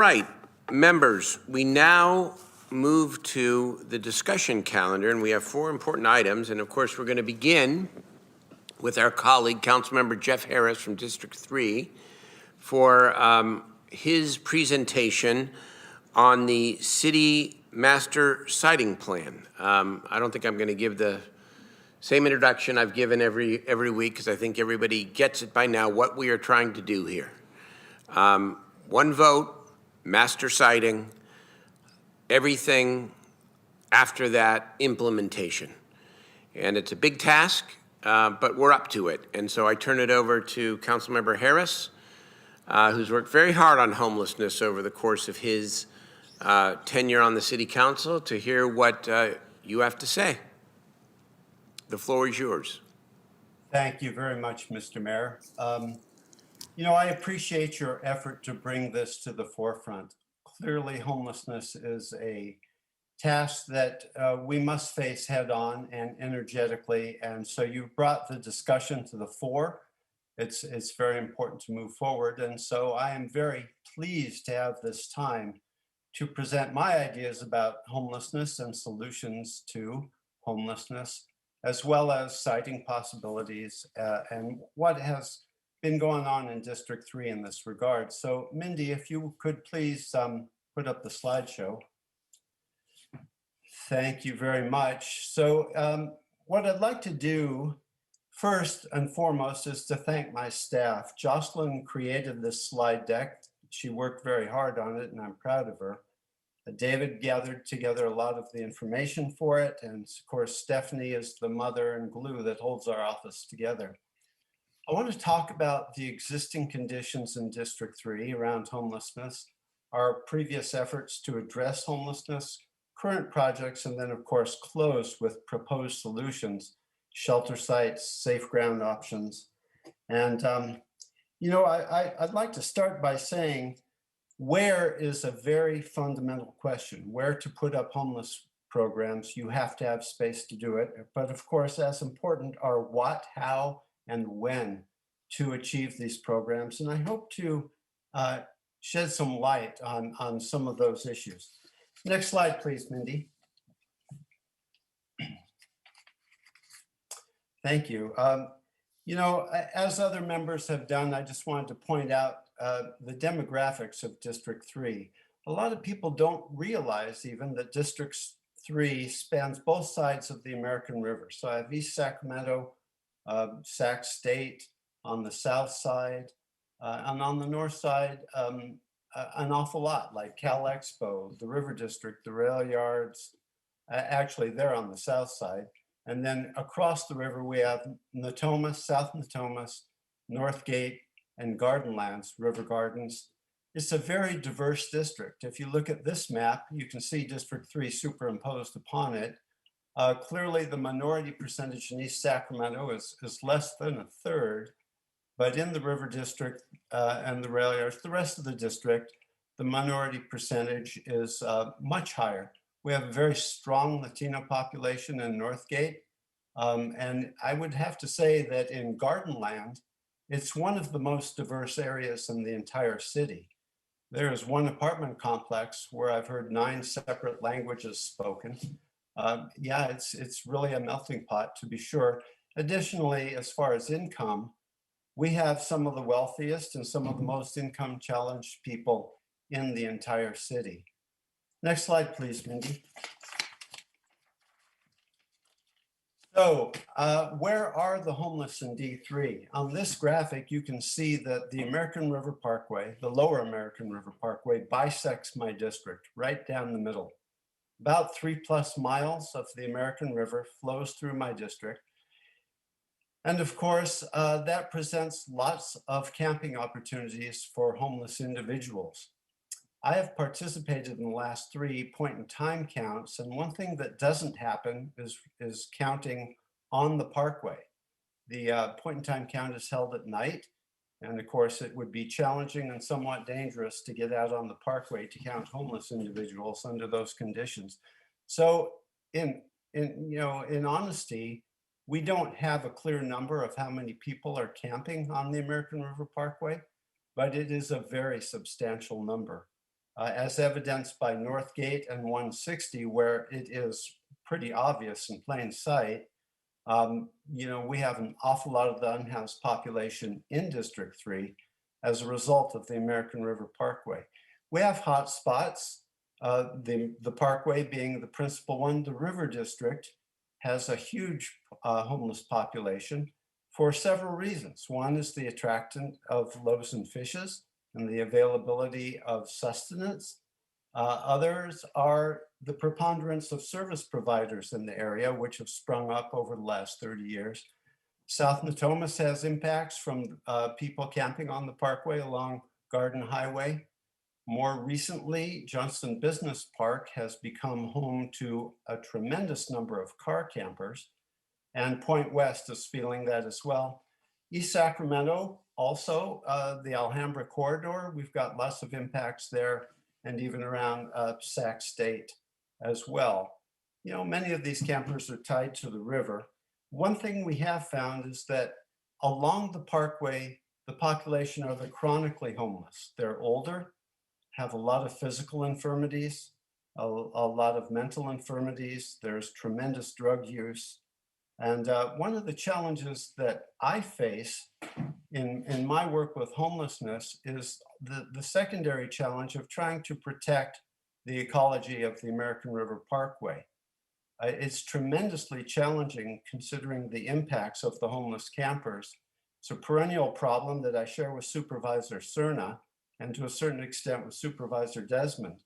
Right, members, we now move to the discussion calendar, and we have 4 important items. And of course, we're going to begin with our colleague, Councilmember Jeff Harris from District 3, for his presentation on the city master siting plan. I don't think I'm going to give the same introduction I've given every week, because I think everybody gets it by now what we are trying to do here. One vote, master siting, everything after that, implementation. And it's a big task, but we're up to it. And so I turn it over to Councilmember Harris, who's worked very hard on homelessness over the course of his tenure on the City Council, to hear what you have to say. The floor is yours. Thank you very much, Mr. Mayor. I appreciate your effort to bring this to the forefront. Clearly, homelessness is a task that we must face head on and energetically. And so you've brought the discussion to the fore. It's very important to move forward. And so I am very pleased to have this time to present my ideas about homelessness and solutions to homelessness, as well as citing possibilities and what has been going on in District 3 in this regard. So Mindy, if you could please put up the slideshow. Thank you very much. So what I'd like to do first and foremost is to thank my staff. Jocelyn created this slide deck. She worked very hard on it, and I'm proud of her. David gathered together a lot of the information for it. And of course, Stephanie is the mother and glue that holds our office together. I want to talk about the existing conditions in District 3 around homelessness, our previous efforts to address homelessness, current projects, and then of course close with proposed solutions, shelter sites, safe ground options. And I'd like to start by saying, where is a very fundamental question. Where to put up homeless programs, you have to have space to do it. But of course, as important are what, how, and when to achieve these programs. And I hope to shed some light on some of those issues. Next slide, please, Mindy. Thank you. As other members have done, I just wanted to point out the demographics of District 3. A lot of people don't realize even that District 3 spans both sides of the American River. So I have East Sacramento, Sac State on the south side, and on the north side, an awful lot like Cal Expo, the River District, the rail yards. Actually, they're on the south side. And then across the river, we have Natomas, South Natomas, Northgate, and Gardenlands, River Gardens. It's a very diverse district. If you look at this map, you can see District 3 superimposed upon it. Clearly, the minority percentage in East Sacramento is less than a third, but in the River District and the rail yards, the rest of the district, the minority percentage is much higher. We have a very strong Latino population in Northgate. And I would have to say that in Gardenland, it's one of the most diverse areas in the entire city. There is one apartment complex where I've heard 9 separate languages spoken. It's really a melting pot, to be sure. Additionally, as far as income, we have some of the wealthiest and some of the most income challenged people in the entire city. Next slide, please, Mindy. So where are the homeless in D3? On this graphic, you can see that the American River Parkway, the lower American River Parkway, bisects my district right down the middle. About 3+ miles of the American River flows through my district. And of course, that presents lots of camping opportunities for homeless individuals. I have participated in the last 3 point-in-time counts, and one thing that doesn't happen is counting on the parkway. The point-in-time count is held at night, and of course it would be challenging and somewhat dangerous to get out on the parkway to count homeless individuals under those conditions. So in honesty, we don't have a clear number of how many people are camping on the American River Parkway, but it is a very substantial number. as evidenced by Northgate and 160, where it is pretty obvious in plain sight. We have an awful lot of the unhoused population in District 3 as a result of the American River Parkway. We have hot spots, the Parkway being the principal one. The River District has a huge homeless population for several reasons. One is the attraction of loaves and fishes and the availability of sustenance. Others are the preponderance of service providers in the area, which have sprung up over the last 30 years. South Natomas has impacts from people camping on the parkway along Garden Highway. More recently, Johnston Business Park has become home to a tremendous number of car campers, and Point West is feeling that as well. East Sacramento, also the Alhambra corridor, we've got lots of impacts there, and even around Sac State as well. Many of these campers are tied to the river. One thing we have found is that along the parkway, the population are the chronically homeless. They're older, have a lot of physical infirmities, a lot of mental infirmities. There's tremendous drug use. And one of the challenges that I face in my work with homelessness is the secondary challenge of trying to protect the ecology of the American River Parkway. It's tremendously challenging considering the impacts of the homeless campers. It's a perennial problem that I share with Supervisor Cerna and to a certain extent with Supervisor Desmond.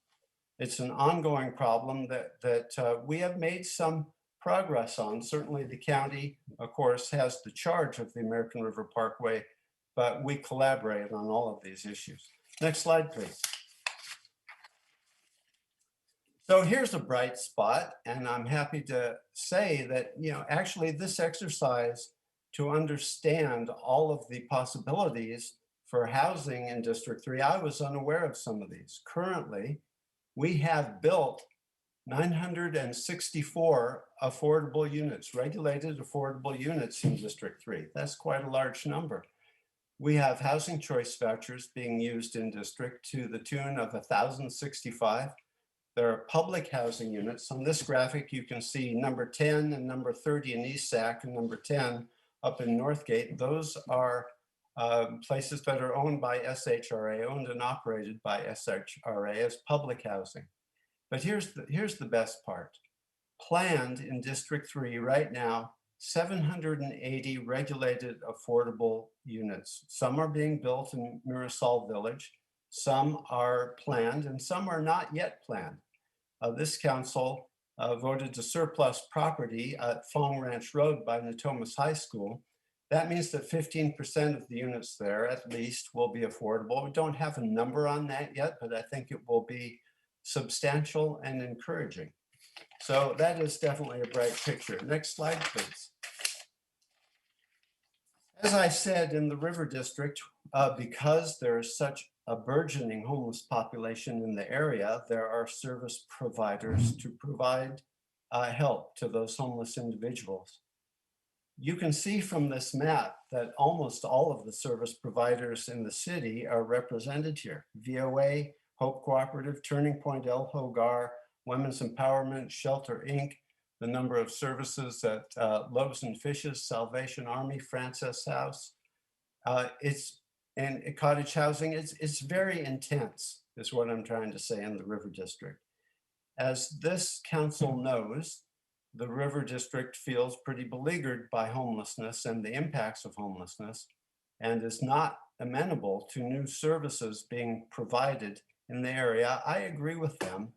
It's an ongoing problem that we have made some progress on. Certainly the county, of course, has the charge of the American River Parkway, but we collaborate on all of these issues. Next slide, please. So here's a bright spot, and I'm happy to say that, actually this exercise to understand all of the possibilities for housing in District 3, I was unaware of some of these. Currently, we have built 964 affordable units, regulated affordable units in District 3. That's quite a large number. We have housing choice vouchers being used in district to the tune of 1,065. There are public housing units. On this graphic, you can see number 10 and number 30 in East Sac and number 10 up in Northgate. Those are places that are owned by SHRA, owned and operated by SHRA as public housing. But here's the best part. Planned in District 3 right now, 780 regulated affordable units. Some are being built in Mirasol Village, some are planned, and some are not yet planned. This council voted to surplus property at Fong Ranch Road by Natomas High School. That means that 15% of the units there at least will be affordable. We don't have a number on that yet, but I think it will be substantial and encouraging. So that is definitely a bright picture. Next slide, please. As I said, in the River District, because there is such a burgeoning homeless population in the area, there are service providers to provide help to those homeless individuals. You can see from this map that almost all of the service providers in the city are represented here. VOA, Hope Cooperative, Turning Point, El Hogar, Women's Empowerment, Shelter Inc., the number of services at Loaves and Fishes, Salvation Army, Frances House. And cottage housing, it's very intense, is what I'm trying to say in the River District. As this council knows, the River District feels pretty beleaguered by homelessness and the impacts of homelessness, and is not amenable to new services being provided in the area. I agree with them.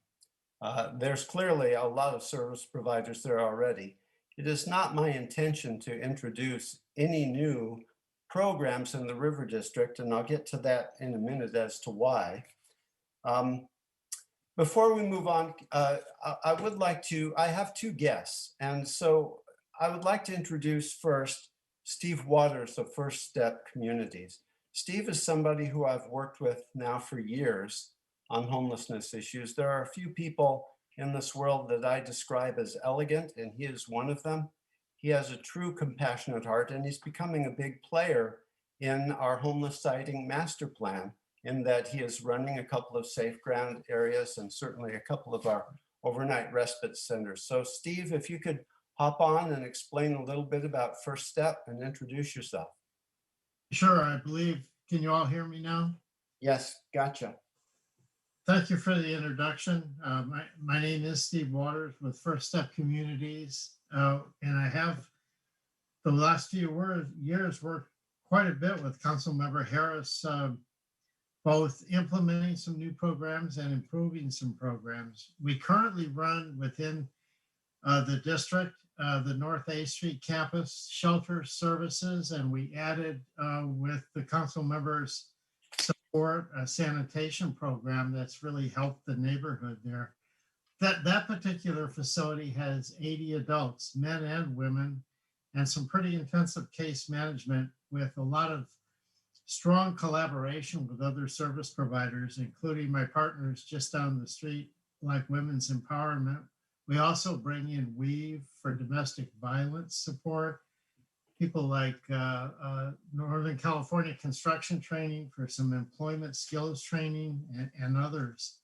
There's clearly a lot of service providers there already. It is not my intention to introduce any new programs in the River District, and I'll get to that in a minute as to why. Before we move on, I have two guests, and so I would like to introduce first Steve Waters of First Step Communities. Steve is somebody who I've worked with now for years on homelessness issues. There are a few people in this world that I describe as elegant, and he is one of them. He has a true compassionate heart, and he's becoming a big player in our homeless siting master plan in that he is running a couple of safe ground areas and certainly a couple of our overnight respite centers. So Steve, if you could hop on and explain a little bit about First Step and introduce yourself. Sure, I believe. Can you all hear me now? Yes, gotcha. Thank you for the introduction. My name is Steve Waters with First Step Communities, and I have the last few years worked quite a bit with Councilmember Harris, both implementing some new programs and improving some programs. We currently run within the district, the North A Street campus shelter services, and we added with the council members' support a sanitation program that's really helped the neighborhood there. That particular facility has 80 adults, men and women, and some pretty intensive case management with a lot of strong collaboration with other service providers, including my partners just down the street, like Women's Empowerment. We also bring in WEAVE for domestic violence support, people like Northern California construction training for some employment skills training, and others.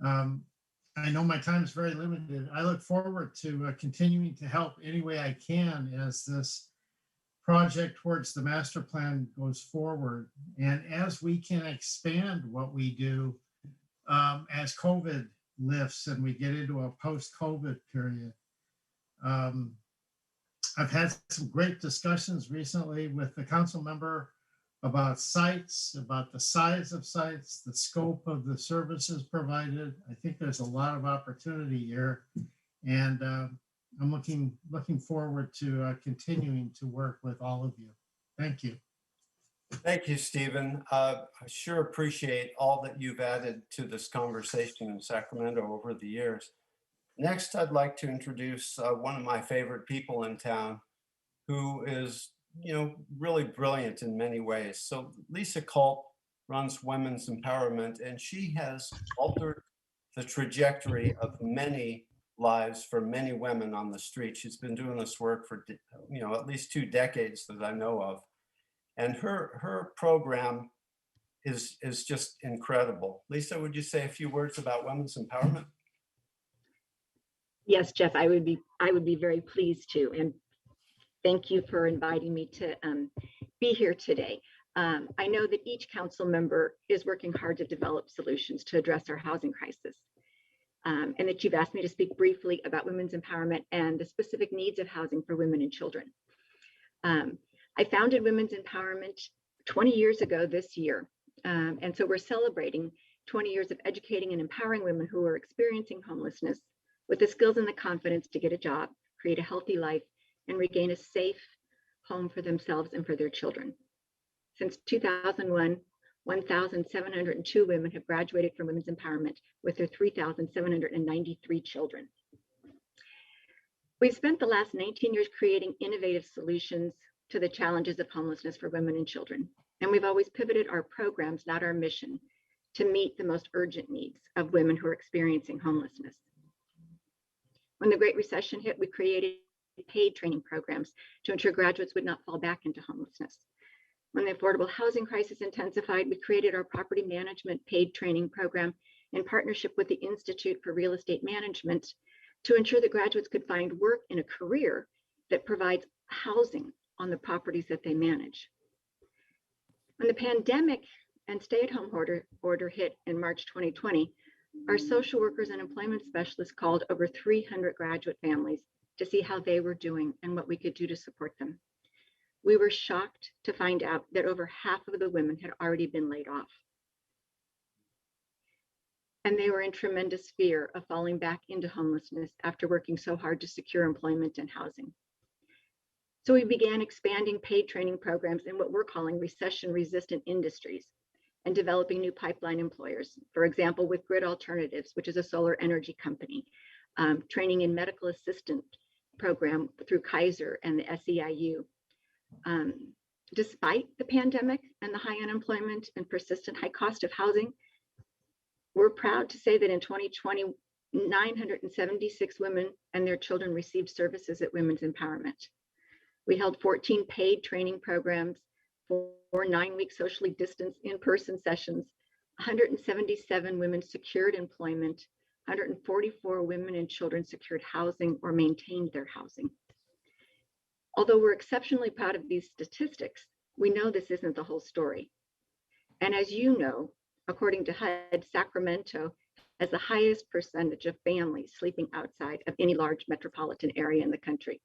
I know my time is very limited. I look forward to continuing to help any way I can as this project towards the master plan goes forward. And as we can expand what we do as COVID lifts and we get into a post-COVID period. I've had some great discussions recently with the council member about sites, about the size of sites, the scope of the services provided. I think there's a lot of opportunity here, and I'm looking forward to continuing to work with all of you. Thank you. Thank you, Stephen. I sure appreciate all that you've added to this conversation in Sacramento over the years. Next, I'd like to introduce one of my favorite people in town, who is, really brilliant in many ways. So Lisa Culp runs Women's Empowerment, and she has altered the trajectory of many lives for many women on the street. She's been doing this work for, at least 2 decades that I know of. And her program is just incredible. Lisa, would you say a few words about Women's Empowerment? Yes, Jeff, I would be very pleased to. And thank you for inviting me to be here today. I know that each council member is working hard to develop solutions to address our housing crisis. And that you've asked me to speak briefly about women's empowerment and the specific needs of housing for women and children. I founded Women's Empowerment 20 years ago this year. And so we're celebrating 20 years of educating and empowering women who are experiencing homelessness with the skills and the confidence to get a job, create a healthy life, and regain a safe home for themselves and for their children. Since 2001, 1,702 women have graduated from Women's Empowerment with their 3,793 children. We've spent the last 19 years creating innovative solutions to the challenges of homelessness for women and children. And we've always pivoted our programs, not our mission, to meet the most urgent needs of women who are experiencing homelessness. When the Great Recession hit, we created paid training programs to ensure graduates would not fall back into homelessness. When the affordable housing crisis intensified, we created our property management paid training program in partnership with the Institute for Real Estate Management to ensure that graduates could find work in a career that provides housing on the properties that they manage. When the pandemic and stay-at-home order hit in March 2020, our social workers and employment specialists called over 300 graduate families to see how they were doing and what we could do to support them. We were shocked to find out that over half of the women had already been laid off. And they were in tremendous fear of falling back into homelessness after working so hard to secure employment and housing. So we began expanding paid training programs in what we're calling recession-resistant industries and developing new pipeline employers. For example, with Grid Alternatives, which is a solar energy company, training in medical assistant program through Kaiser and the SEIU. Despite the pandemic and the high unemployment and persistent high cost of housing, we're proud to say that in 2020, 976 women and their children received services at Women's Empowerment. We held 14 paid training programs, 4 9-week socially distanced in-person sessions, 177 women secured employment, 144 women and children secured housing or maintained their housing. Although we're exceptionally proud of these statistics, we know this isn't the whole story. And as you know, according to HUD, Sacramento has the highest percentage of families sleeping outside of any large metropolitan area in the country.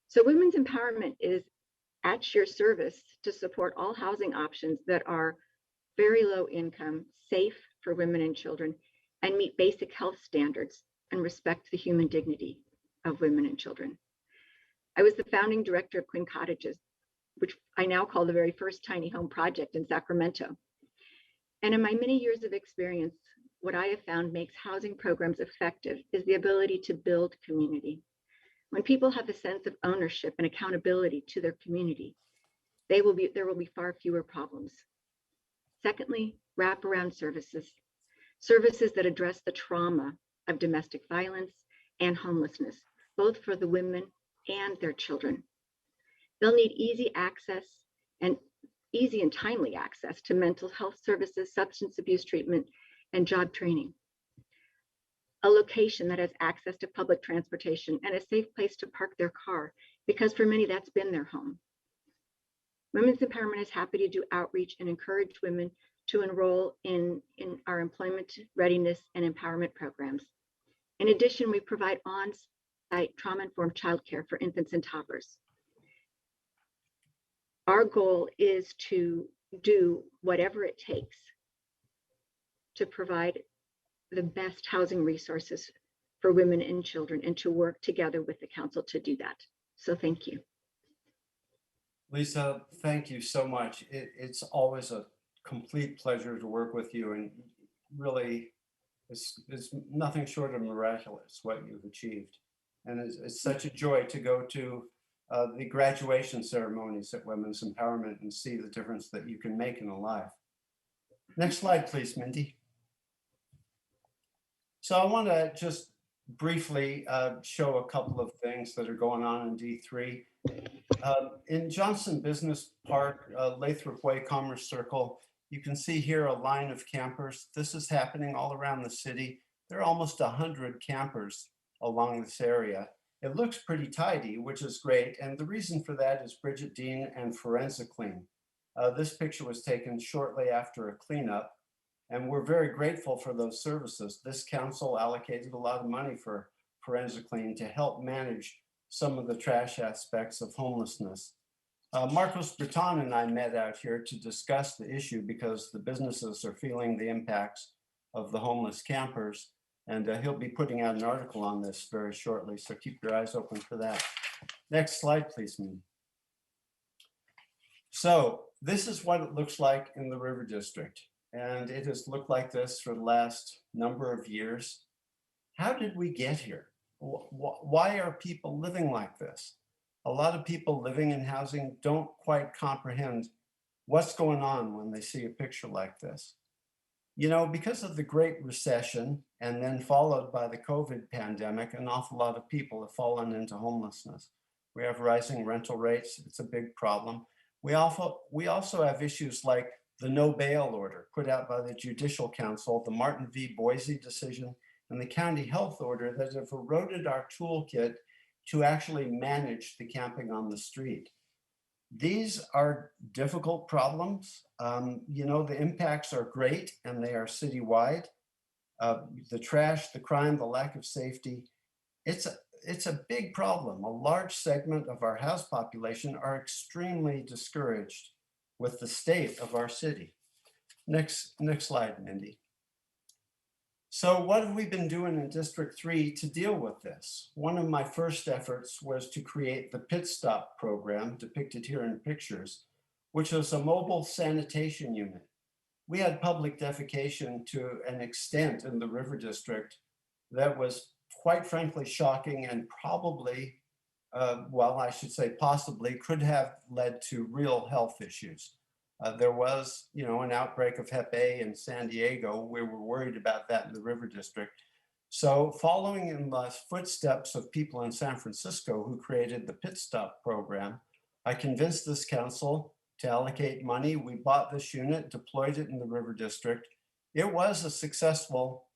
So women's empowerment is at your service to support all housing options that are very low income, safe for women and children, and meet basic health standards and respect the human dignity of women and children. I was the founding director of Quinn Cottages, which I now call the very first tiny home project in Sacramento. And in my many years of experience, what I have found makes housing programs effective is the ability to build community. When people have a sense of ownership and accountability to their community, there will be far fewer problems. Secondly, wraparound services that address the trauma of domestic violence and homelessness, both for the women and their children. They'll need easy and timely access to mental health services, substance abuse treatment, and job training. A location that has access to public transportation and a safe place to park their car, because for many that's been their home. Women's Empowerment is happy to do outreach and encourage women to enroll in our employment readiness and empowerment programs. In addition, we provide on-site trauma-informed childcare for infants and toddlers. Our goal is to do whatever it takes to provide the best housing resources for women and children, and to work together with the council to do that. So thank you. Lisa, thank you so much. It's always a complete pleasure to work with you, and really it's nothing short of miraculous what you've achieved. And it's such a joy to go to the graduation ceremonies at Women's Empowerment and see the difference that you can make in a life. Next slide, please, Mindy. So I want to just briefly show a couple of things that are going on in D3. In Johnson Business Park, Lathrop Way Commerce Circle, you can see here a line of campers. This is happening all around the city. There are almost 100 campers along this area. It looks pretty tidy, which is great. And the reason for that is Bridget Dean and ForensiClean. This picture was taken shortly after a cleanup, and we're very grateful for those services. This council allocated a lot of money for ForensiClean to help manage some of the trash aspects of homelessness. Marcos Breton and I met out here to discuss the issue because the businesses are feeling the impacts of the homeless campers, and he'll be putting out an article on this very shortly, so keep your eyes open for that. Next slide, please, Mindy. So this is what it looks like in the River District, and it has looked like this for the last number of years. How did we get here? Why are people living like this? A lot of people living in housing don't quite comprehend what's going on when they see a picture like this. You know, because of the Great Recession and then followed by the COVID pandemic, an awful lot of people have fallen into homelessness. We have rising rental rates. It's a big problem. We also have issues like the no bail order put out by the Judicial Council, the Martin v. Boise decision, and the county health order that have eroded our toolkit to actually manage the camping on the street. These are difficult problems. You know, the impacts are great and they are citywide. The trash, the crime, the lack of safety, it's a big problem. A large segment of our house population are extremely discouraged with the state of our city. Next slide, Mindy. So what have we been doing in District 3 to deal with this? One of my first efforts was to create the Pit Stop program, depicted here in pictures, which was a mobile sanitation unit. We had public defecation to an extent in the River District that was quite frankly shocking, and probably, well, I should say possibly, could have led to real health issues. There was, you know, an outbreak of Hep A in San Diego. We were worried about that in the River District. So following in the footsteps of people in San Francisco who created the Pit Stop program, I convinced this council to allocate money. We bought this unit, deployed it in the River District. It was a successful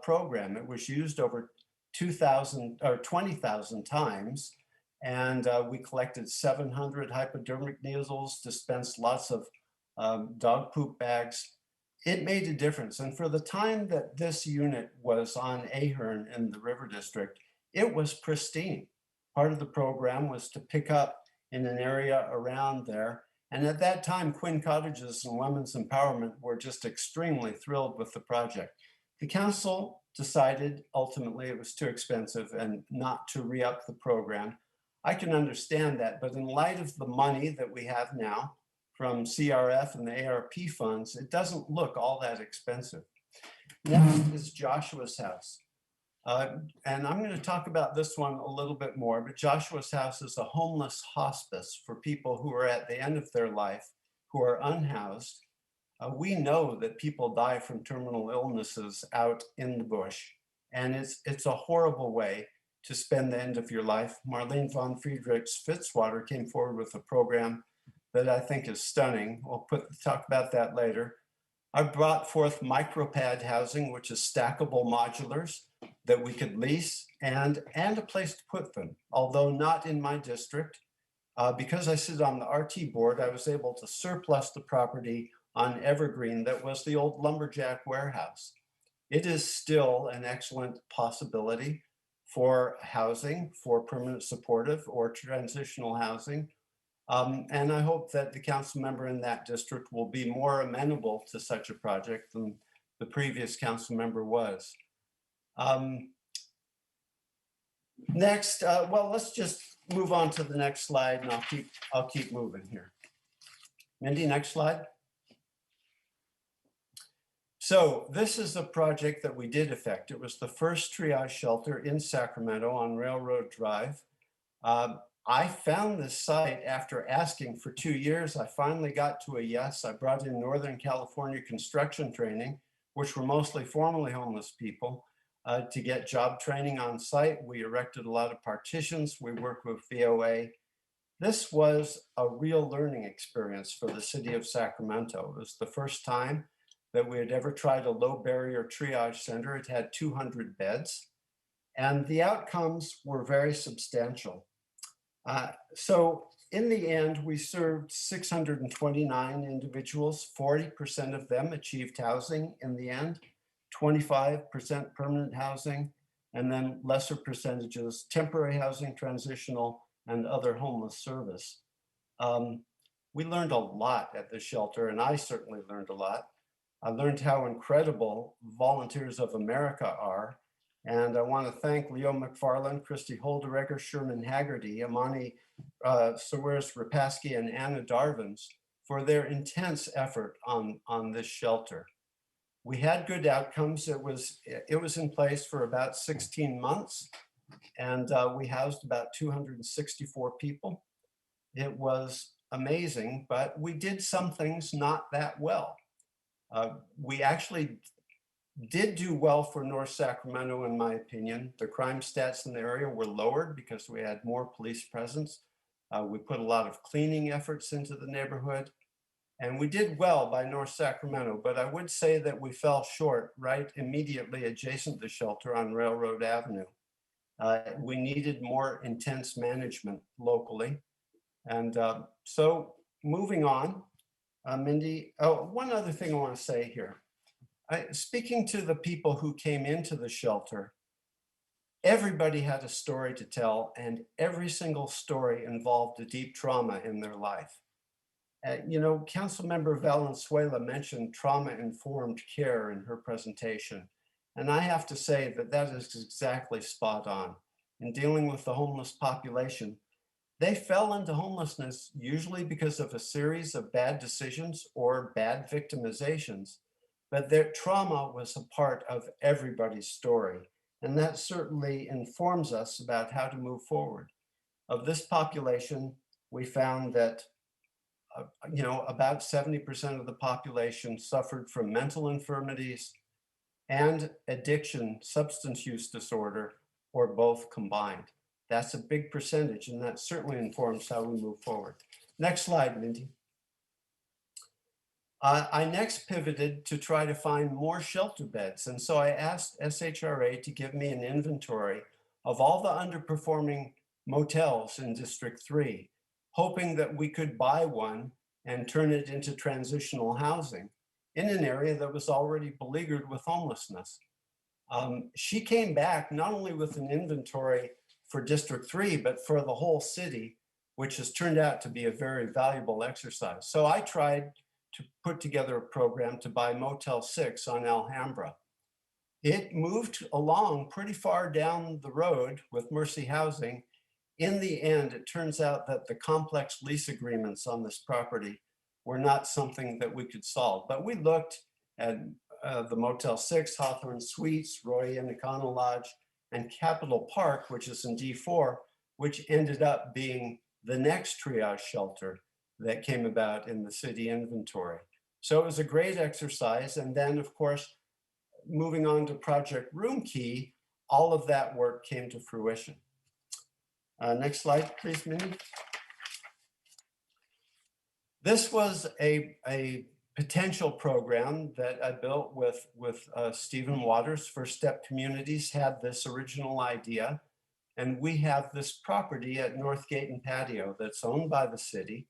program. It was used over 2,000 or 20,000 times. And we collected 700 hypodermic needles, dispensed lots of dog poop bags. It made a difference. And for the time that this unit was on Ahern in the River District, it was pristine. Part of the program was to pick up in an area around there. And at that time, Quinn Cottages and Women's Empowerment were just extremely thrilled with the project. The council decided ultimately it was too expensive and not to re-up the program. I can understand that, but in light of the money that we have now from CRF and the ARP funds, it doesn't look all that expensive. Next is Joshua's house. And I'm going to talk about this one a little bit more, but Joshua's house is a homeless hospice for people who are at the end of their life, who are unhoused. We know that people die from terminal illnesses out in the bush, and it's a horrible way to spend the end of your life. Marlene von Friedrichs Fitzwater came forward with a program that I think is stunning. We'll talk about that later. I brought forth Micropad Housing, which is stackable modulars that we could lease and a place to put them, although not in my district. Because I sit on the RT board, I was able to surplus the property on Evergreen that was the old lumberjack warehouse. It is still an excellent possibility for housing, for permanent supportive or transitional housing. And I hope that the council member in that district will be more amenable to such a project than the previous council member was. Next, well, let's just move on to the next slide, and I'll keep moving here. Mindy, next slide. So this is a project that we did effect. It was the first triage shelter in Sacramento on Railroad Drive. I found this site after asking for 2 years. I finally got to a yes. I brought in Northern California construction training, which were mostly formerly homeless people, to get job training on site. We erected a lot of partitions. We worked with VOA. This was a real learning experience for the city of Sacramento. It was the first time that we had ever tried a low barrier triage center. It had 200 beds, and the outcomes were very substantial. So in the end, we served 629 individuals. 40% of them achieved housing in the end, 25% permanent housing, and then lesser percentages, temporary housing, transitional, and other homeless service. We learned a lot at the shelter, and I certainly learned a lot. I learned how incredible Volunteers of America are. And I want to thank Leo McFarland, Christy Holderegger, Sherman Haggerty, Amani Sawiris Rapaski, and Anna Darvins for their intense effort on this shelter. We had good outcomes. It was in place for about 16 months, and we housed about 264 people. It was amazing, but we did some things not that well. We actually did do well for North Sacramento, in my opinion. The crime stats in the area were lowered because we had more police presence. We put a lot of cleaning efforts into the neighborhood, and we did well by North Sacramento, but I would say that we fell short right immediately adjacent to the shelter on Railroad Avenue. We needed more intense management locally. And so moving on, Mindy, one other thing I want to say here. Speaking to the people who came into the shelter, everybody had a story to tell, and every single story involved a deep trauma in their life. You know, Councilmember Valenzuela mentioned trauma-informed care in her presentation, and I have to say that that is exactly spot on. In dealing with the homeless population, they fell into homelessness usually because of a series of bad decisions or bad victimizations. But their trauma was a part of everybody's story, and that certainly informs us about how to move forward. Of this population, we found that about 70% of the population suffered from mental infirmities and addiction, substance use disorder, or both combined. That's a big percentage, and that certainly informs how we move forward. Next slide, Mindy. I next pivoted to try to find more shelter beds. And so I asked SHRA to give me an inventory of all the underperforming motels in District 3, hoping that we could buy one and turn it into transitional housing in an area that was already beleaguered with homelessness. She came back not only with an inventory for District 3, but for the whole city, which has turned out to be a very valuable exercise. So I tried to put together a program to buy Motel 6 on Alhambra. It moved along pretty far down the road with Mercy Housing. In the end, it turns out that the complex lease agreements on this property were not something that we could solve. But we looked at the Motel 6, Hawthorne Suites, Roy and Econo Lodge, and Capitol Park, which is in D4, which ended up being the next triage shelter that came about in the city inventory. So it was a great exercise. And then, of course, moving on to Project Room Key, all of that work came to fruition. Next slide, please, Minnie. This was a potential program that I built with Stephen Waters. First Step Communities had this original idea. And we have this property at Northgate and Patio that's owned by the city.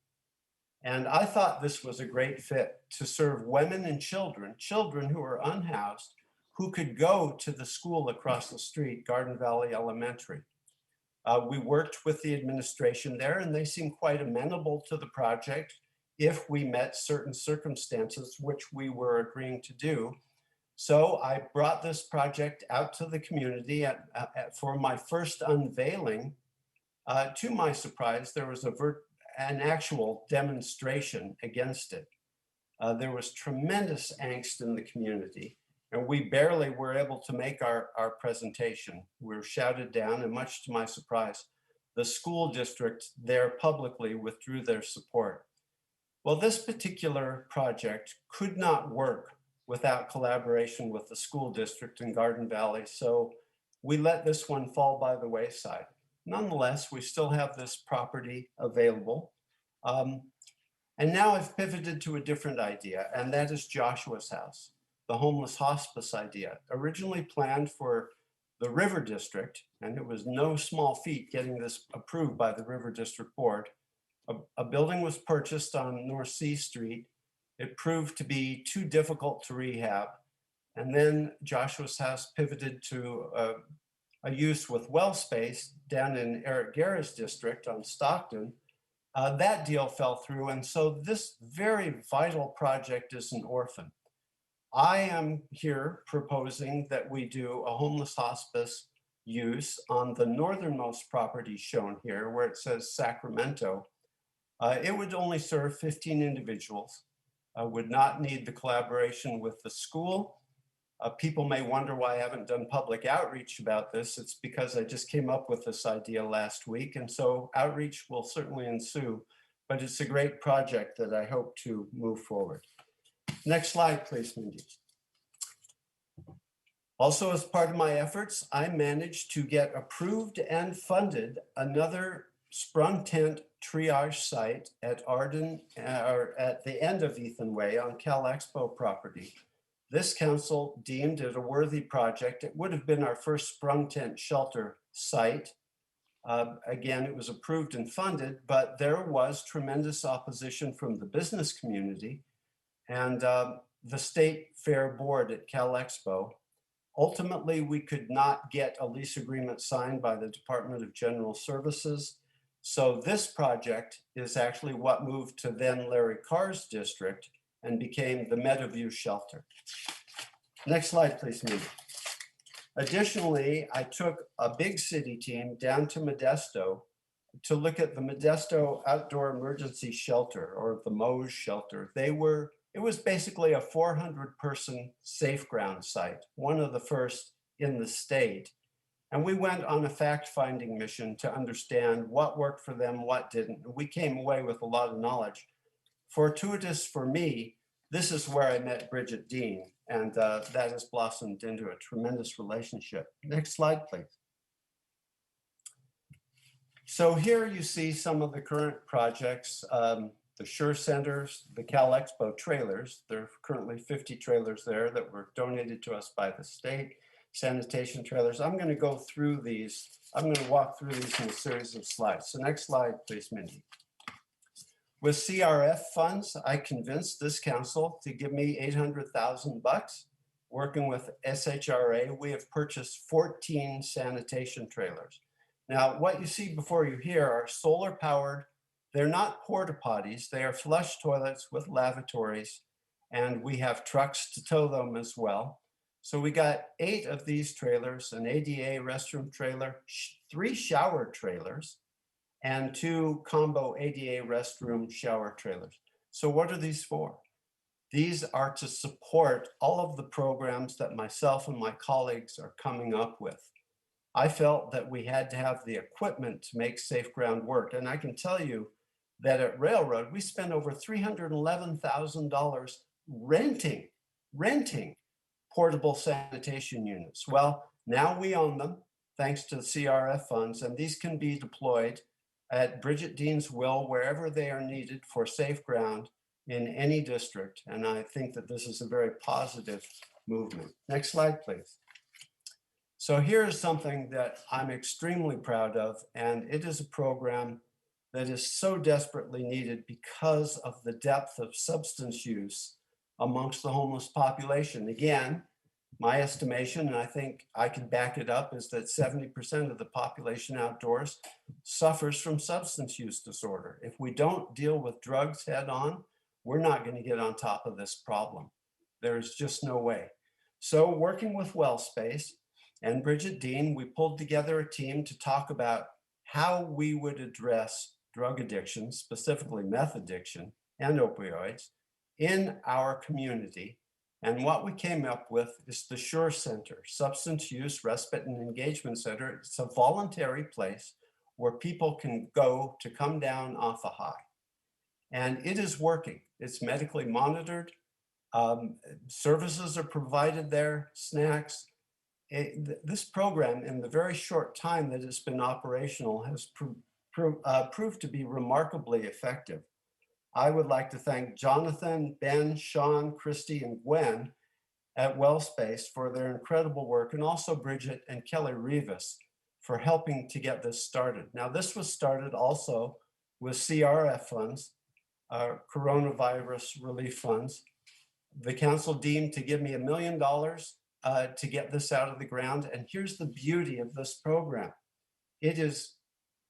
And I thought this was a great fit to serve women and children who are unhoused, who could go to the school across the street, Garden Valley Elementary. We worked with the administration there, and they seemed quite amenable to the project if we met certain circumstances, which we were agreeing to do. So I brought this project out to the community for my first unveiling. To my surprise, there was an actual demonstration against it. There was tremendous angst in the community, and we barely were able to make our presentation. We were shouted down, and much to my surprise, the school district there publicly withdrew their support. Well, this particular project could not work without collaboration with the school district in Garden Valley, so we let this one fall by the wayside. Nonetheless, we still have this property available. And now I've pivoted to a different idea, and that is Joshua's house, the homeless hospice idea, originally planned for the River District, and it was no small feat getting this approved by the River District Board. A building was purchased on North C Street. It proved to be too difficult to rehab. And then Joshua's house pivoted to a use with well space down in Eric Guerra's district on Stockton. That deal fell through. And so this very vital project is an orphan. I am here proposing that we do a homeless hospice use on the northernmost property shown here, where it says Sacramento. It would only serve 15 individuals. Would not need the collaboration with the school. People may wonder why I haven't done public outreach about this. It's because I just came up with this idea last week, and so outreach will certainly ensue, but it's a great project that I hope to move forward. Next slide, please, Mindy. Also, as part of my efforts, I managed to get approved and funded another sprung tent triage site at Arden, or at the end of Ethan Way on Cal Expo property. This council deemed it a worthy project. It would have been our first sprung tent shelter site. Again, it was approved and funded, but there was tremendous opposition from the business community and the State Fair Board at Cal Expo. Ultimately, we could not get a lease agreement signed by the Department of General Services. So this project is actually what moved to then Larry Carr's district and became the Meadowview Shelter. Next slide, please, Mindy. Additionally, I took a big city team down to Modesto to look at the Modesto Outdoor Emergency Shelter, or the MOES shelter. It was basically a 400-person safe ground site, one of the first in the state. And we went on a fact-finding mission to understand what worked for them, what didn't. We came away with a lot of knowledge. Fortuitous for me, this is where I met Bridget Dean, and that has blossomed into a tremendous relationship. Next slide, please. So here you see some of the current projects. the Sure Centers, the Cal Expo trailers. There are currently 50 trailers there that were donated to us by the state. Sanitation trailers. I'm going to go through these. I'm going to walk through these in a series of slides. So next slide, please, Mindy. With CRF funds, I convinced this council to give me $800,000. Working with SHRA, we have purchased 14 sanitation trailers. Now, what you see before you here are solar powered. They're not porta potties. They are flush toilets with lavatories, and we have trucks to tow them as well. So we got 8 of these trailers, an ADA restroom trailer, 3 shower trailers, and 2 combo ADA restroom shower trailers. So what are these for? These are to support all of the programs that myself and my colleagues are coming up with. I felt that we had to have the equipment to make Safe Ground work. And I can tell you that at Railroad, we spent over $311,000 renting portable sanitation units. Well, now we own them thanks to the CRF funds, and these can be deployed at Bridget Dean's will wherever they are needed for Safe Ground in any district. And I think that this is a very positive movement. Next slide, please. So here's something that I'm extremely proud of, and it is a program that is so desperately needed because of the depth of substance use amongst the homeless population. Again, my estimation, and I think I can back it up, is that 70% of the population outdoors suffers from substance use disorder. If we don't deal with drugs head on, we're not going to get on top of this problem. There's just no way. So working with WellSpace and Bridget Dean, we pulled together a team to talk about how we would address drug addiction, specifically meth addiction and opioids, in our community. And what we came up with is the Sure Center, Substance Use Respite and Engagement Center. It's a voluntary place where people can go to come down off a high. And it is working. It's medically monitored. Services are provided there, snacks. This program, in the very short time that it's been operational, has proved to be remarkably effective. I would like to thank Jonathan, Ben, Sean, Christy, and Gwen at WellSpace for their incredible work, and also Bridget and Kelly Rivas for helping to get this started. Now, this was started also with CRF funds, coronavirus relief funds. The council deemed to give me $1 million to get this out of the ground. And here's the beauty of this program. It is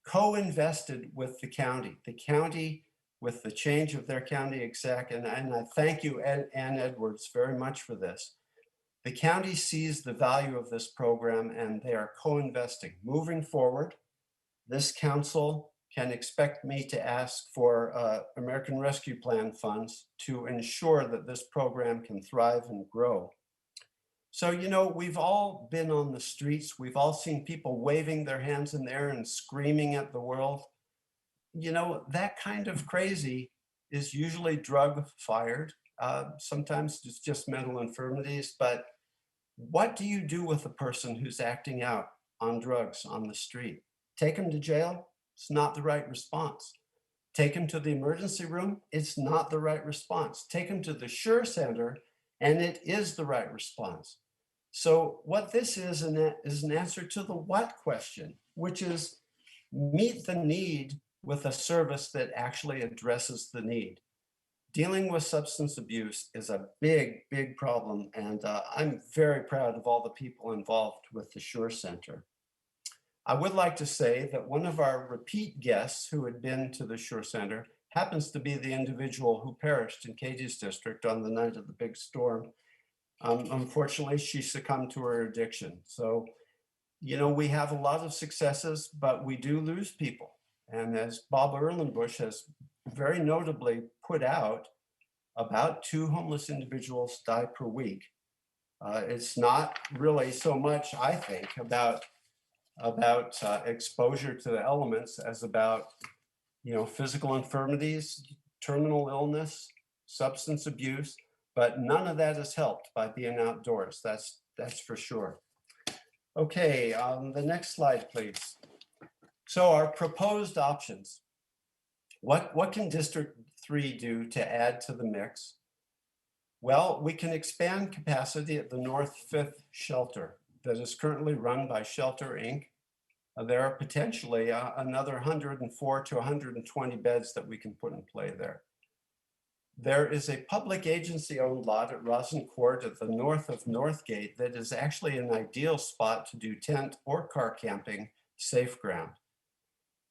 co-invested with the county. The county, with the change of their county exec, and I thank you, Ann Edwards, very much for this. The county sees the value of this program and they are co-investing. Moving forward, this council can expect me to ask for American Rescue Plan funds to ensure that this program can thrive and grow. So, you know, we've all been on the streets. We've all seen people waving their hands in the air and screaming at the world. You know, that kind of crazy is usually drug fired. Sometimes it's just mental infirmities. But what do you do with a person who's acting out on drugs on the street? Take them to jail? It's not the right response. Take them to the emergency room? It's not the right response. Take them to the Sure Center, and it is the right response. So what this is an answer to the what question, which is meet the need with a service that actually addresses the need. Dealing with substance abuse is a big, big problem, and I'm very proud of all the people involved with the Sure Center. I would like to say that one of our repeat guests who had been to the Sure Center happens to be the individual who perished in Katie's district on the night of the big storm. Unfortunately, she succumbed to her addiction. So, you know, we have a lot of successes, but we do lose people. And as Bob Erlenbush has very notably put out, about 2 homeless individuals die per week. It's not really so much, I think, about exposure to the elements as about, you know, physical infirmities, terminal illness, substance abuse, but none of that is helped by being outdoors. That's for sure. Okay, the next slide, please. So our proposed options. What can District 3 do to add to the mix? Well, we can expand capacity at the North Fifth shelter that is currently run by Shelter Inc. There are potentially another 104 to 120 beds that we can put in play there. There is a public agency-owned lot at Rosin Court at the north of Northgate that is actually an ideal spot to do tent or car camping safe ground.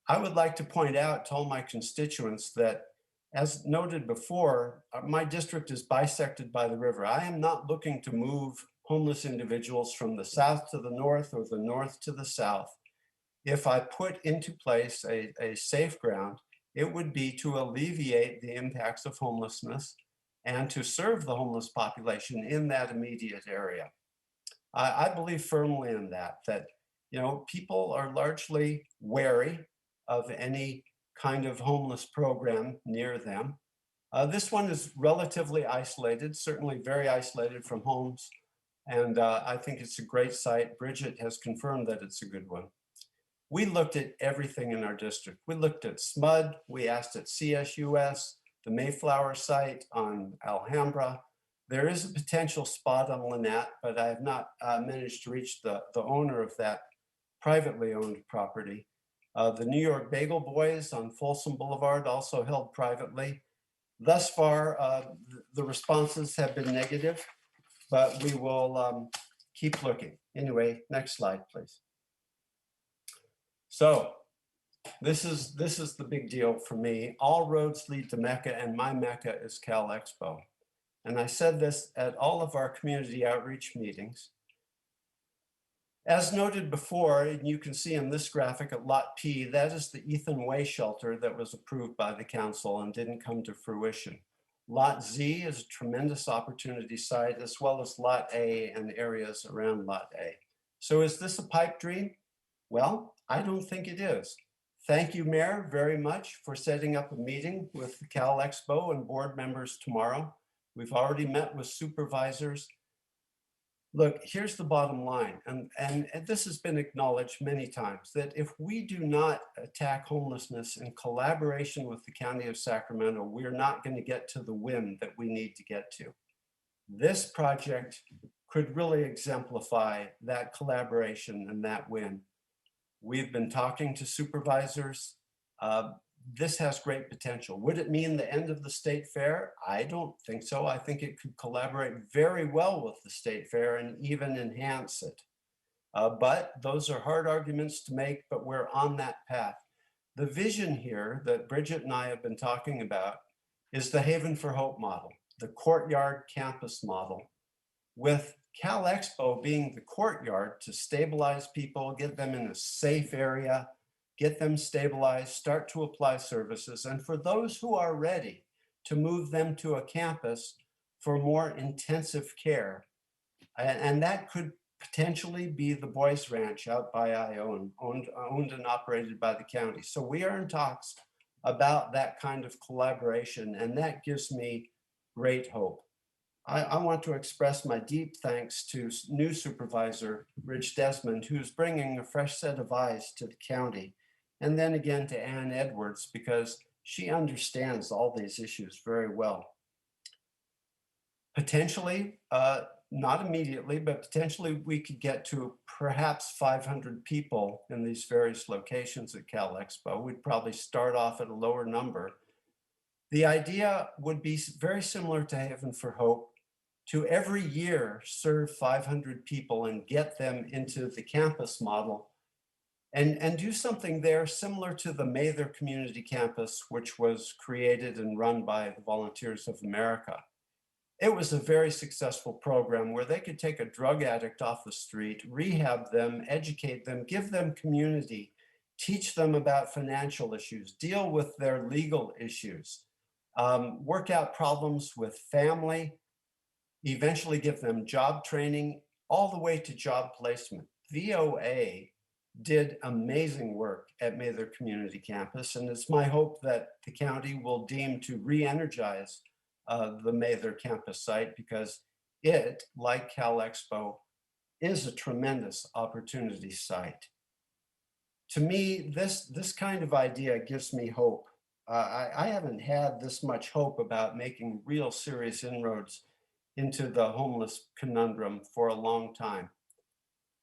I would like to point out to all my constituents that, as noted before, my district is bisected by the river. I am not looking to move homeless individuals from the south to the north or the north to the south. If I put into place a safe ground, it would be to alleviate the impacts of homelessness and to serve the homeless population in that immediate area. I believe firmly in that, people are largely wary of any kind of homeless program near them. This one is relatively isolated, certainly very isolated from homes. And I think it's a great site. Bridget has confirmed that it's a good one. We looked at everything in our district. We looked at SMUD, we asked at CSUS, the Mayflower site on Alhambra. There is a potential spot on Lynette, but I have not managed to reach the owner of that privately owned property. The New York Bagel Boys on Folsom Boulevard, also held privately. Thus far, the responses have been negative, but we will keep looking. Anyway, next slide, please. So this is the big deal for me. All roads lead to Mecca, and my Mecca is Cal Expo. And I said this at all of our community outreach meetings. As noted before, and you can see in this graphic at Lot P, that is the Ethan Way shelter that was approved by the council and didn't come to fruition. Lot Z is a tremendous opportunity site, as well as Lot A and areas around Lot A. So is this a pipe dream? Well, I don't think it is. Thank you, Mayor, very much for setting up a meeting with the Cal Expo and board members tomorrow. We've already met with supervisors. Look, here's the bottom line, and this has been acknowledged many times, that if we do not attack homelessness in collaboration with the County of Sacramento, we're not going to get to the win that we need to get to. This project could really exemplify that collaboration and that win. We've been talking to supervisors. This has great potential. Would it mean the end of the state fair? I don't think so. I think it could collaborate very well with the state fair and even enhance it. But those are hard arguments to make, but we're on that path. The vision here that Bridget and I have been talking about is the Haven for Hope model, the courtyard campus model, with Cal Expo being the courtyard to stabilize people, get them in a safe area, get them stabilized, start to apply services, and for those who are ready, to move them to a campus for more intensive care. And that could potentially be the Boys Ranch out by Ione, owned and operated by the county. So we are in talks about that kind of collaboration, and that gives me great hope. I want to express my deep thanks to new supervisor, Rich Desmond, who's bringing a fresh set of eyes to the county. And then again to Ann Edwards, because she understands all these issues very well. Potentially, not immediately, but potentially we could get to perhaps 500 people in these various locations at Cal Expo. We'd probably start off at a lower number. The idea would be very similar to Haven for Hope, to every year serve 500 people and get them into the campus model and do something there similar to the Mather Community Campus, which was created and run by the Volunteers of America. It was a very successful program where they could take a drug addict off the street, rehab them, educate them, give them community, teach them about financial issues, deal with their legal issues, work out problems with family, eventually give them job training, all the way to job placement. VOA did amazing work at Mather Community Campus, and it's my hope that the county will deem to re-energize the Mather campus site, because it, like Cal Expo, is a tremendous opportunity site. To me, this kind of idea gives me hope I haven't had this much hope about making real serious inroads into the homeless conundrum for a long time.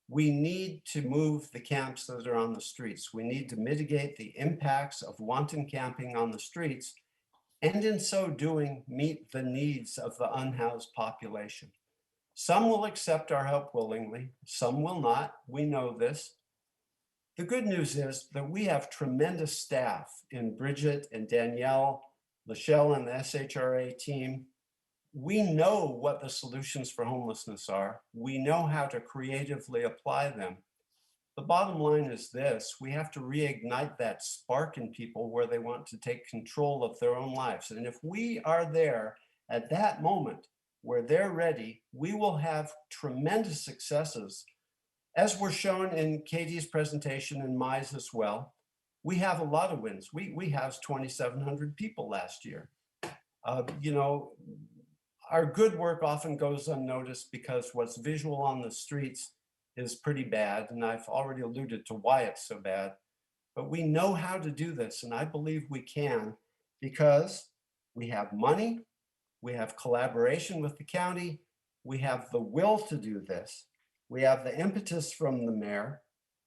We need to move the camps that are on the streets. We need to mitigate the impacts of wanton camping on the streets, and in so doing, meet the needs of the unhoused population. Some will accept our help willingly, some will not. We know this. The good news is that we have tremendous staff in Bridget and Danielle, Lachelle and the SHRA team. We know what the solutions for homelessness are. We know how to creatively apply them. The bottom line is this: we have to reignite that spark in people where they want to take control of their own lives. And if we are there at that moment where they're ready, we will have tremendous successes. As were shown in Katie's presentation and Mai's as well, we have a lot of wins. We housed 2,700 people last year. You know, our good work often goes unnoticed because what's visual on the streets is pretty bad. And I've already alluded to why it's so bad. But we know how to do this. And I believe we can because we have money, we have collaboration with the county, we have the will to do this, we have the impetus from the mayor,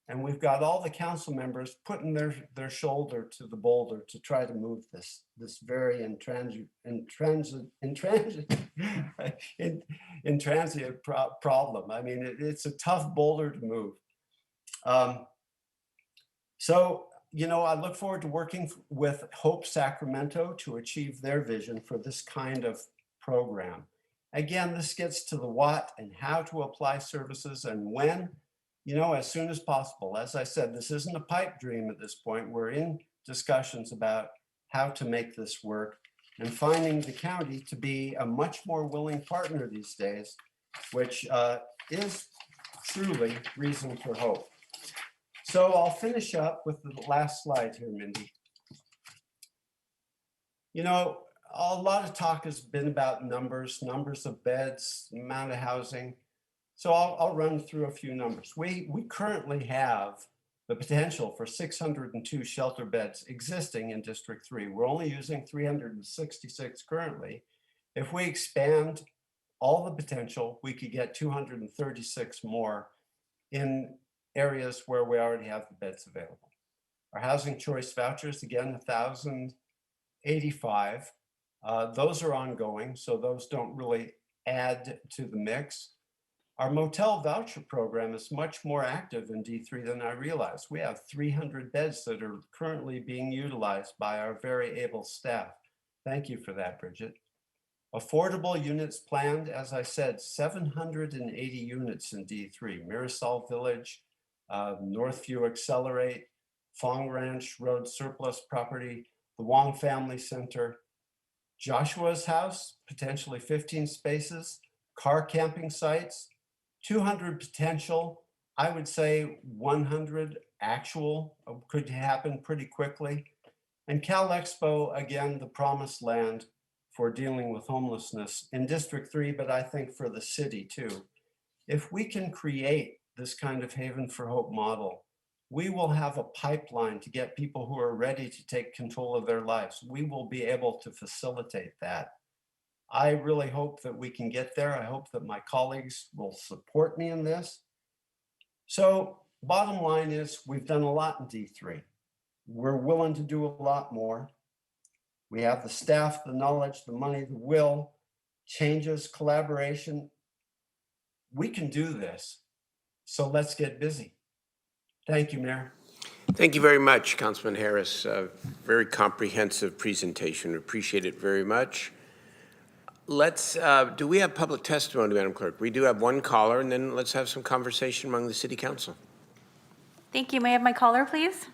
and we've got all the council members putting their shoulder to the boulder to try to move this very intransient problem. I mean, it's a tough boulder to move. So, you know, I look forward to working with Hope Sacramento to achieve their vision for this kind of program. Again, this gets to the what and how to apply services and when, you know, as soon as possible. As I said, this isn't a pipe dream at this point. We're in discussions about how to make this work and finding the county to be a much more willing partner these days, which is truly reason for hope. So I'll finish up with the last slide here, Mindy. You know, a lot of talk has been about numbers of beds, amount of housing. So I'll run through a few numbers. We currently have the potential for 602 shelter beds existing in District 3. We're only using 366 currently. If we expand all the potential, we could get 236 more in areas where we already have the beds available. Our housing choice vouchers, again, 1,085. Those are ongoing, so those don't really add to the mix. Our motel voucher program is much more active in D3 than I realized. We have 300 beds that are currently being utilized by our very able staff. Thank you for that, Bridget. Affordable units planned, as I said, 780 units in D3, Mirasol Village, Northview Accelerate, Fong Ranch Road Surplus Property, the Wong Family Center, Joshua's House, potentially 15 spaces, car camping sites, 200 potential, I would say 100 actual could happen pretty quickly. And Cal Expo, again, the promised land for dealing with homelessness in District 3, but I think for the city too. If we can create this kind of Haven for Hope model, we will have a pipeline to get people who are ready to take control of their lives. We will be able to facilitate that. I really hope that we can get there. I hope that my colleagues will support me in this. So bottom line is we've done a lot in D3. We're willing to do a lot more. We have the staff, the knowledge, the money, the will, changes, collaboration. We can do this. So let's get busy. Thank you, Mayor. Thank you very much, Councilman Harris. Very comprehensive presentation. We appreciate it very much. Let's, do we have public testimony, Madam Clerk? We do have one caller, and then let's have some conversation among the City Council. Thank you. May I have my caller, please?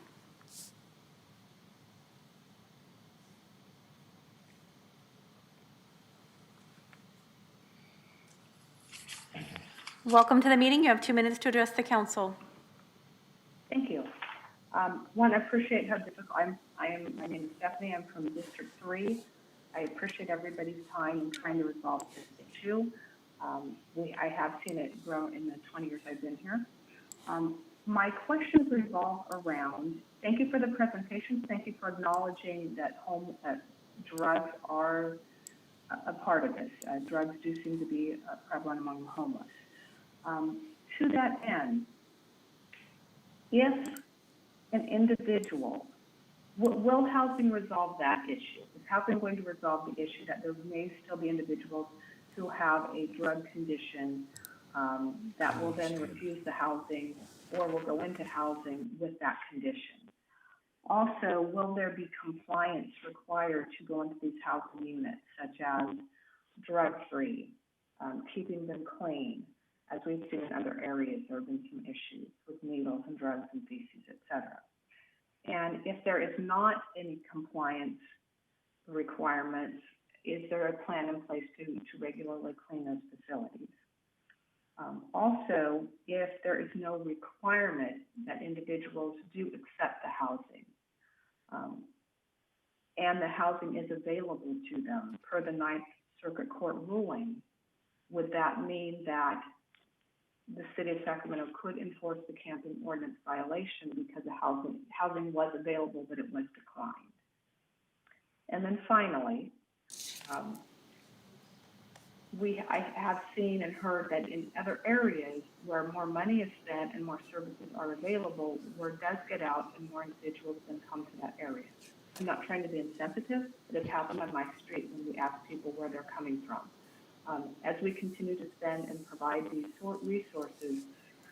Welcome to the meeting. You have 2 minutes to address the council. Thank you. One, I appreciate how difficult my name is Stephanie. I'm from District 3. I appreciate everybody's time in trying to resolve this issue. I have seen it grow in the 20 years I've been here. My questions revolve around, thank you for the presentation. Thank you for acknowledging that drugs are a part of this. Drugs do seem to be prevalent among the homeless. To that end, if an individual, will housing resolve that issue? Is housing going to resolve the issue that there may still be individuals who have a drug condition that will then refuse the housing or will go into housing with that condition? Also, will there be compliance required to go into these housing units, such as drug-free, keeping them clean? As we've seen in other areas, there have been some issues with needles and drugs and feces, et cetera. And if there is not any compliance requirements, is there a plan in place to regularly clean those facilities? Also, if there is no requirement that individuals do accept the housing, and the housing is available to them per the Ninth Circuit Court ruling, would that mean that the city of Sacramento could enforce the camping ordinance violation because the housing was available, but it was declined? And then finally, I have seen and heard that in other areas where more money is spent and more services are available, word does get out and more individuals then come to that area. I'm not trying to be insensitive, but it's happened on my street when we ask people where they're coming from. As we continue to spend and provide these resources,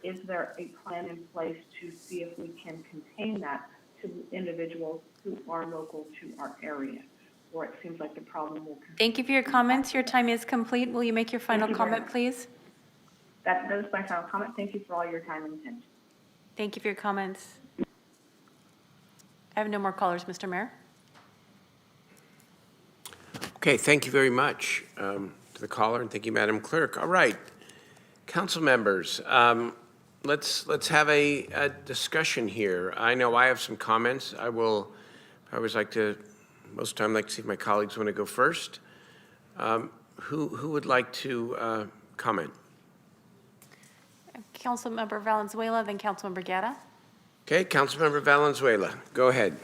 is there a plan in place to see if we can contain that to individuals who are local to our area? Or it seems like the problem will continue. Thank you for your comments. Your time is complete. Will you make your final Thank you very comment, much. please? That is my final comment. Thank you for all your time and attention. Thank you for your comments. I have no more callers, Mr. Mayor. Okay, thank you very much to the caller, and thank you, Madam Clerk. All right, council members, let's have a discussion here. I know I have some comments. I always like to, most of the time, like to see if my colleagues want to go first. Who would like to comment? Councilmember Valenzuela, then Councilmember Guerra. Okay, Councilmember Valenzuela, go ahead.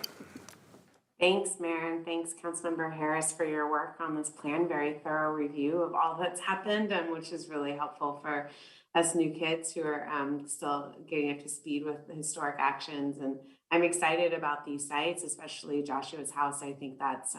Thanks, Mayor, and thanks, Councilmember Harris, for your work on this plan. Very thorough review of all that's happened, and which is really helpful for us new kids who are still getting up to speed with the historic actions. And I'm excited about these sites, especially Joshua's house. I think that's,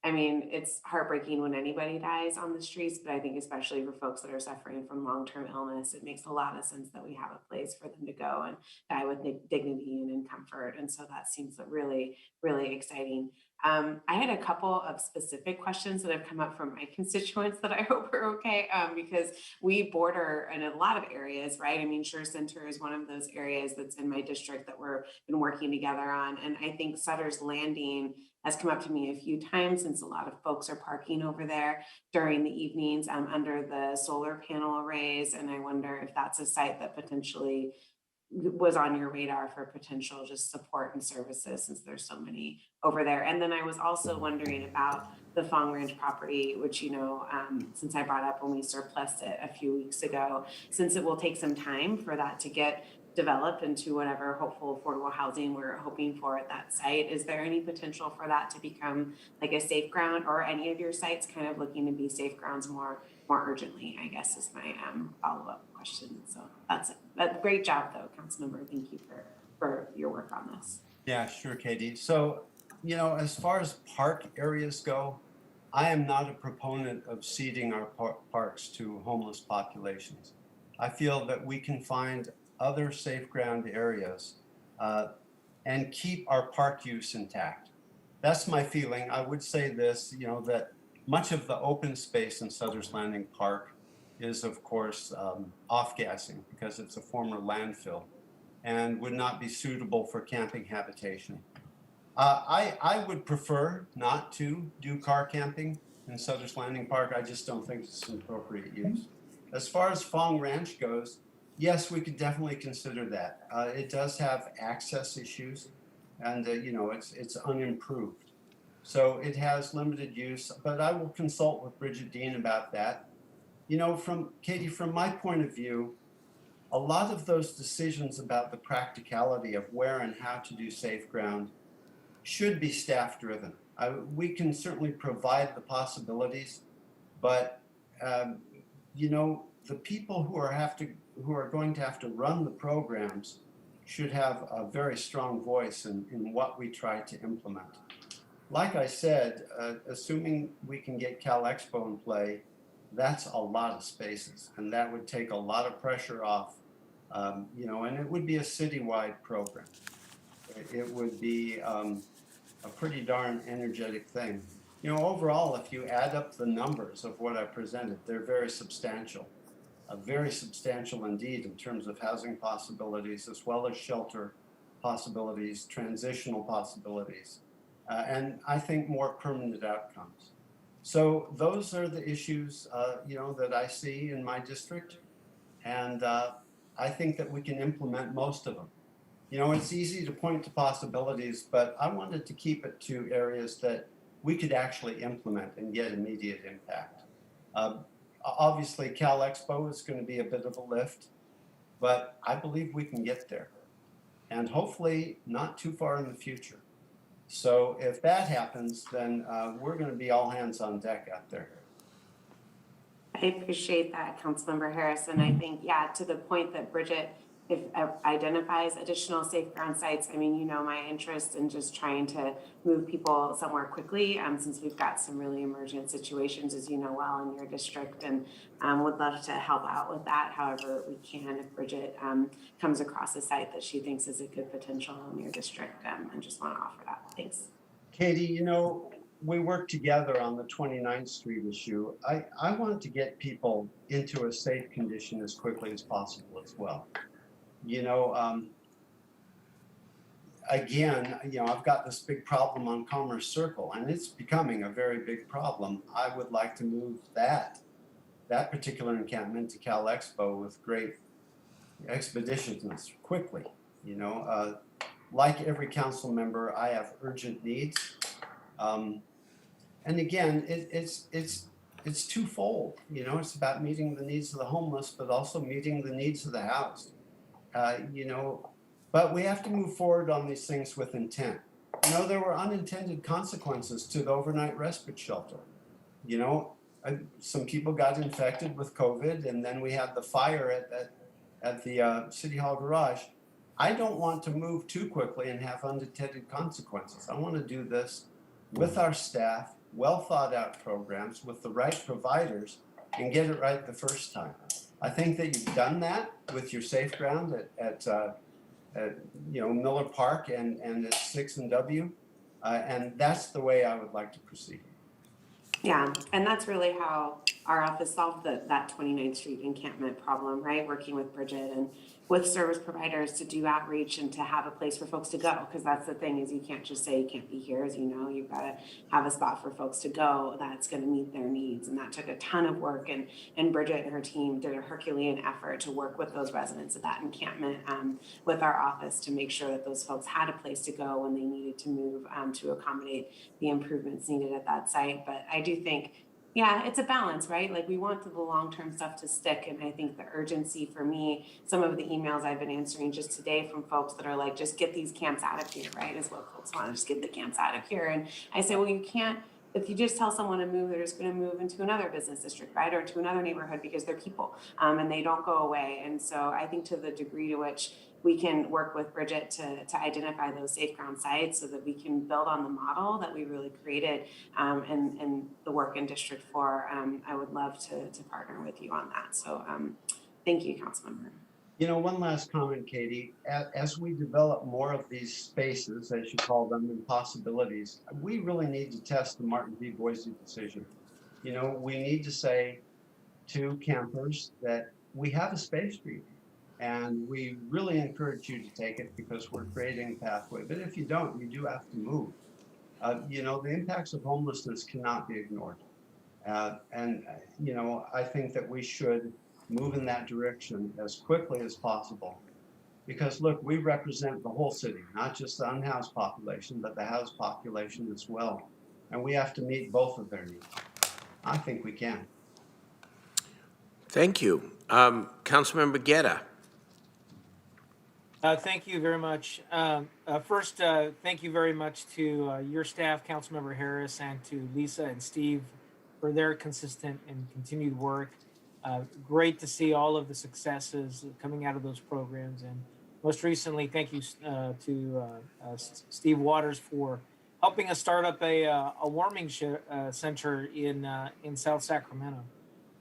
I mean, it's heartbreaking when anybody dies on the streets, but I think especially for folks that are suffering from long-term illness, it makes a lot of sense that we have a place for them to go and die with dignity and in comfort. And so that seems really, really exciting. I had a couple of specific questions that have come up from my constituents that I hope are okay, because we border in a lot of areas, right? I mean, Shore Center is one of those areas that's in my district that we've been working together on. And I think Sutter's Landing has come up to me a few times, since a lot of folks are parking over there during the evenings under the solar panel arrays. And I wonder if that's a site that potentially was on your radar for potential just support and services, since there's so many over there. And then I was also wondering about the Fong Ranch property, which, you know, since I brought up when we surplused it a few weeks ago, since it will take some time for that to get developed into whatever hopeful affordable housing we're hoping for at that site. Is there any potential for that to become like a safe ground, or any of your sites kind of looking to be safe grounds more urgently, I guess, is my follow-up question. So that's it. But great job though, Councilmember. Thank you for your work on this. Yeah, sure, Katie. So, you know, as far as park areas go, I am not a proponent of ceding our parks to homeless populations. I feel that we can find other safe ground areas and keep our park use intact. That's my feeling. I would say this, you know, that much of the open space in Sutter's Landing Park is, of course, off-gassing because it's a former landfill and would not be suitable for camping habitation. I would prefer not to do car camping in Sutter's Landing Park. I just don't think it's an appropriate use. As far as Fong Ranch goes, yes, we could definitely consider that. It does have access issues, and you know, it's unimproved. So it has limited use, but I will consult with Bridget Dean about that. You know, Katie, from my point of view, a lot of those decisions about the practicality of where and how to do safe ground should be staff driven. We can certainly provide the possibilities, but you know, the people who are going to have to run the programs should have a very strong voice in what we try to implement. Like I said, assuming we can get Cal Expo in play, that's a lot of spaces, and that would take a lot of pressure off, you know, and it would be a citywide program. It would be a pretty darn energetic thing. You know, overall, if you add up the numbers of what I presented, they're very substantial indeed in terms of housing possibilities, as well as shelter possibilities, transitional possibilities, and I think more permanent outcomes. So those are the issues, you know, that I see in my district, and I think that we can implement most of them. You know, it's easy to point to possibilities, but I wanted to keep it to areas that we could actually implement and get immediate impact. Obviously, Cal Expo is going to be a bit of a lift, but I believe we can get there, and hopefully not too far in the future. So if that happens, then we're going to be all hands on deck out there. I appreciate that, Councilmember Harris. And I think, yeah, to the point that Bridget identifies additional safe ground sites, I mean, you know, my interest in just trying to move people somewhere quickly, since we've got some really emergent situations, as you know well, in your district, and would love to help out with that however we can if Bridget comes across a site that she thinks is a good potential in your district, and just want to offer that. Thanks. Katie, you know, we worked together on the 29th Street issue. I wanted to get people into a safe condition as quickly as possible as well. You know, again, you know, I've got this big problem on Commerce Circle, and it's becoming a very big problem. I would like to move that particular encampment to Cal Expo with great expeditiousness quickly. You know, like every council member, I have urgent needs, and again, it's twofold. You know, it's about meeting the needs of the homeless, but also meeting the needs of the housed. You know, but we have to move forward on these things with intent. You know, there were unintended consequences to the overnight respite shelter. You know, some people got infected with COVID, and then we had the fire at the City Hall garage. I don't want to move too quickly and have unintended consequences. I want to do this with our staff, well thought out programs with the right providers, and get it right the first time. I think that you've done that with your safe ground at you know, Miller Park and at 6 and W, and that's the way I would like to proceed. Yeah, and that's really how our office solved that 29th Street encampment problem, right? Working with Bridget and with service providers to do outreach and to have a place for folks to go. Because that's the thing, is you can't just say you can't be here. As you know, you've got to have a spot for folks to go that's going to meet their needs. And that took a ton of work. And Bridget and her team did a Herculean effort to work with those residents of that encampment with our office to make sure that those folks had a place to go when they needed to move to accommodate the improvements needed at that site. But I do think, yeah, it's a balance, right? Like, we want the long-term stuff to stick. And I think the urgency for me, some of the emails I've been answering just today from folks that are like, just get these camps out of here, right? Is what folks want, just get the camps out of here. And I say, well, you can't, if you just tell someone to move, they're just going to move into another business district, right? Or to another neighborhood, because they're people and they don't go away. And so I think to the degree to which we can work with Bridget to identify those safe ground sites so that we can build on the model that we really created in the work in District 4. I would love to partner with you on that. So thank you, Councilmember. You know, one last comment, Katie. As we develop more of these spaces, as you call them, and possibilities, we really need to test the Martin v. Boise decision. You know, we need to say to campers that we have a space for you, and we really encourage you to take it because we're creating a pathway. But if you don't, you do have to move. You know, the impacts of homelessness cannot be ignored. And, you know, I think that we should move in that direction as quickly as possible. Because, look, we represent the whole city, not just the unhoused population, but the housed population as well. And we have to meet both of their needs. I think we can. Thank you. Councilmember Guerra. Thank you very much. First, thank you very much to your staff, Councilmember Harris, and to Lisa and Steve for their consistent and continued work. Great to see all of the successes coming out of those programs. And most recently, thank you to Steve Waters for helping us start up a warming center in South Sacramento.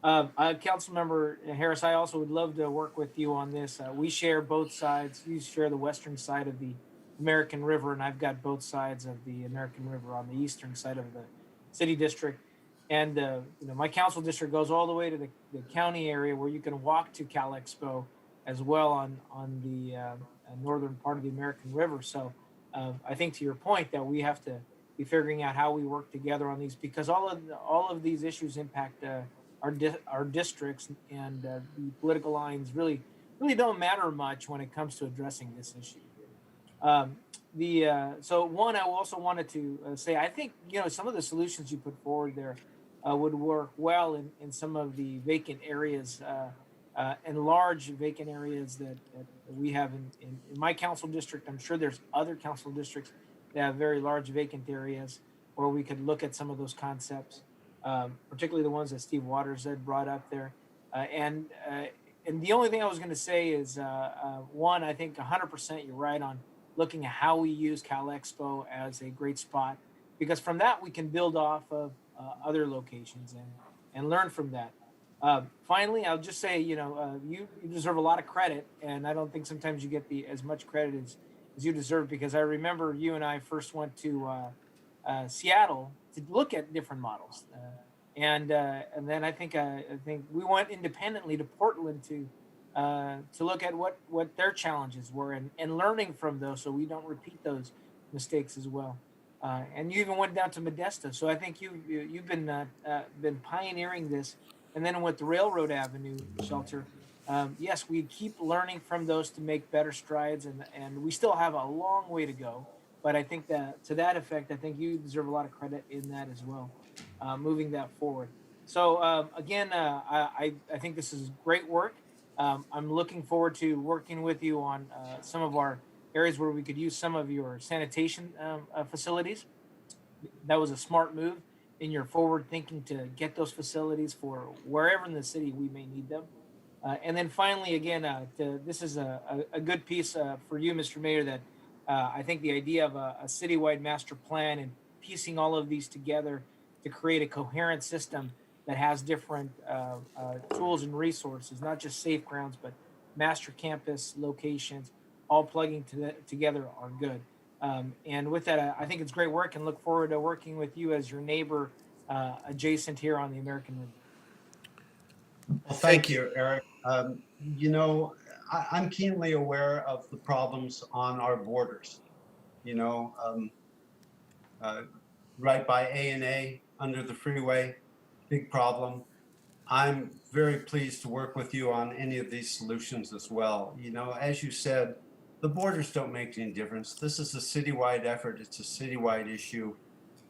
Councilmember Harris, I also would love to work with you on this. We share both sides. You share the western side of the American River, and I've got both sides of the American River on the eastern side of the city district. And my council district goes all the way to the county area where you can walk to Cal Expo as well on the northern part of the American River. So I think to your point that we have to be figuring out how we work together on these, because all of these issues impact our districts, and the political lines really don't matter much when it comes to addressing this issue. So one, I also wanted to say, I think some of the solutions you put forward there would work well in some of the vacant areas and large vacant areas that we have in my council district. I'm sure there's other council districts that have very large vacant areas where we could look at some of those concepts. Particularly the ones that Steve Waters had brought up there. And the only thing I was going to say is, one, I think 100% you're right on looking at how we use Cal Expo as a great spot, because from that we can build off of other locations and learn from that. Finally, I'll just say, you deserve a lot of credit, and I don't think sometimes you get as much credit as you deserve, because I remember you and I first went to Seattle to look at different models, and then I think we went independently to Portland to look at what their challenges were and learning from those, so we don't repeat those mistakes as well. And you even went down to Modesto, so I think you've been pioneering this. And then with the Railroad Avenue shelter, yes, we keep learning from those to make better strides, and we still have a long way to go. But I think that to that effect, I think you deserve a lot of credit in that as well, moving that forward. So again, I think this is great work. I'm looking forward to working with you on some of our areas where we could use some of your sanitation facilities. That was a smart move in your forward thinking to get those facilities for wherever in the city we may need them. And then finally, again, this is a good piece for you, Mr. Mayor, that I think the idea of a citywide master plan and piecing all of these together to create a coherent system that has different tools and resources, not just safe grounds, but master campus locations, all plugging together are good. And with that, I think it's great work, and look forward to working with you as your neighbor adjacent here on the American River. Well, thank you, Eric. I'm keenly aware of the problems on our borders. Right by A&A under the freeway, big problem. I'm very pleased to work with you on any of these solutions as well. As you said, the borders don't make any difference. This is a citywide effort. It's a citywide issue.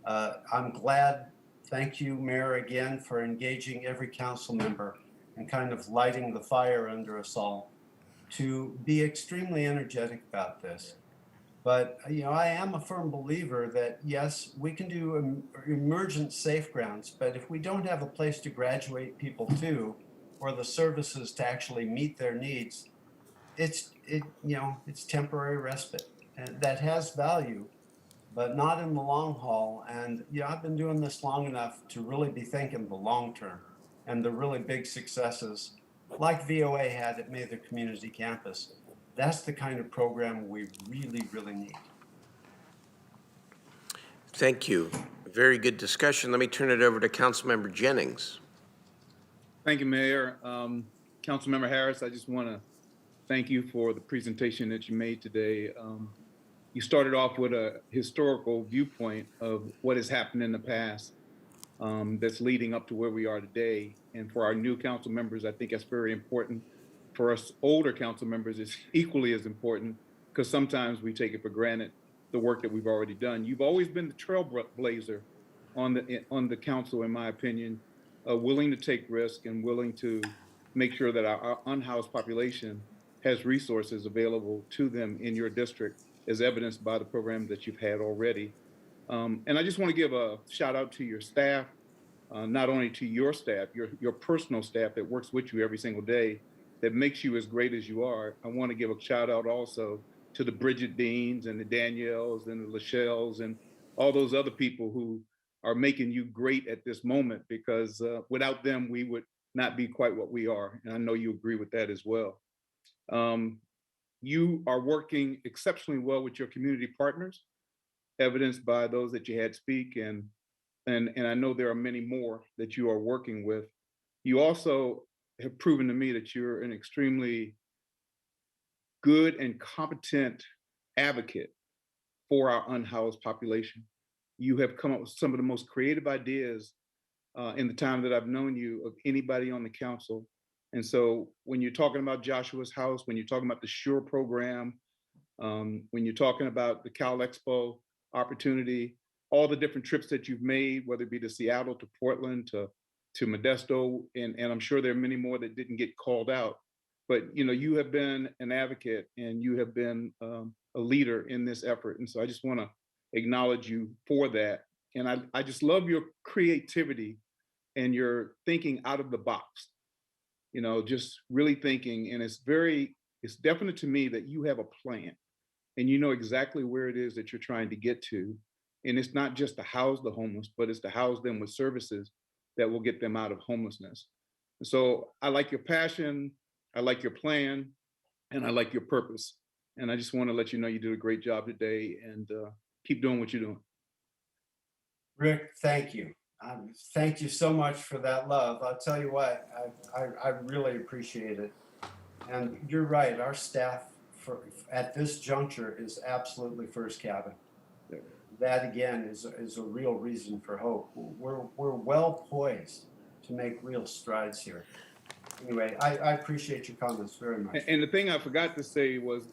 I'm glad, thank you, Mayor, again, for engaging every council member and kind of lighting the fire under us all to be extremely energetic about this. But, I am a firm believer that, yes, we can do emergent safe grounds, but if we don't have a place to graduate people to, or the services to actually meet their needs, it's temporary respite, and that has value, but not in the long haul. And I've been doing this long enough to really be thinking the long term and the really big successes like VOA had at Mather Community Campus. That's the kind of program we really, really need. Thank you. Very good discussion. Let me turn it over to Councilmember Jennings. Thank you, Mayor. Councilmember Harris, I just want to thank you for the presentation that you made today. You started off with a historical viewpoint of what has happened in the past that's leading up to where we are today. And for our new council members, I think that's very important. For us older council members, it's equally as important, because sometimes we take it for granted, the work that we've already done. You've always been the trailblazer on the council, in my opinion, willing to take risk and willing to make sure that our unhoused population has resources available to them in your district, as evidenced by the program that you've had already. And I just want to give a shout out to your staff, not only to your staff, your personal staff that works with you every single day, that makes you as great as you are. I want to give a shout out also to the Bridget Deans and the Danielles and the Lachelles and all those other people who are making you great at this moment, because without them, we would not be quite what we are. And I know you agree with that as well. You are working exceptionally well with your community partners, evidenced by those that you had speak, and I know there are many more that you are working with. You also have proven to me that you're an extremely good and competent advocate for our unhoused population. You have come up with some of the most creative ideas in the time that I've known you of anybody on the council. And so when you're talking about Joshua's House, when you're talking about the SURE program, when you're talking about the Cal Expo opportunity, all the different trips that you've made, whether it be to Seattle, to Portland, to Modesto, and I'm sure there are many more that didn't get called out. But you have been an advocate and you have been a leader in this effort. And so I just want to acknowledge you for that. And I just love your creativity and your thinking out of the box, just really thinking. And it's definite to me that you have a plan and you know exactly where it is that you're trying to get to. And it's not just to house the homeless, but it's to house them with services that will get them out of homelessness. And so I like your passion, I like your plan, and I like your purpose. And I just want to let you know you did a great job today, and keep doing what you're doing. Rick, thank you. Thank you so much for that love. I'll tell you what, I really appreciate it. And you're right, our staff at this juncture is absolutely first cabin. That again is a real reason for hope. We're well poised to make real strides here. Anyway, I appreciate your comments very much. And the thing I forgot to say was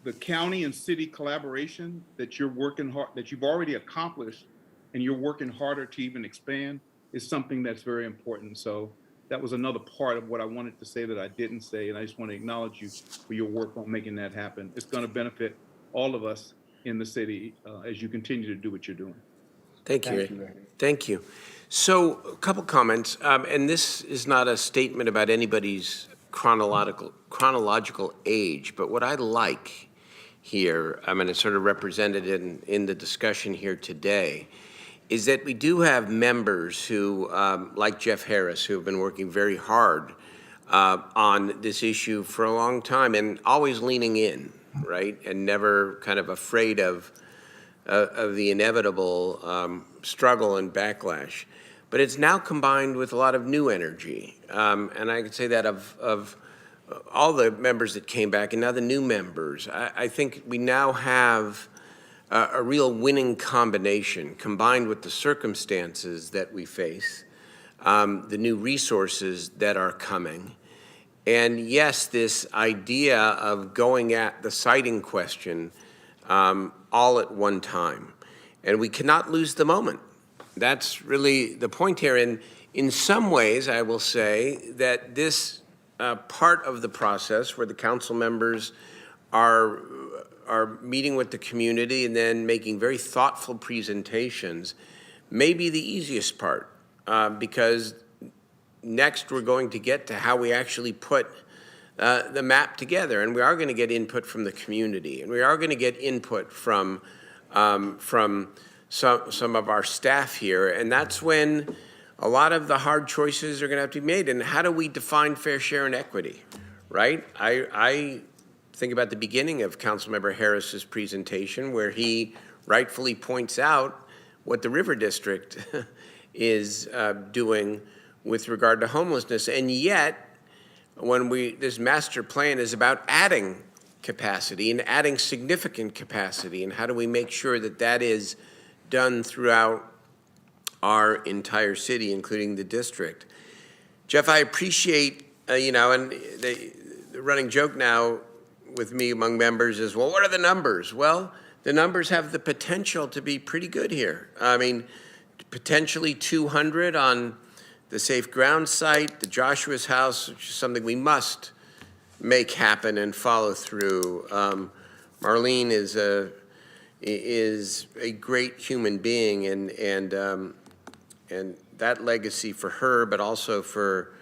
the county and city collaboration that you're working hard, that you've already accomplished, and you're working harder to even expand, is something that's very important. So that was another part of what I wanted to say that I didn't say, and I just want to acknowledge you for your work on making that happen. It's going to benefit all of us in the city as you continue to do what you're doing. Thank you, Rick. Thank you. So a couple comments, and this is not a statement about anybody's chronological age, but what I like here, and it's sort of represented in the discussion here today, is that we do have members who, like Jeff Harris, who have been working very hard on this issue for a long time and always leaning in, right? And never kind of afraid of the inevitable struggle and backlash. But it's now combined with a lot of new energy. And I could say that of all the members that came back and now the new members. I think we now have a real winning combination combined with the circumstances that we face, the new resources that are coming. And yes, this idea of going at the siting question all at one time. And we cannot lose the moment. That's really the point here. And in some ways, I will say that this part of the process where the council members are meeting with the community and then making very thoughtful presentations may be the easiest part because next we're going to get to how we actually put the map together, and we are going to get input from the community, and we are going to get input from some of our staff here, and that's when a lot of the hard choices are going to have to be made. And how do we define fair share and equity, right? I think about the beginning of Councilmember Harris's presentation where he rightfully points out what the River District is doing with regard to homelessness, and yet when this master plan is about adding capacity and adding significant capacity, and how do we make sure that that is done throughout our entire city, including the district. Jeff, I appreciate, and the running joke now with me among members is, well, what are the numbers? Well, the numbers have the potential to be pretty good here. I mean, potentially 200 on the Safe Ground site, the Joshua's House, which is something we must make happen and follow through. Marlene is a great human being, and that legacy for her, but also for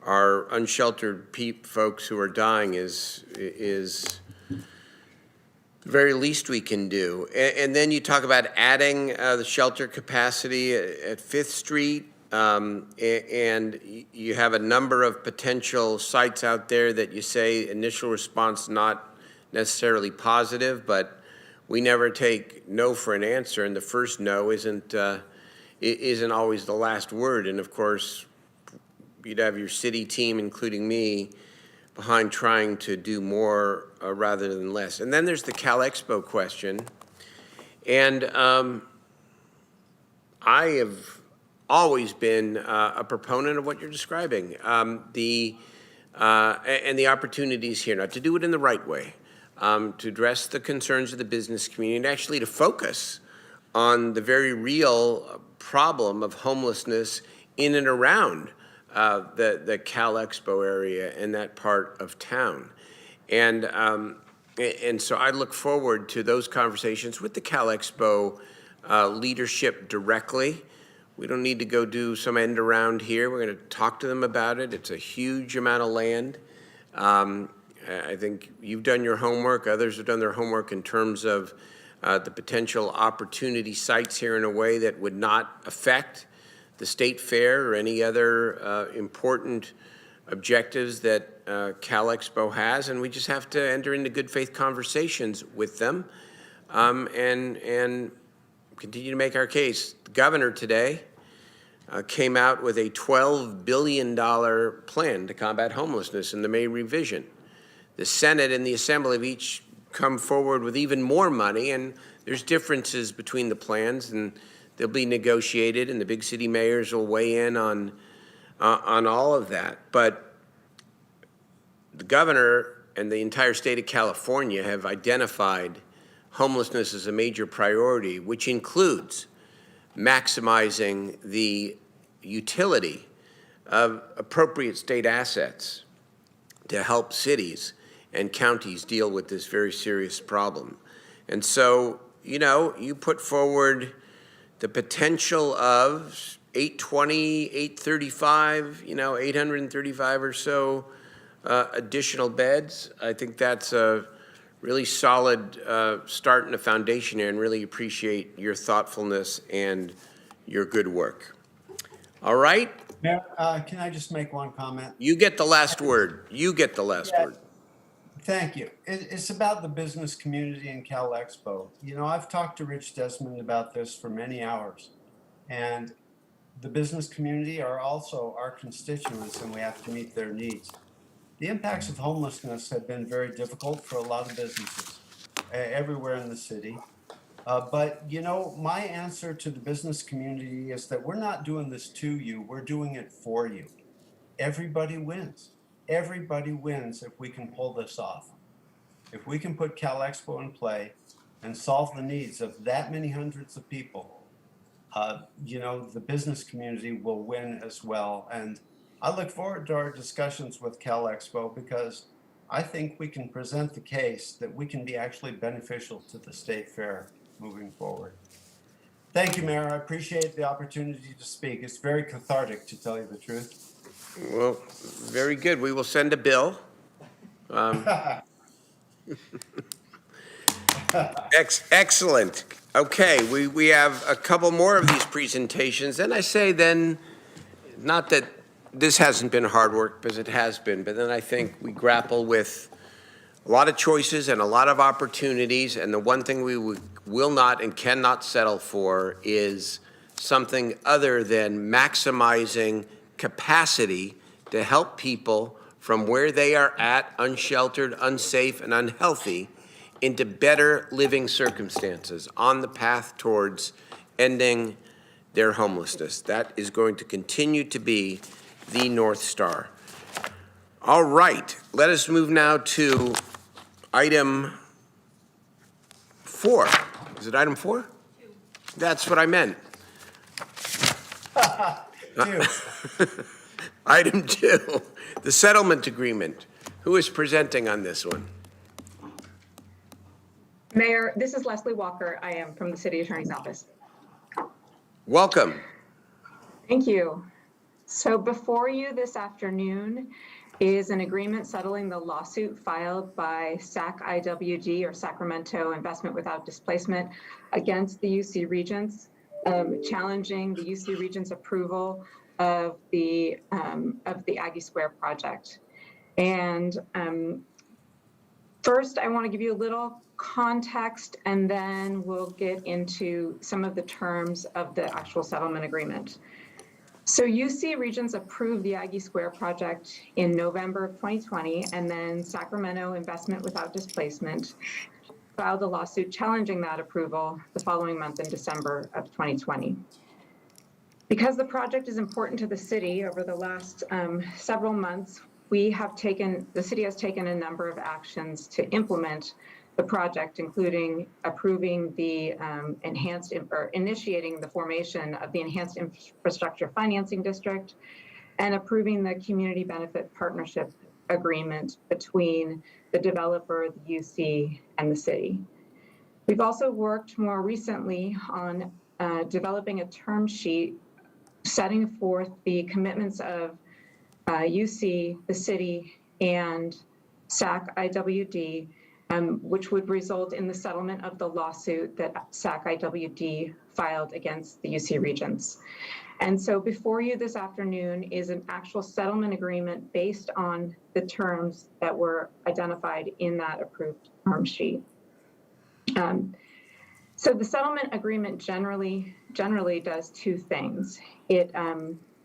our unsheltered folks who are dying is the very least we can do. And then you talk about adding the shelter capacity at 5th Street, and you have a number of potential sites out there that you say initial response not necessarily positive, but we never take no for an answer, and the first no isn't always the last word. And of course, you'd have your city team, including me, behind trying to do more rather than less. And then there's the Cal Expo question. And I have always been a proponent of what you're describing, and the opportunities here, now to do it in the right way, to address the concerns of the business community, and actually to focus on the very real problem of homelessness in and around the Cal Expo area and that part of town. And so I look forward to those conversations with the Cal Expo leadership directly. We don't need to go do some end around here. We're going to talk to them about it. It's a huge amount of land. I think you've done your homework. Others have done their homework in terms of the potential opportunity sites here in a way that would not affect the state fair or any other important objectives that Cal Expo has, and we just have to enter into good faith conversations with them and continue to make our case. The governor today came out with a $12 billion plan to combat homelessness in the May revision. The Senate and the Assembly have each come forward with even more money, and there's differences between the plans, and they'll be negotiated, and the big city mayors will weigh in on all of that. But the governor and the entire state of California have identified homelessness as a major priority, which includes maximizing the utility of appropriate state assets to help cities and counties deal with this very serious problem. And so, you know, you put forward the potential of 820, 835, 835 or so additional beds. I think that's a really solid start and a foundation here, and really appreciate your thoughtfulness and your good work. All right? Mayor, can I just make one comment? You get the last word. You get the last word. Thank you. It's about the business community in Cal Expo. I've talked to Rich Desmond about this for many hours, and the business community are also our constituents, and we have to meet their needs. The impacts of homelessness have been very difficult for a lot of businesses everywhere in the city. But my answer to the business community is that we're not doing this to you, we're doing it for you. Everybody wins. Everybody wins if we can pull this off. If we can put Cal Expo in play and solve the needs of that many hundreds of people, the business community will win as well. And I look forward to our discussions with Cal Expo, because I think we can present the case that we can be actually beneficial to the state fair moving forward. Thank you, Mayor. I appreciate the opportunity to speak. It's very cathartic, to tell you the truth. Well, very good. We will send a bill. Excellent. Okay, we have a couple more of these presentations. And I say then, not that this hasn't been hard work, because it has been, but then I think we grapple with a lot of choices and a lot of opportunities. And the one thing we will not and cannot settle for is something other than maximizing capacity to help people from where they are at, unsheltered, unsafe, and unhealthy, into better living circumstances on the path towards ending their homelessness. That is going to continue to be the North Star. All right, let us move now to item 4. Is it item 4? 2. That's what I meant. Item 2, the settlement agreement Who is presenting on this one? Mayor, this is Leslie Walker. I am from the City Attorney's Office. Welcome. Thank you. So before you this afternoon is an agreement settling the lawsuit filed by SAC-IWD, or Sacramento Investment Without Displacement, against the UC Regents, challenging the UC Regents' approval of the Aggie Square project. And first, I want to give you a little context, and then we'll get into some of the terms of the actual settlement agreement. So UC Regents approved the Aggie Square project in November of 2020, and then Sacramento Investment Without Displacement filed a lawsuit challenging that approval the following month in December of 2020. Because the project is important to the city, over the last several months, the city has taken a number of actions to implement the project, including approving the initiating the formation of the Enhanced Infrastructure Financing District and approving the Community Benefit Partnership Agreement between the developer, the UC, and the city. We've also worked more recently on developing a term sheet setting forth the commitments of UC, the city, and SAC-IWD, which would result in the settlement of the lawsuit that SAC-IWD filed against the UC Regents. And so before you this afternoon is an actual settlement agreement based on the terms that were identified in that approved term sheet. So the settlement agreement generally does two things.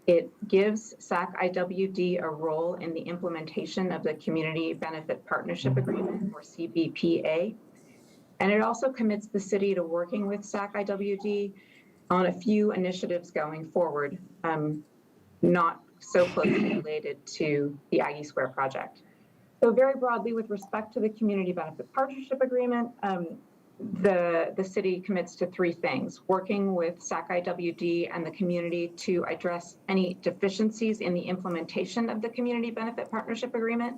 It gives SAC-IWD a role in the implementation of the Community Benefit Partnership Agreement, or CBPA. And it also commits the city to working with SAC-IWD on a few initiatives going forward, not so closely related to the Aggie Square project. So very broadly, with respect to the Community Benefit Partnership Agreement, the city commits to three things: working with SAC-IWD and the community to address any deficiencies in the implementation of the Community Benefit Partnership Agreement.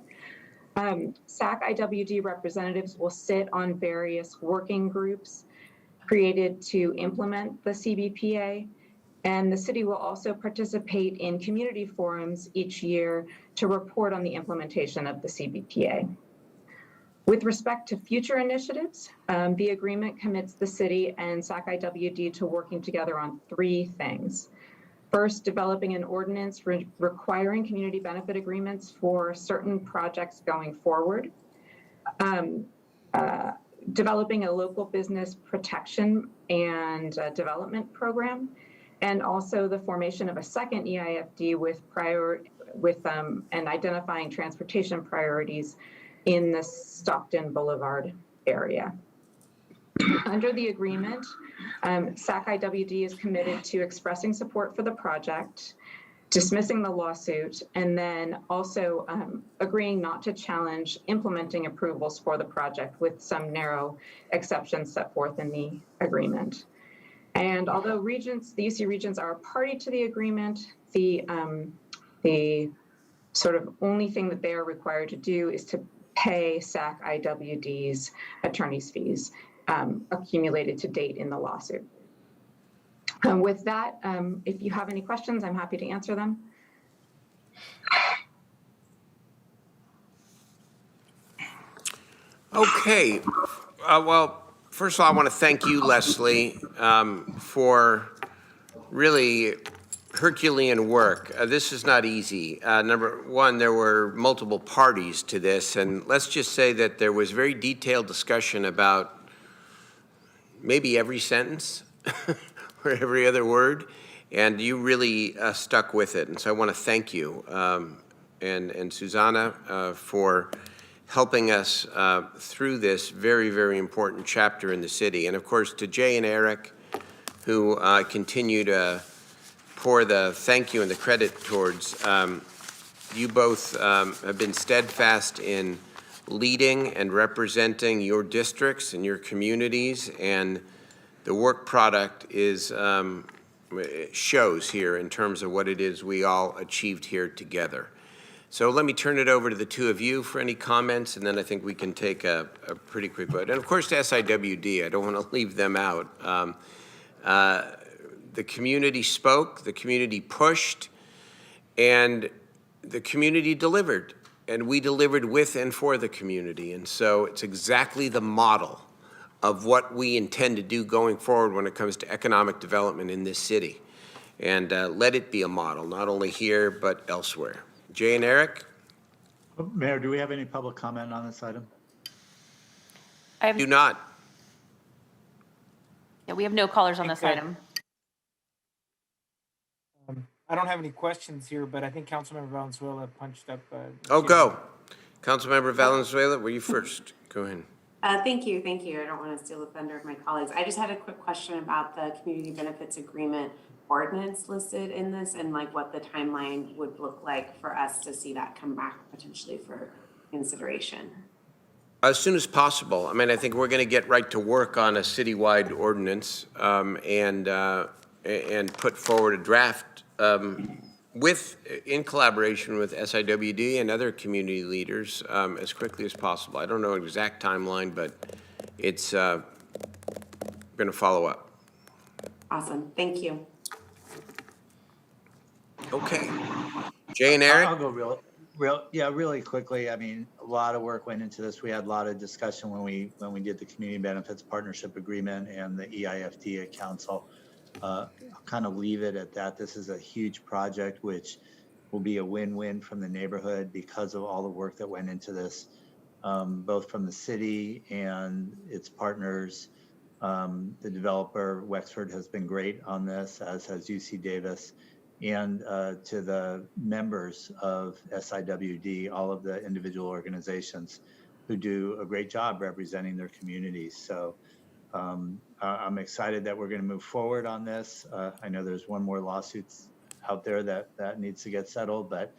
SAC-IWD representatives will sit on various working groups created to implement the CBPA, and the city will also participate in community forums each year to report on the implementation of the CBPA. With respect to future initiatives, the agreement commits the city and SAC-IWD to working together on three things. First, developing an ordinance requiring community benefit agreements for certain projects going forward. Developing a local business protection and development program, and also the formation of a second EIFD and identifying transportation priorities in the Stockton Boulevard area. Under the agreement, SAC-IWD is committed to expressing support for the project, dismissing the lawsuit, and then also agreeing not to challenge implementing approvals for the project, with some narrow exceptions set forth in the agreement. And although the UC Regents are a party to the agreement, the sort of only thing that they are required to do is to pay SAC-IWD's attorney's fees accumulated to date in the lawsuit. With that, if you have any questions, I'm happy to answer them. Okay. Well, first of all, I want to thank you, Leslie, for really Herculean work. This is not easy. Number one, there were multiple parties to this, and let's just say that there was very detailed discussion about maybe every sentence or every other word, and you really stuck with it. And so I want to thank you and Susanna for helping us through this very, very important chapter in the city. And of course, to Jay and Eric, who continue to pour the thank you and the credit towards. You both have been steadfast in leading and representing your districts and your communities, and the work product is shows here in terms of what it is we all achieved here together. So let me turn it over to the two of you for any comments, and then I think we can take a pretty quick vote. And of course, to SIWD, I don't want to leave them out. The community spoke, the community pushed, and the community delivered. And we delivered with and for the community. And so it's exactly the model of what we intend to do going forward when it comes to economic development in this city. And let it be a model, not only here, but elsewhere. Jay and Eric? Mayor, do we have any public comment on this item? Do not. Yeah, we have no callers on this Okay. item. I don't have any questions here, but I think Councilmember Valenzuela punched up. Oh, go. Councilmember Valenzuela, were you first? Go ahead. Thank you. I don't want to steal the thunder of my colleagues. I just had a quick question about the community benefits agreement ordinance listed in this and like what the timeline would look like for us to see that come back potentially for consideration. As soon as possible. I mean, I think we're going to get right to work on a citywide ordinance and put forward a draft in collaboration with SIWD and other community leaders as quickly as possible. I don't know an exact timeline, but it's going to follow up. Awesome. Thank you. Okay. Jay and Eric? I'll go really quickly. I mean, a lot of work went into this. We had a lot of discussion when we did the community benefits partnership agreement and the EIFD at council. I'll kind of leave it at that. This is a huge project, which will be a win-win from the neighborhood because of all the work that went into this, both from the city and its partners. The developer, Wexford, has been great on this, as has UC Davis. And to the members of SIWD, all of the individual organizations who do a great job representing their communities. So I'm excited that we're going to move forward on this. I know there's one more lawsuit out there that needs to get settled, but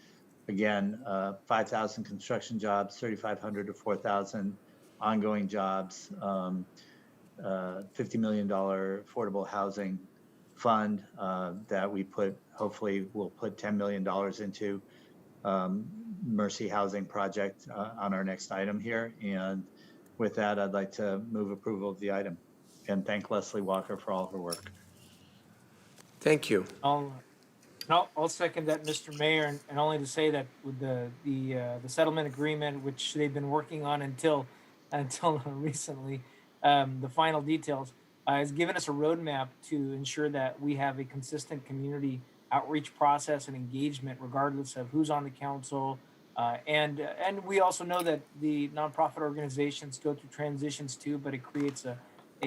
again, 5,000 construction jobs, 3,500 to 4,000 ongoing jobs, $50 million affordable housing fund that we hopefully we'll put $10 million into Mercy Housing Project on our next item here. And with that, I'd like to move approval of the item and thank Leslie Walker for all her work. Thank you. I'll second that, Mr. Mayor, and only to say that with the settlement agreement, which they've been working on until recently, the final details, has given us a roadmap to ensure that we have a consistent community outreach process and engagement, regardless of who's on the council. And we also know that the nonprofit organizations go through transitions too, but it creates a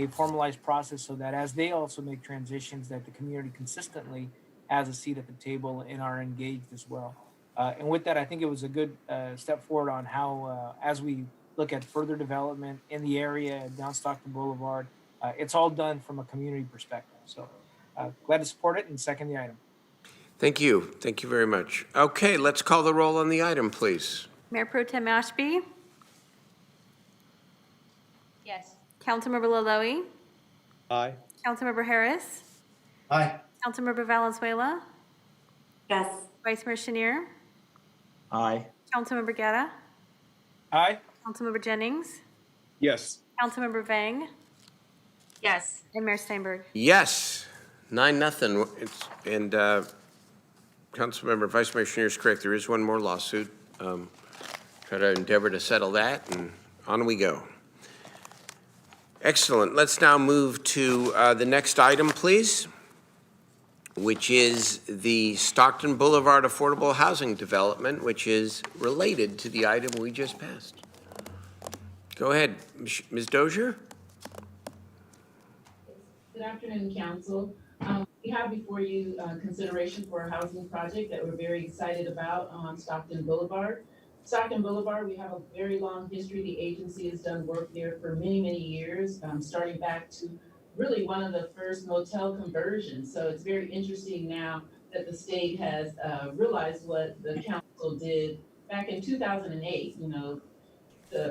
formalized process so that as they also make transitions, that the community consistently has a seat at the table and are engaged as well. And with that, I think it was a good step forward on how, as we look at further development in the area down Stockton Boulevard, it's all done from a community perspective. So glad to support it and second the item. Thank you. Thank you very much. Okay, let's call the roll on the item, please. Mayor Pro Tem Ashby? Yes. Councilmember Laloe? Aye. Councilmember Harris? Aye. Councilmember Valenzuela? Yes. Vice Mayor Chenier? Aye. Councilmember Guerra? Aye. Councilmember Jennings? Yes. Councilmember Vang? Yes. And Mayor Steinberg? Yes, 9-0. And Councilmember Vice Mayor Chenier is correct. There is one more lawsuit. Try to endeavor to settle that, and on we go. Excellent. Let's now move to the next item, please, which is the Stockton Boulevard Affordable Housing Development, which is related to the item we just passed. Go ahead, Ms. Dozier. Good afternoon, Council. We have before you consideration for a housing project that we're very excited about on Stockton Boulevard. Stockton Boulevard, we have a very long history. The agency has done work there for many, many years, starting back to really one of the first motel conversions. So it's very interesting now that the state has realized what the council did back in 2008, you know,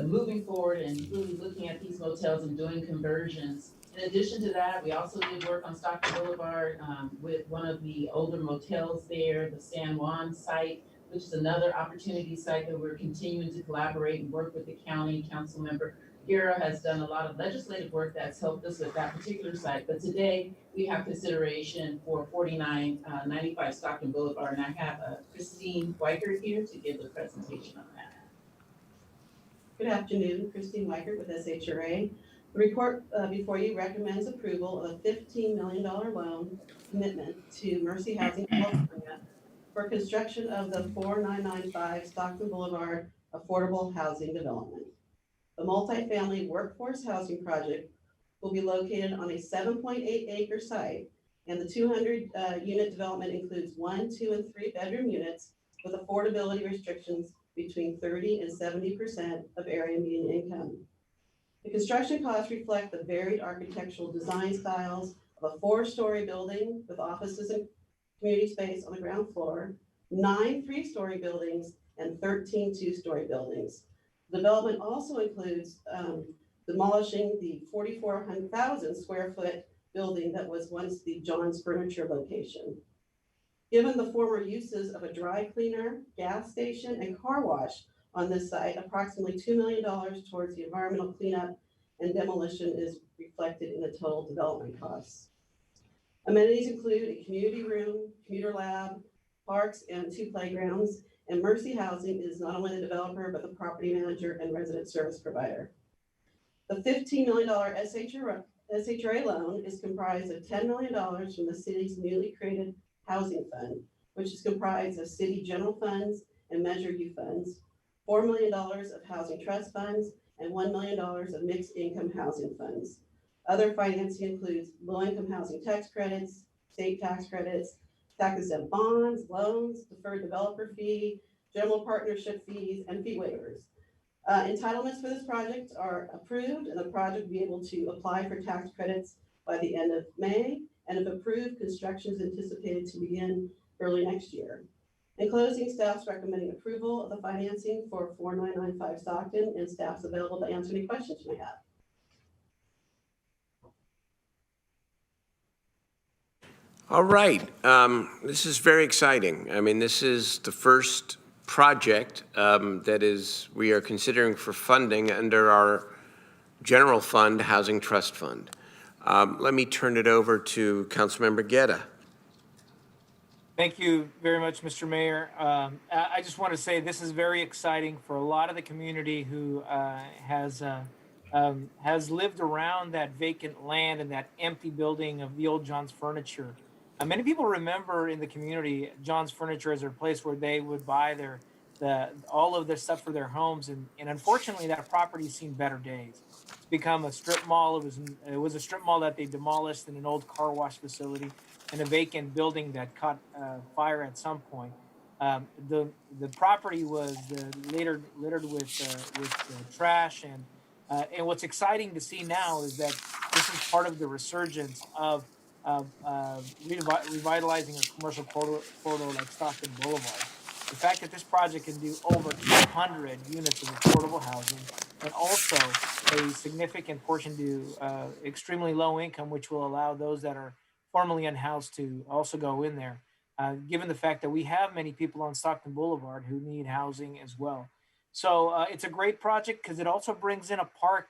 moving forward and really looking at these motels and doing conversions. In addition to that, we also did work on Stockton Boulevard with one of the older motels there, the San Juan site, which is another opportunity site that we're continuing to collaborate and work with the county. Councilmember Guerra has done a lot of legislative work that's helped us with that particular site. But today we have consideration for 4995 Stockton Boulevard, and I have Christine Weichert here to give the presentation on that. Good afternoon, Christine Weichert with SHRA. The report before you recommends approval of a $15 million loan commitment to Mercy Housing California for construction of the 4995 Stockton Boulevard Affordable Housing Development. The multifamily workforce housing project will be located on a 7.8 acre site, and the 200 unit development includes 1, 2, and 3 bedroom units with affordability restrictions between 30 and 70% of area median income. The construction costs reflect the varied architectural design styles of a 4-story building with offices and community space on the ground floor, 9 3-story buildings, and 13 2-story buildings. The development also includes demolishing the 44,000 square foot building that was once the John's Furniture location. Given the former uses of a dry cleaner, gas station, and car wash on this site, approximately $2 million towards the environmental cleanup and demolition is reflected in the total development costs. Amenities include a community room, computer lab, parks, and 2 playgrounds. And Mercy Housing is not only the developer, but the property manager and resident service provider. The $15 million SHRA loan is comprised of $10 million from the city's newly created housing fund, which is comprised of city general funds and Measure U funds, $4 million of housing trust funds, and $1 million of mixed income housing funds. Other financing includes low-income housing tax credits, state tax credits, tax-exempt bonds, loans, deferred developer fee, general partnership fees, and fee waivers. Entitlements for this project are approved, and the project will be able to apply for tax credits by the end of May. And if approved, construction is anticipated to begin early next year. In closing, staff's recommending approval of the financing for 4995 Stockton, and staff's available to answer any questions you may have. All right. This is very exciting. I mean, this is the first project we are considering for funding under our general fund, Housing Trust Fund. Let me turn it over to Councilmember Guerra. Thank you very much, Mr. Mayor. I just want to say this is very exciting for a lot of the community who has lived around that vacant land and that empty building of the old John's Furniture. Many people remember in the community John's Furniture as a place where they would buy all of their stuff for their homes, and unfortunately that property's seen better days. It's become a strip mall. It was a strip mall that they demolished in an old car wash facility and a vacant building that caught fire at some point. The property was later littered with trash, and what's exciting to see now is that this is part of the resurgence of revitalizing a commercial corridor like Stockton Boulevard. The fact that this project can do over 200 units of affordable housing, and also a significant portion to extremely low income, which will allow those that are formerly unhoused to also go in there, given the fact that we have many people on Stockton Boulevard who need housing as well. So it's a great project because it also brings in a park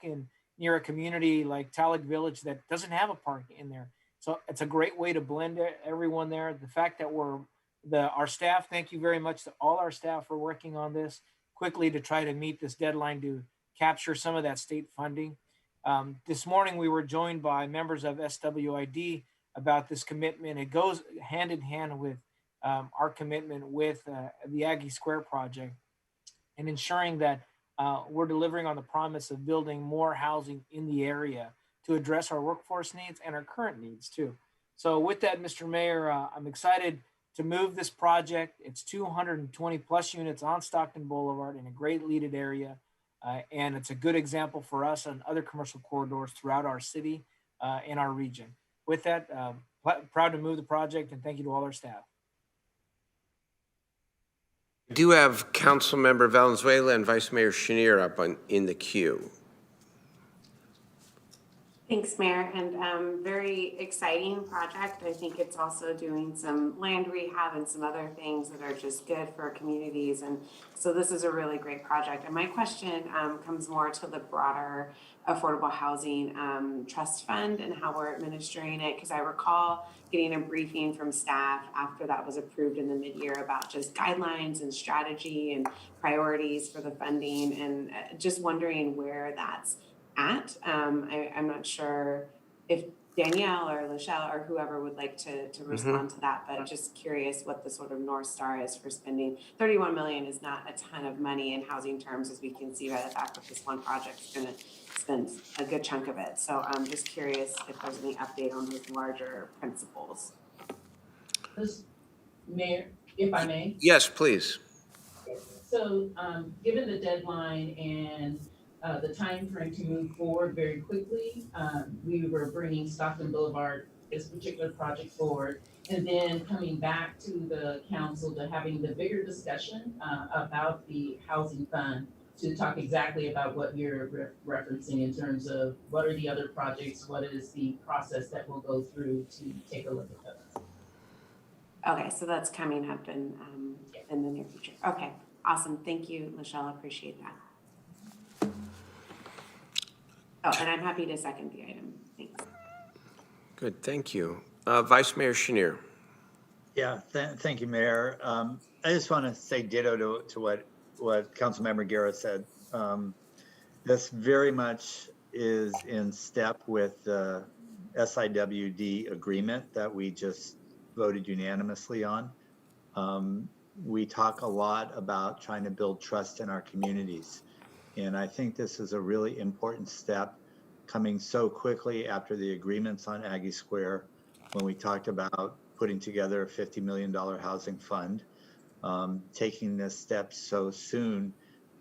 near a community like Talek Village that doesn't have a park in there. So it's a great way to blend everyone there. The fact that our staff, thank you very much to all our staff for working on this quickly to try to meet this deadline to capture some of that state funding. This morning, we were joined by members of SWID about this commitment. It goes hand in hand with our commitment with the Aggie Square project and ensuring that we're delivering on the promise of building more housing in the area to address our workforce needs and our current needs too. So with that, Mr. Mayor, I'm excited to move this project. It's 220 plus units on Stockton Boulevard in a great leaded area. And it's a good example for us and other commercial corridors throughout our city and our region. With that, proud to move the project, and thank you to all our staff. I do have Councilmember Valenzuela and Vice Mayor Chenier up in the queue. Thanks, Mayor, and very exciting project. I think it's also doing some land rehab and some other things that are just good for communities. And so this is a really great project. And my question comes more to the broader affordable housing trust fund and how we're administering it. Because I recall getting a briefing from staff after that was approved in the mid-year about just guidelines and strategy and priorities for the funding, and just wondering where that's at. I'm not sure if Danielle or Lachelle or whoever would like to respond to that, but just curious what the sort of North Star is for spending. 31 million is not a ton of money in housing terms, as we can see by the fact that this one project is going to spend a good chunk of it. So I'm just curious if there's any update on those larger principles. Mayor, if I may. Yes, please. So given the deadline and the time frame to move forward very quickly, we were bringing Stockton Boulevard, this particular project forward, and then coming back to the council to having the bigger discussion about the housing fund to talk exactly about what you're referencing in terms of what are the other projects, what is the process that we'll go through to take a look at those. Okay, so that's coming up in the near future. Okay, awesome. Thank you, Michelle. I appreciate that. Oh, and I'm happy to second the item. Thanks. Good, thank you. Vice Mayor Chenier. Yeah, thank you, Mayor. I just want to say ditto to what Councilmember Guerra said. This very much is in step with the SIWD agreement that we just voted unanimously on. We talk a lot about trying to build trust in our communities. And I think this is a really important step coming so quickly after the agreements on Aggie Square, when we talked about putting together a $50 million housing fund, taking this step so soon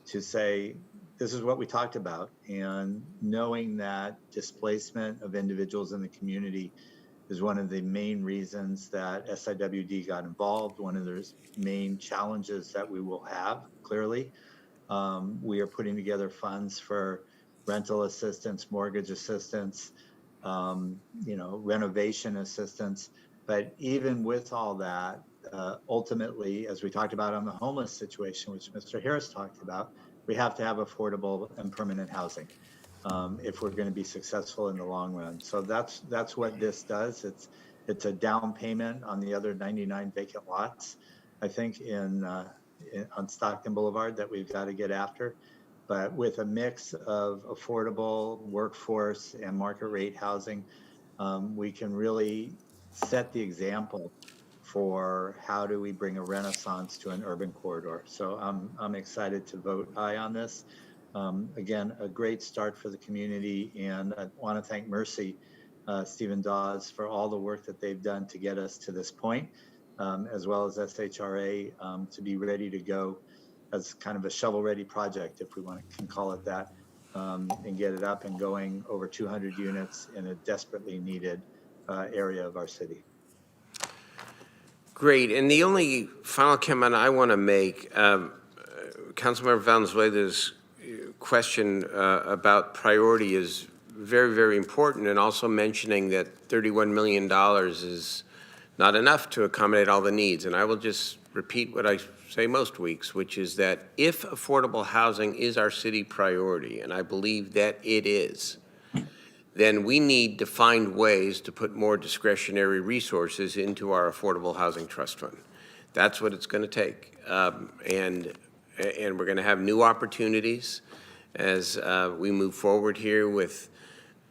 to say, this is what we talked about, and knowing that displacement of individuals in the community is one of the main reasons that SIWD got involved, one of the main challenges that we will have, clearly. We are putting together funds for rental assistance, mortgage assistance, renovation assistance. But even with all that, ultimately, as we talked about on the homeless situation, which Mr. Harris talked about, we have to have affordable and permanent housing if we're going to be successful in the long run. So that's what this does. It's a down payment on the other 99 vacant lots, I think, on Stockton Boulevard that we've got to get after. But with a mix of affordable workforce and market rate housing, we can really set the example for how do we bring a renaissance to an urban corridor. So I'm excited to vote aye on this. Again, a great start for the community, and I want to thank Mercy, Stephen Dawes, for all the work that they've done to get us to this point, as well as SHRA to be ready to go as kind of a shovel-ready project, if we can call it that, and get it up and going, over 200 units in a desperately needed area of our city. Great, and the only final comment I want to make, Councilmember Valenzuela's question about priority is very, very important, and also mentioning that $31 million is not enough to accommodate all the needs. And I will just repeat what I say most weeks, which is that if affordable housing is our city priority, and I believe that it is, then we need to find ways to put more discretionary resources into our Affordable Housing Trust Fund. That's what it's going to take. And we're going to have new opportunities as we move forward here with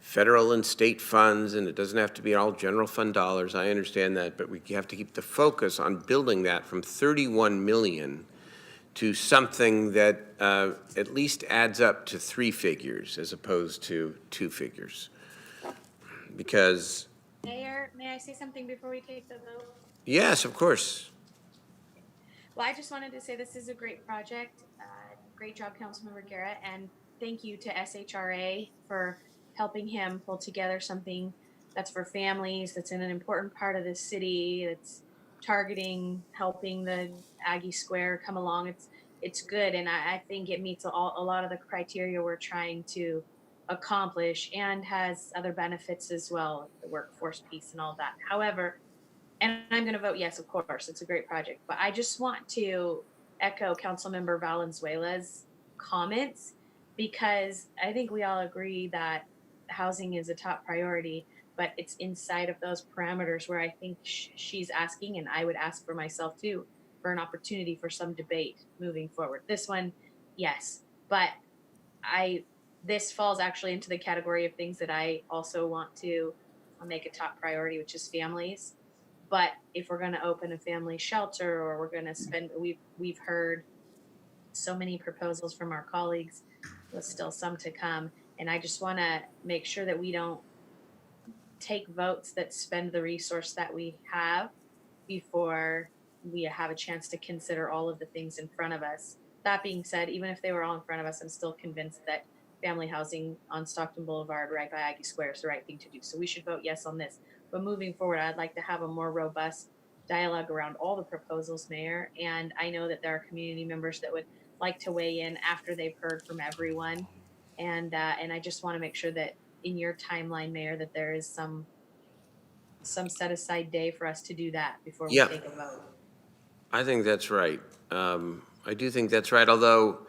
federal and state funds, and it doesn't have to be all general fund dollars. I understand that, but we have to keep the focus on building that from 31 million to something that at least adds up to 3 figures as opposed to 2 figures. Because Mayor, may I say something before we take the vote? yes, of course. Well, I just wanted to say this is a great project. Great job, Councilmember Guerra, and thank you to SHRA for helping him pull together something that's for families, that's in an important part of the city, that's targeting helping the Aggie Square come along. It's good, and I think it meets a lot of the criteria we're trying to accomplish and has other benefits as well, the workforce piece and all that. However, and I'm going to vote yes, of course, it's a great project, but I just want to echo Councilmember Valenzuela's comments, because I think we all agree that housing is a top priority, but it's inside of those parameters where I think she's asking, and I would ask for myself too, for an opportunity for some debate moving forward. This one, yes, but this falls actually into the category of things that I also want to make a top priority, which is families. But if we're going to open a family shelter, or we're going to spend, we've heard so many proposals from our colleagues, with still some to come. And I just want to make sure that we don't take votes that spend the resource that we have before we have a chance to consider all of the things in front of us. That being said, even if they were all in front of us, I'm still convinced that family housing on Stockton Boulevard right by Aggie Square is the right thing to do. So we should vote yes on this. But moving forward, I'd like to have a more robust dialogue around all the proposals, Mayor. And I know that there are community members that would like to weigh in after they've heard from everyone. And I just want to make sure that in your timeline, Mayor, that there is some set aside day for us to do that before we Yeah. take a vote. I think that's right. I do think that's right, although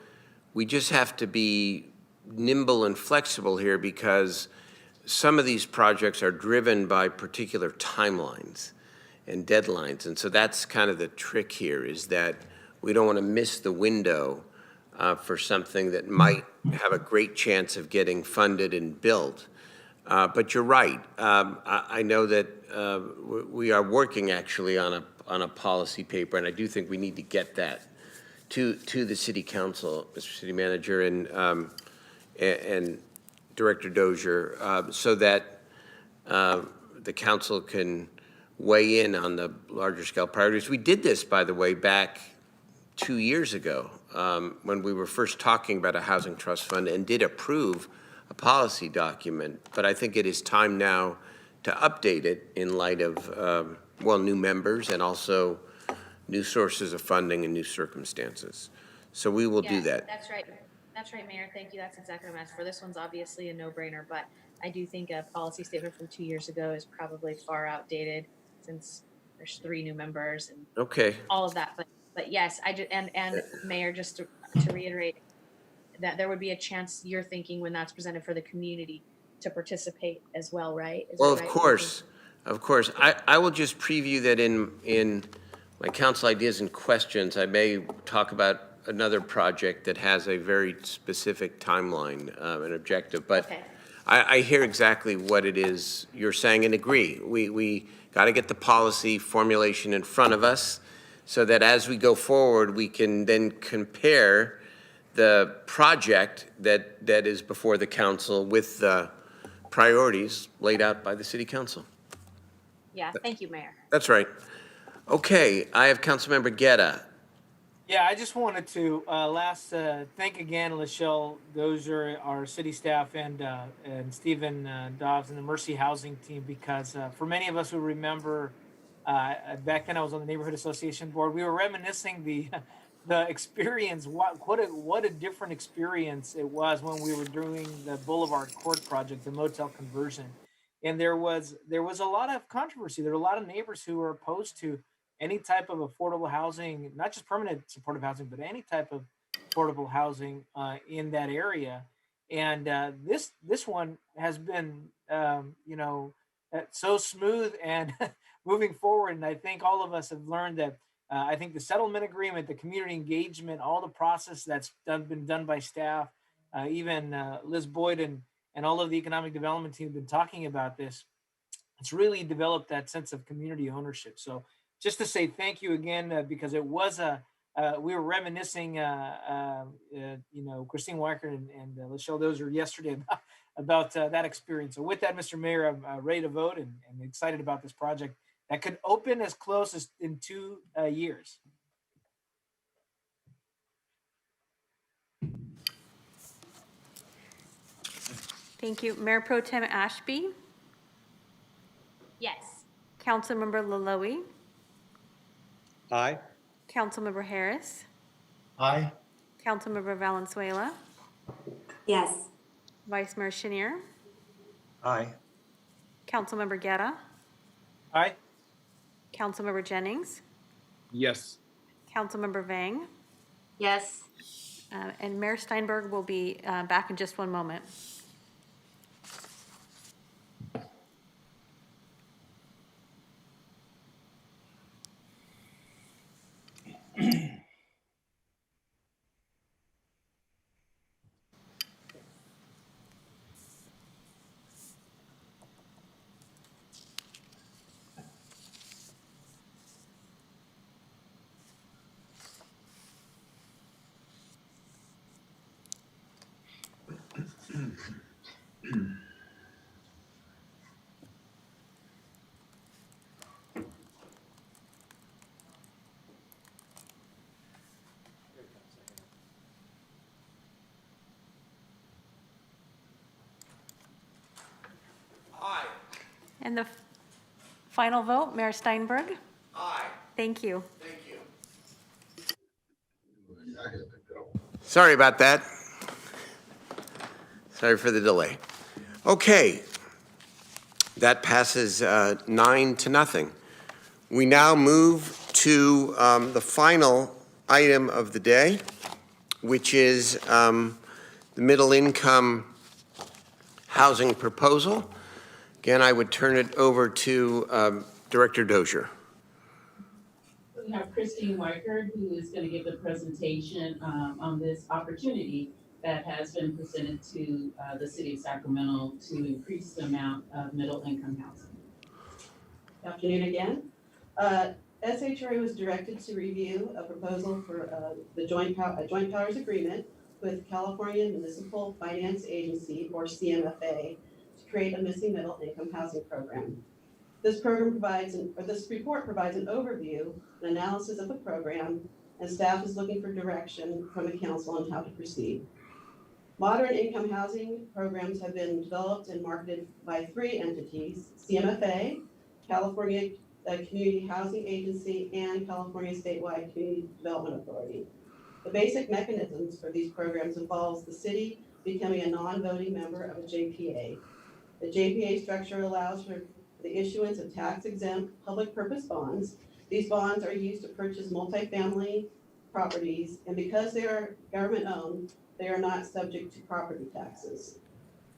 we just have to be nimble and flexible here, because some of these projects are driven by particular timelines and deadlines. And so that's kind of the trick here, is that we don't want to miss the window for something that might have a great chance of getting funded and built. But you're right. I know that we are working actually on a policy paper, and I do think we need to get that to the City Council, Mr. City Manager, and Director Dozier, so that the council can weigh in on the larger scale priorities. We did this, by the way, back 2 years ago when we were first talking about a housing trust fund, and did approve a policy document. But I think it is time now to update it in light of, new members and also new sources of funding and new circumstances. So we will do that. That's right. That's right, Mayor. Thank you. That's exactly what I'm asking for. This one's obviously a no-brainer, but I do think a policy statement from 2 years ago is probably far outdated, since there's 3 new members and Okay. all of that. But yes, and Mayor, just to reiterate, that there would be a chance, you're thinking, when that's presented for the community, to participate as well, right? Well, of course. I will just preview that in my council ideas and questions, I may talk about another project that has a very specific timeline and objective. But Okay. I hear exactly what it is you're saying and agree. We got to get the policy formulation in front of us, so that as we go forward, we can then compare the project that is before the council with the priorities laid out by the City Council. Yeah, thank you, Mayor. That's right. Okay, I have Councilmember Guetta. Yeah, I just wanted to thank again Lachelle Dozier, our city staff, and Stephen Dobbs and the Mercy Housing team, because for many of us who remember, back then I was on the Neighborhood Association Board, we were reminiscing the experience. What a different experience it was when we were doing the Boulevard Court project, the motel conversion, and there was a lot of controversy. There were a lot of neighbors who were opposed to any type of affordable housing, not just permanent supportive housing, but any type of affordable housing in that area. And this one has been, so smooth and moving forward. And I think all of us have learned that. I think the settlement agreement, the community engagement, all the process that's been done by staff, even Liz Boyd and all of the economic development team have been talking about this. It's really developed that sense of community ownership. So just to say thank you again, because it was we were reminiscing, Christine Weicker and Lachelle Dozier yesterday about that experience. So with that, Mr. Mayor, I'm ready to vote and excited about this project that could open as close as in 2 years. Thank you. Mayor Pro Tem Ashby, Yes. Councilmember Laloe, Aye. Councilmember Harris, Aye. Councilmember Valenzuela, Yes. Vice Mayor Chenier, Aye. Councilmember Guerra, Aye. Councilmember Jennings, Yes. Councilmember Vang, Yes. And Mayor Steinberg will be back in just one moment. Aye. And the final vote, Mayor Steinberg? Aye. Thank you. Thank you. Sorry about that. Sorry for the delay. Okay. That passes 9-0. We now move to the final item of the day, which is the middle income housing proposal. Again, I would turn it over to Director Dozier. We have Christine Weicker, who is going to give the presentation on this opportunity that has been presented to the city of Sacramento to increase the amount of middle income housing. Good afternoon again. SHRA was directed to review a proposal for the joint powers agreement with California Municipal Finance Agency, or CMFA, to create a missing middle income housing program. This report provides an overview, an analysis of the program, and staff is looking for direction from the council on how to proceed. Moderate income housing programs have been developed and marketed by 3 entities: CMFA, California Community Housing Agency, and California Statewide Community Development Authority. The basic mechanisms for these programs involves the city becoming a non-voting member of a JPA. The JPA structure allows for the issuance of tax-exempt public purpose bonds. These bonds are used to purchase multifamily properties, and because they are government-owned, they are not subject to property taxes.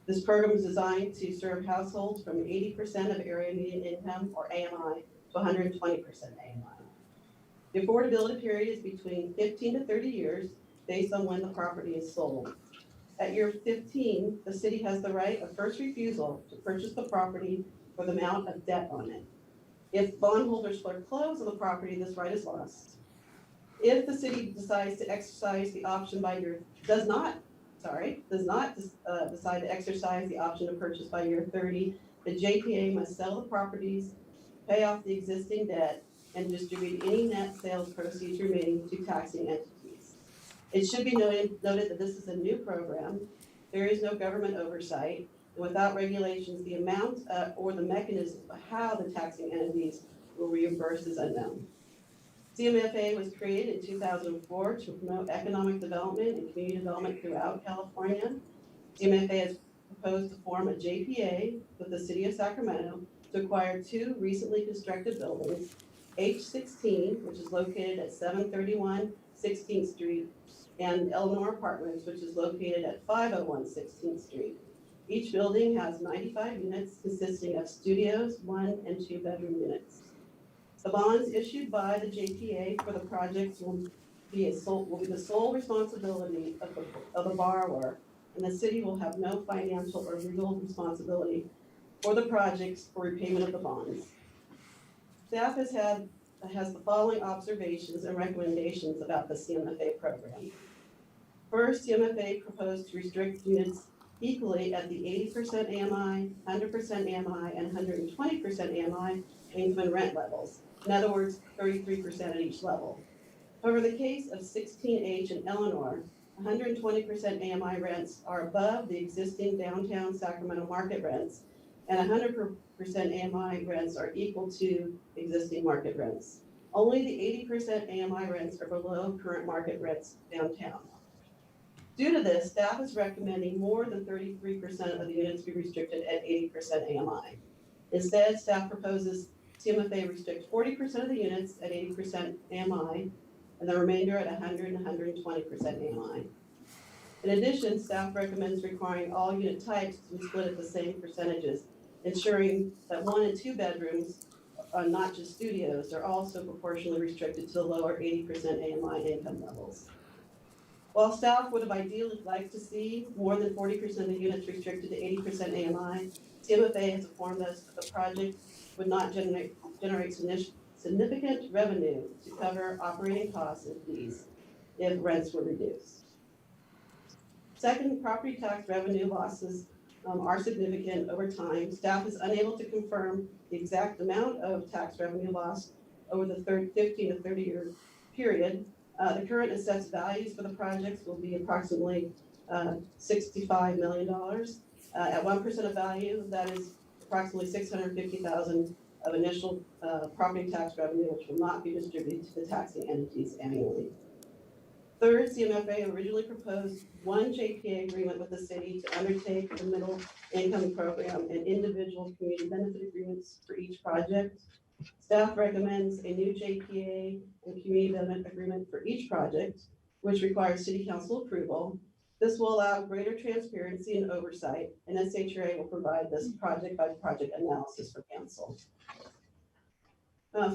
This program is designed to serve households from 80% of area median income, or AMI, to 120% AMI. The affordability period is between 15 to 30 years based on when the property is sold. At year 15, the city has the right of first refusal to purchase the property for the amount of debt on it. If bondholders foreclose on the property, this right is lost. If the city decides to exercise the option does not decide to exercise the option to purchase by year 30, the JPA must sell the properties, pay off the existing debt, and distribute any net sales proceeds remaining to taxing entities. It should be noted that this is a new program. There is no government oversight, and without regulations, the amount or the mechanism of how the taxing entities will reimburse is unknown. CMFA was created in 2004 to promote economic development and community development throughout California. CMFA has proposed to form a JPA with the city of Sacramento to acquire 2 recently constructed buildings, H16, which is located at 731 16th Street, and Eleanor Apartments, which is located at 501 16th Street. Each building has 95 units consisting of studios, 1 and 2 bedroom units. The bonds issued by the JPA for the projects will be the sole responsibility of the borrower, and the city will have no financial or legal responsibility for the projects for repayment of the bonds. Staff has the following observations and recommendations about the CMFA program. First, CMFA proposed to restrict units equally at the 80% AMI, 100% AMI, and 120% AMI income and rent levels. In other words, 33% at each level. However, the case of 16H and Eleanor, 120% AMI rents are above the existing downtown Sacramento market rents, and 100% AMI rents are equal to existing market rents. Only the 80% AMI rents are below current market rents downtown. Due to this, staff is recommending more than 33% of the units be restricted at 80% AMI. Instead, staff proposes CMFA restrict 40% of the units at 80% AMI and the remainder at 100 and 120% AMI. In addition, staff recommends requiring all unit types to be split at the same percentages, ensuring that 1 and 2 bedrooms, not just studios, are also proportionally restricted to the lower 80% AMI income levels. While staff would have ideally liked to see more than 40% of the units restricted to 80% AMI, CMFA has informed us that the project would not generate significant revenue to cover operating costs and fees if rents were reduced. Second, property tax revenue losses are significant over time. Staff is unable to confirm the exact amount of tax revenue loss over the 15 to 30-year period. The current assessed values for the projects will be approximately $65 million. At 1% of value, that is approximately $650,000 of initial property tax revenue, which will not be distributed to the taxing entities annually. Third, CMFA originally proposed one JPA agreement with the city to undertake the middle income program and individual community benefit agreements for each project. Staff recommends a new JPA and community benefit agreement for each project, which requires city council approval. This will allow greater transparency and oversight, and SHRA will provide this project by project analysis for council.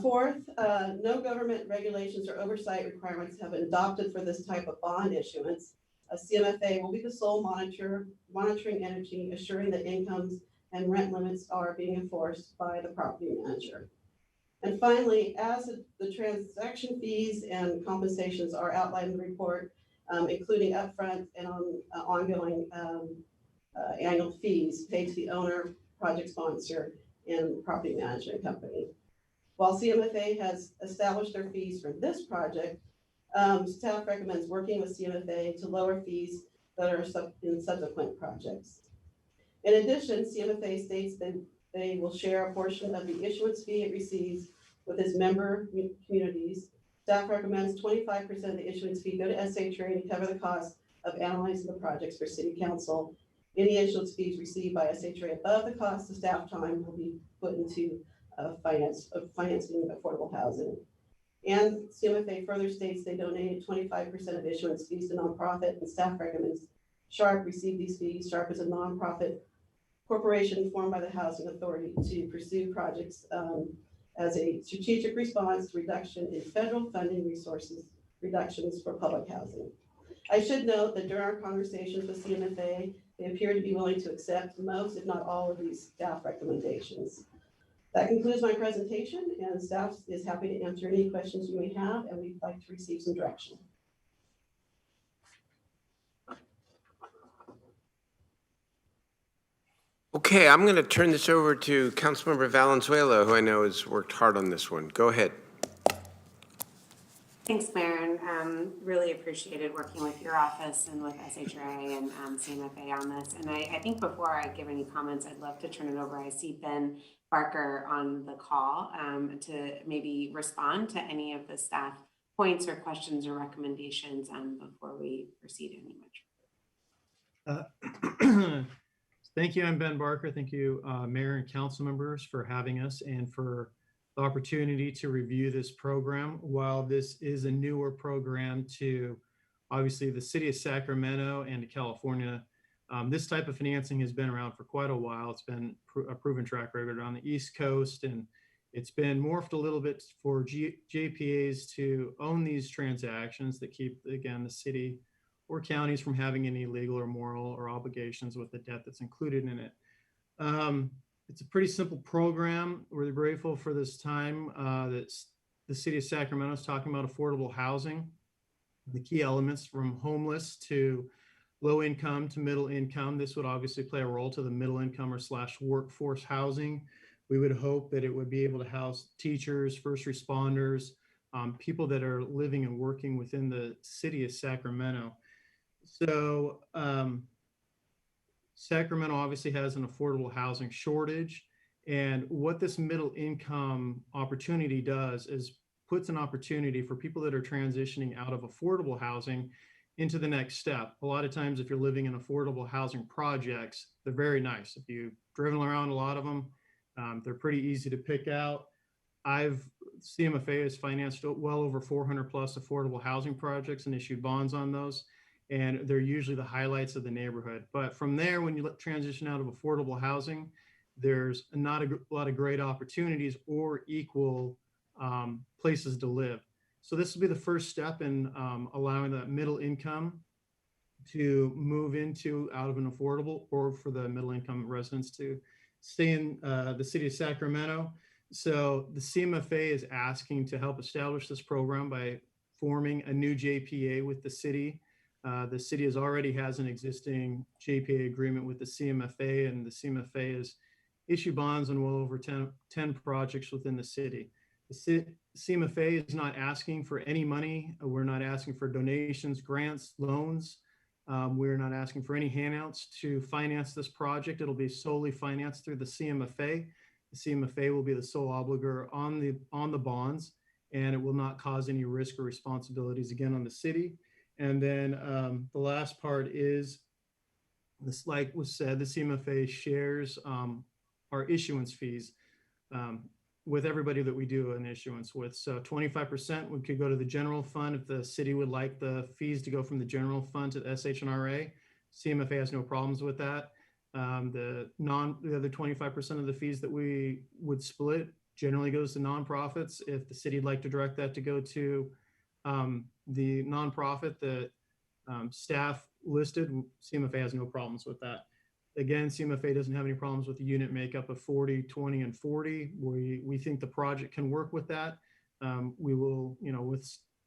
Fourth, no government regulations or oversight requirements have been adopted for this type of bond issuance. CMFA will be the sole monitoring entity, assuring that incomes and rent limits are being enforced by the property manager. And finally, as the transaction fees and compensations are outlined in the report, including upfront and ongoing annual fees paid to the owner, project sponsor, and property management company. While CMFA has established their fees for this project, staff recommends working with CMFA to lower fees that are in subsequent projects. In addition, CMFA states that they will share a portion of the issuance fee it receives with its member communities. Staff recommends 25% of the issuance fee go to SHRA to cover the cost of analyzing the projects for City Council. Any issuance fees received by SHRA above the cost of staff time will be put into financing affordable housing. And CMFA further states they donated 25% of issuance fees to nonprofit, and staff recommends SHARP receive these fees. SHARP is a nonprofit corporation formed by the Housing Authority to pursue projects as a strategic response to reduction in federal funding reductions for public housing. I should note that during our conversations with CMFA, they appear to be willing to accept most, if not all, of these staff recommendations. That concludes my presentation, and staff is happy to answer any questions you may have, and we'd like to receive some direction. Okay, I'm going to turn this over to Councilmember Valenzuela, who I know has worked hard on this one. Go ahead. Thanks, Mayor, and really appreciated working with your office and with SHRA and CMFA on this. And I think before I give any comments, I'd love to turn it over. I see Ben Barker on the call to maybe respond to any of the staff points or questions or recommendations before we proceed any much. Thank you. I'm Ben Barker. Thank you, Mayor and council members, for having us and for the opportunity to review this program. While this is a newer program to obviously the city of Sacramento and to California, this type of financing has been around for quite a while. It's been a proven track record on the East Coast, and it's been morphed a little bit for JPAs to own these transactions that keep, again, the city or counties from having any legal or moral or obligations with the debt that's included in it. It's a pretty simple program. We're grateful for this time that the city of Sacramento is talking about affordable housing, the key elements from homeless to low income to middle income. This would obviously play a role to the middle income or / workforce housing. We would hope that it would be able to house teachers, first responders, people that are living and working within the city of Sacramento. So Sacramento obviously has an affordable housing shortage. And what this middle income opportunity does is puts an opportunity for people that are transitioning out of affordable housing into the next step. A lot of times, if you're living in affordable housing projects, they're very nice. If you've driven around a lot of them, they're pretty easy to pick out. CMFA has financed well over 400 plus affordable housing projects and issued bonds on those. And they're usually the highlights of the neighborhood. But from there, when you transition out of affordable housing, there's not a lot of great opportunities or equal places to live. So this will be the first step in allowing that middle income to move out of an affordable, or for the middle income residents to stay in the city of Sacramento. So the CMFA is asking to help establish this program by forming a new JPA with the city. The city already has an existing JPA agreement with the CMFA, and the CMFA has issued bonds on well over 10 projects within the city. The CMFA is not asking for any money. We're not asking for donations, grants, loans. We're not asking for any handouts to finance this project. It'll be solely financed through the CMFA. The CMFA will be the sole obligor on the bonds, and it will not cause any risk or responsibilities again on the city. And then the last part is this, like was said, the CMFA shares our issuance fees with everybody that we do an issuance with. So 25% could go to the general fund if the city would like the fees to go from the general fund to the SH&RA. CMFA has no problems with that. The other 25% of the fees that we would split generally goes to nonprofits. If the city would like to direct that to go to the nonprofit that staff listed, CMFA has no problems with that. Again, CMFA doesn't have any problems with the unit makeup of 40, 20, and 40. We think the project can work with that. We will,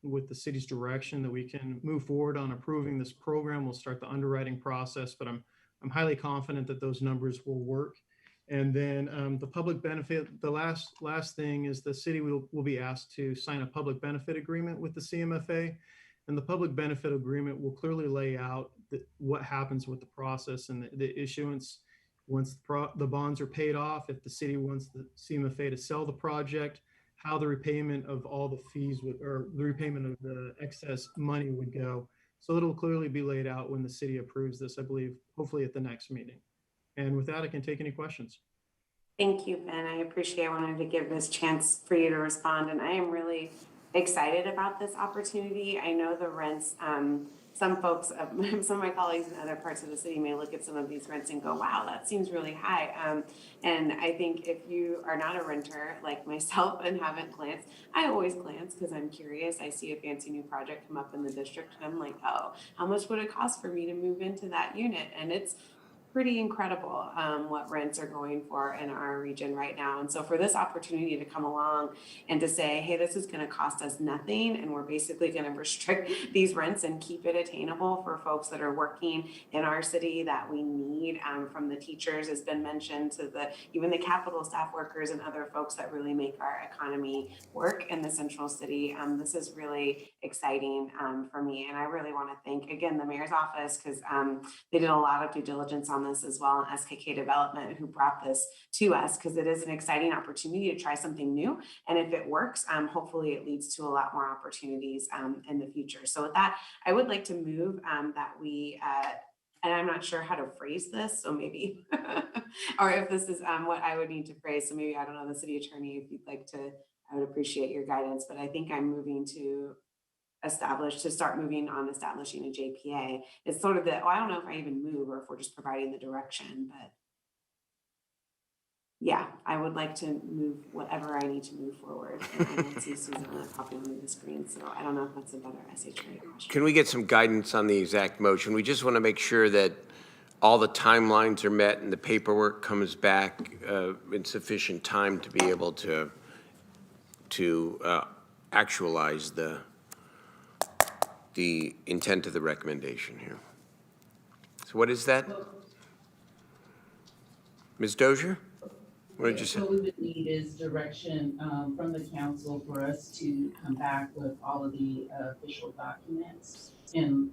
with the city's direction, that we can move forward on approving this program. We'll start the underwriting process, but I'm highly confident that those numbers will work. And then the public benefit, the last thing is the city will be asked to sign a public benefit agreement with the CMFA. And the public benefit agreement will clearly lay out what happens with the process and the issuance once the bonds are paid off. If the city wants the CMFA to sell the project, how the repayment of all the fees or the repayment of the excess money would go. So it'll clearly be laid out when the city approves this, I believe, hopefully at the next meeting. And with that, I can take any questions. Thank you, Ben. I appreciate. I wanted to give this chance for you to respond, and I am really excited about this opportunity. I know the rents, some folks, some of my colleagues in other parts of the city may look at some of these rents and go, wow, that seems really high. And I think if you are not a renter like myself and haven't glanced, I always glance because I'm curious. I see a fancy new project come up in the district and I'm like, oh, how much would it cost for me to move into that unit? And it's pretty incredible what rents are going for in our region right now. And so for this opportunity to come along and to say, hey, this is going to cost us nothing, and we're basically going to restrict these rents and keep it attainable for folks that are working in our city that we need, from the teachers, has been mentioned, to even the Capitol staff workers and other folks that really make our economy work in the central city. This is really exciting for me. And I really want to thank, again, the mayor's office, because they did a lot of due diligence on this as well, and SKK Development, who brought this to us, because it is an exciting opportunity to try something new. And if it works, hopefully it leads to a lot more opportunities in the future. So with that, I would like to move that we, and I'm not sure how to phrase this, so maybe, or if this is what I would need to phrase. So maybe, I don't know, the city attorney, if you'd like to, I would appreciate your guidance, but I think I'm moving to start moving on establishing a JPA. It's sort of I don't know if I even move or if we're just providing the direction, but yeah, I would like to move whatever I need to move forward. And I don't see Susan popping on the screen, so I don't know if that's a better SHRA question. Can we get some guidance on the exact motion? We just want to make sure that all the timelines are met and the paperwork comes back in sufficient time to be able to actualize the intent of the recommendation here. So what is that? Ms. Dozier? What did you say? What we would need is direction from the council for us to come back with all of the official documents in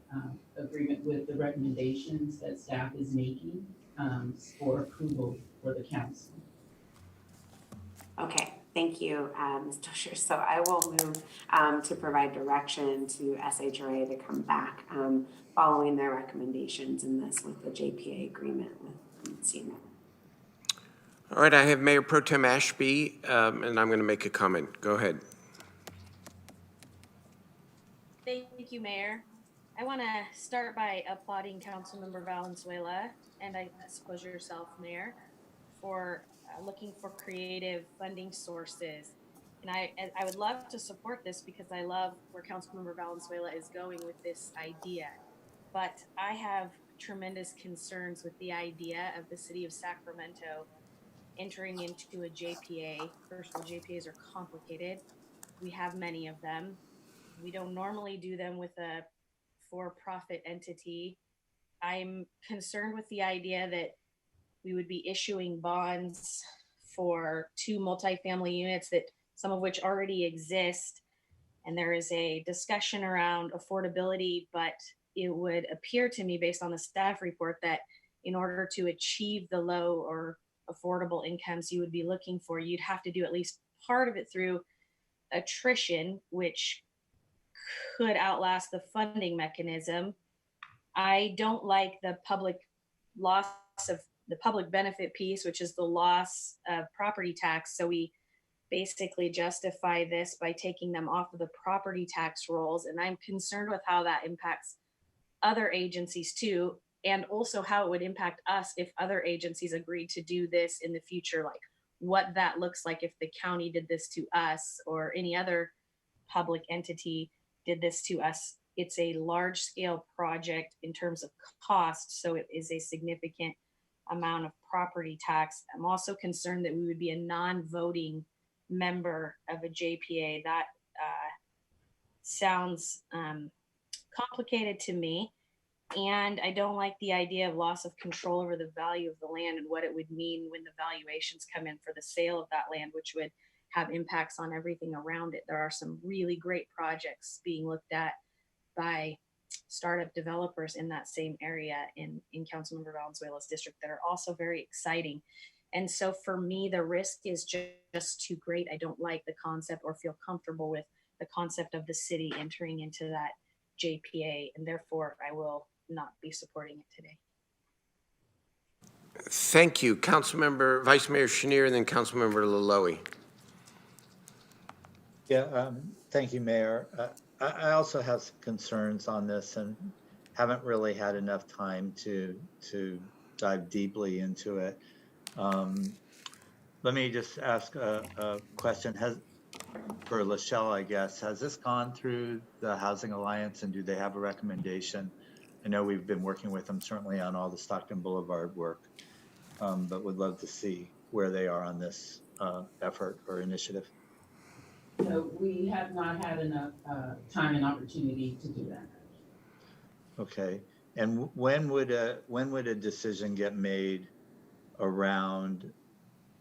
agreement with the recommendations that staff is making for approval for the council. Okay, Thank you, Ms. Dosher. So I will move to provide direction to SHRA to come back following their recommendations in this with the JPA agreement with CMA. All right, I have Mayor Pro Tem Ashby, and I'm going to make a comment. Go ahead. Thank you, Mayor. I want to start by applauding Councilmember Valenzuela, and I suppose yourself, Mayor, for looking for creative funding sources. And I would love to support this because I love where Councilmember Valenzuela is going with this idea. But I have tremendous concerns with the idea of the city of Sacramento entering into a JPA. First of all, JPAs are complicated. We have many of them. We don't normally do them with a for-profit entity. I'm concerned with the idea that we would be issuing bonds for 2 multifamily units that some of which already exist. And there is a discussion around affordability, but it would appear to me based on the staff report that in order to achieve the low or affordable incomes you would be looking for, you'd have to do at least part of it through attrition, which could outlast the funding mechanism. I don't like the public loss of the public benefit piece, which is the loss of property tax. So we basically justify this by taking them off of the property tax rolls. And I'm concerned with how that impacts other agencies too, and also how it would impact us if other agencies agreed to do this in the future, like what that looks like if the county did this to us or any other public entity did this to us. It's a large scale project in terms of cost, so it is a significant amount of property tax. I'm also concerned that we would be a non-voting member of a JPA. That sounds complicated to me. And I don't like the idea of loss of control over the value of the land and what it would mean when the valuations come in for the sale of that land, which would have impacts on everything around it. There are some really great projects being looked at by startup developers in that same area in Councilmember Valenzuela's district that are also very exciting. And so for me, the risk is just too great. I don't like the concept or feel comfortable with the concept of the city entering into that JPA, and therefore I will not be supporting it today. Thank you. Councilmember, Vice Mayor Schenier, and then Councilmember Laloie. Yeah, thank you, Mayor. I also have some concerns on this and haven't really had enough time to dive deeply into it. Let me just ask a question. For Lachelle, I guess, has this gone through the Housing Alliance and do they have a recommendation? I know we've been working with them certainly on all the Stockton Boulevard work, but would love to see where they are on this effort or initiative. So we have not had enough time and opportunity to do that. Okay, and when would a decision get made around?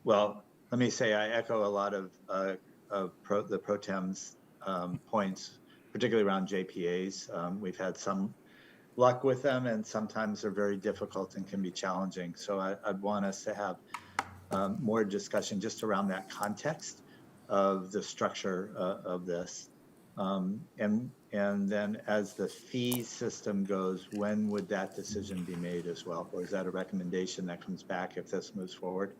Well, let me say I echo a lot of the pro tem's points, particularly around JPAs. We've had some luck with them, and sometimes they're very difficult and can be challenging. So I'd want us to have more discussion just around that context of the structure of this. And then as the fee system goes, when would that decision be made as well? Or is that a recommendation that comes back if this moves forward?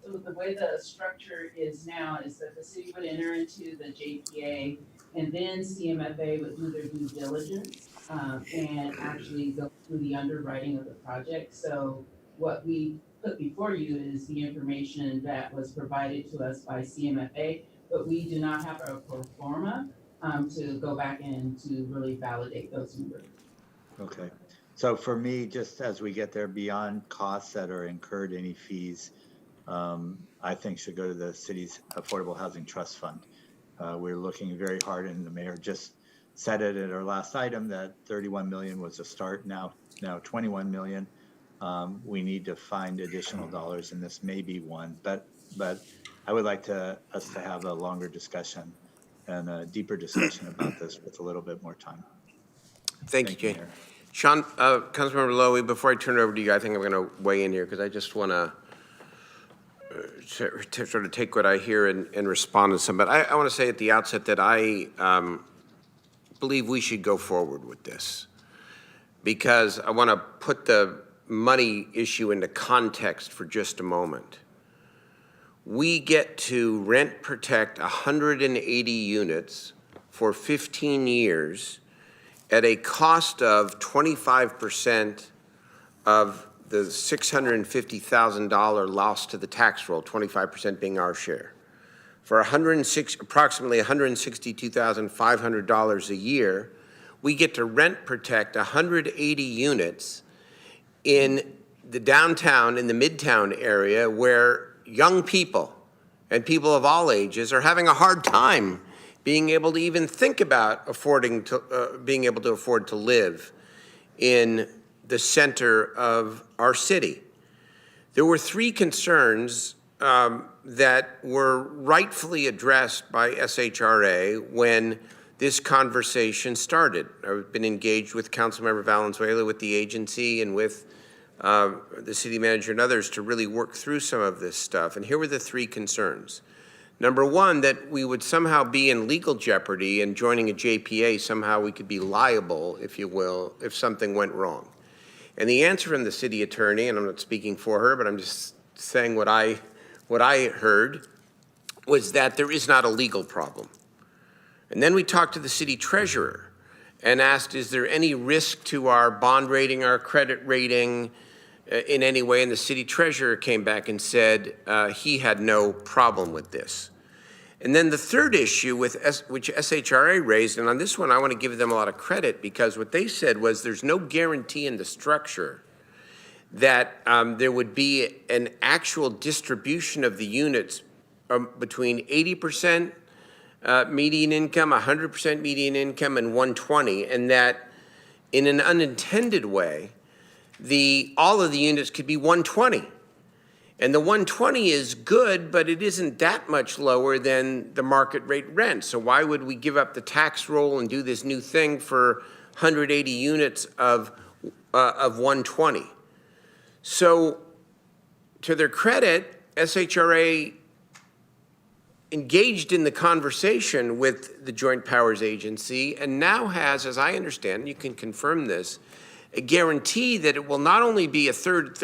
So the way the structure is now is that the city would enter into the JPA and then CMFA would do their due diligence and actually go through the underwriting of the project. So what we put before you is the information that was provided to us by CMFA, but we do not have a pro forma to go back and to really validate those numbers. Okay. So for me, just as we get there, beyond costs that are incurred, any fees, I think should go to the city's Affordable Housing Trust Fund. We're looking very hard, and the mayor just said it at our last item that 31 million was a start. Now 21 million. We need to find additional dollars, and this may be one. But I would like us to have a longer discussion and a deeper discussion about this with a little bit more time. Thank you, Jay. Sean, Councilmember Lowy, before I turn it over to you, I think I'm going to weigh in here because I just want to to sort of take what I hear and respond to some, but I want to say at the outset that I believe we should go forward with this, because I want to put the money issue into context for just a moment. We get to rent protect 180 units for 15 years at a cost of 25% of the $650,000 loss to the tax roll, 25% being our share. For approximately $162,500 a year, we get to rent protect 180 units in the downtown, in the Midtown area, where young people and people of all ages are having a hard time being able to even think about being able to afford to live in the center of our city. There were three concerns that were rightfully addressed by SHRA when this conversation started. I've been engaged with Councilmember Valenzuela, with the agency, and with the city manager and others to really work through some of this stuff. And here were the three concerns. Number one, that we would somehow be in legal jeopardy, and joining a JPA, somehow we could be liable, if you will, if something went wrong. And the answer from the city attorney, and I'm not speaking for her, but I'm just saying what I heard, was that there is not a legal problem. And then we talked to the city treasurer and asked, is there any risk to our bond rating, our credit rating in any way? And the city treasurer came back and said he had no problem with this. And then the third issue which SHRA raised, and on this one I want to give them a lot of credit, because what they said was there's no guarantee in the structure that there would be an actual distribution of the units between 80% median income, 100% median income, and 120, and that in an unintended way, all of the units could be 120. And the 120 is good, but it isn't that much lower than the market rate rent. So why would we give up the tax roll and do this new thing for 180 units of 120? So to their credit, SHRA engaged in the conversation with the Joint Powers Agency, and now has, as I understand, you can confirm this, a guarantee that it will not only be a third,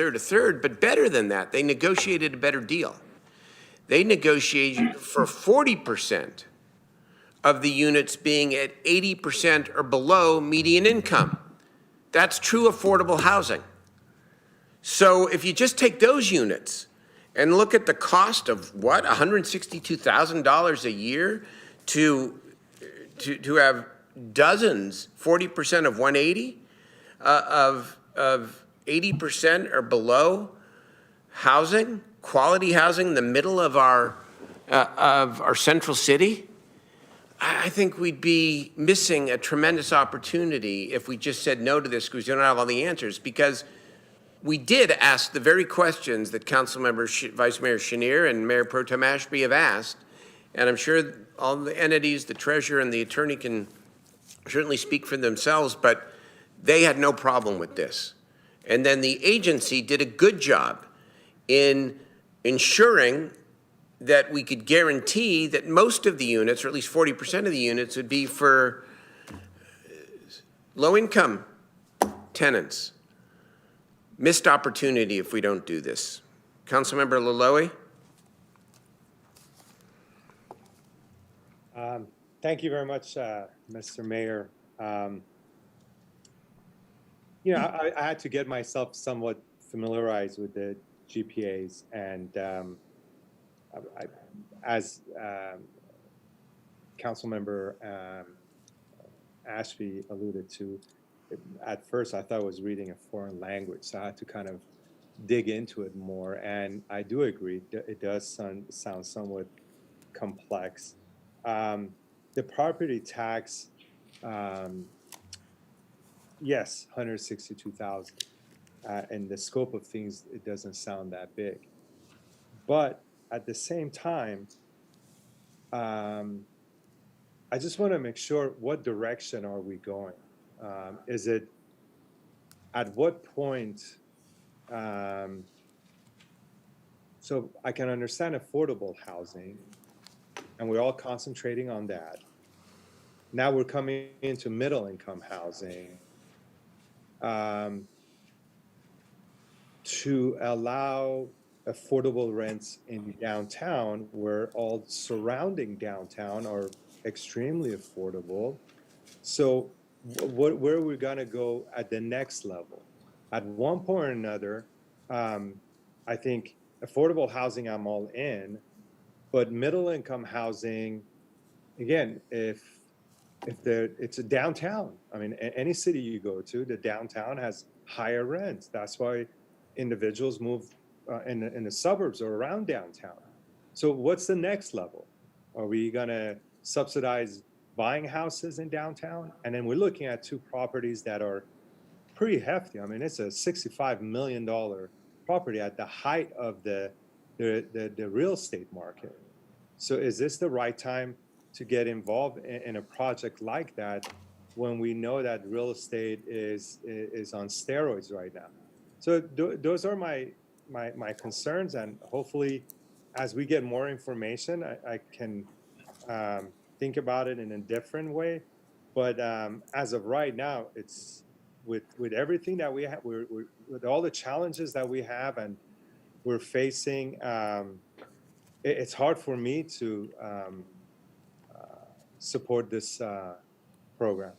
but better than that. They negotiated a better deal. They negotiated for 40% of the units being at 80% or below median income. That's true affordable housing. So if you just take those units and look at the cost of what, $162,000 a year to have dozens, 40% of 180, of 80% or below housing, quality housing in the middle of our central city, I think we'd be missing a tremendous opportunity if we just said no to this because we don't have all the answers. Because we did ask the very questions that Councilmember Vice Mayor Chenier and Mayor Pro Tem Ashby have asked, and I'm sure all the entities, the treasurer and the attorney, can certainly speak for themselves, but they had no problem with this. And then the agency did a good job in ensuring that we could guarantee that most of the units, or at least 40% of the units, would be for low-income tenants. Missed opportunity if we don't do this. Councilmember Laloy? Thank you very much, Mr. Mayor. You know, I had to get myself somewhat familiarized with the GPAs, and as Councilmember Ashby alluded to, at first I thought I was reading a foreign language, so I had to kind of dig into it more. And I do agree, it does sound somewhat complex. The property tax, yes, 162,000. And the scope of things, it doesn't sound that big. But at the same time, I just want to make sure, what direction are we going? Is it, at what point So I can understand affordable housing, and we're all concentrating on that. Now we're coming into middle income housing to allow affordable rents in downtown, where all surrounding downtown are extremely affordable. So where are we gonna go at the next level? At one point or another, I think affordable housing, I'm all in, but middle income housing, again, if it's a downtown, I mean, any city you go to, the downtown has higher rents. That's why individuals move in the suburbs or around downtown. So what's the next level? Are we gonna subsidize buying houses in downtown? And then we're looking at two properties that are pretty hefty. I mean, it's a $65 million property at the height of the real estate market. So is this the right time to get involved in a project like that when we know that real estate is on steroids right now? So those are my concerns, and hopefully as we get more information, I can think about it in a different way. But as of right now, it's with everything that we have, we're with all the challenges that we have and we're facing, it's hard for me to support this program.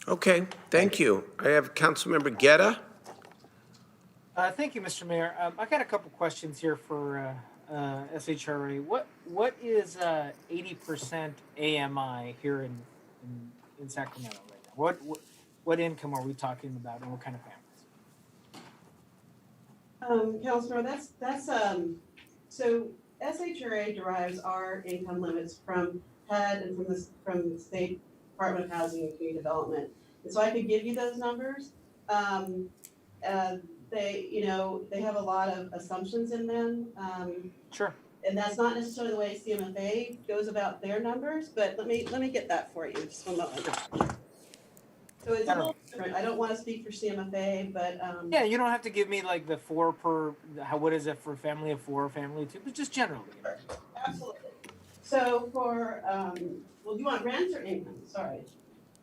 Okay, thank you. I have Councilmember Guerra. Thank you, Mr. Mayor. I got a couple questions here for SHRA. What is 80% AMI here in Sacramento right now? What income are we talking about, and what kind of families? Councilor, that's so SHRA derives our income limits from HUD and from the State Department of Housing and Community Development. And so I could give you those numbers. They have a lot of assumptions in them. Sure. And that's not necessarily the way CMFA goes about their numbers, but let me get that for you, just one moment. So it's a little different. I don't want to speak for CMFA, but yeah, you don't have to give me like the four per. What is it for family of four, family of two, but just generally. Absolutely. So for well, do you want rent or income? Sorry.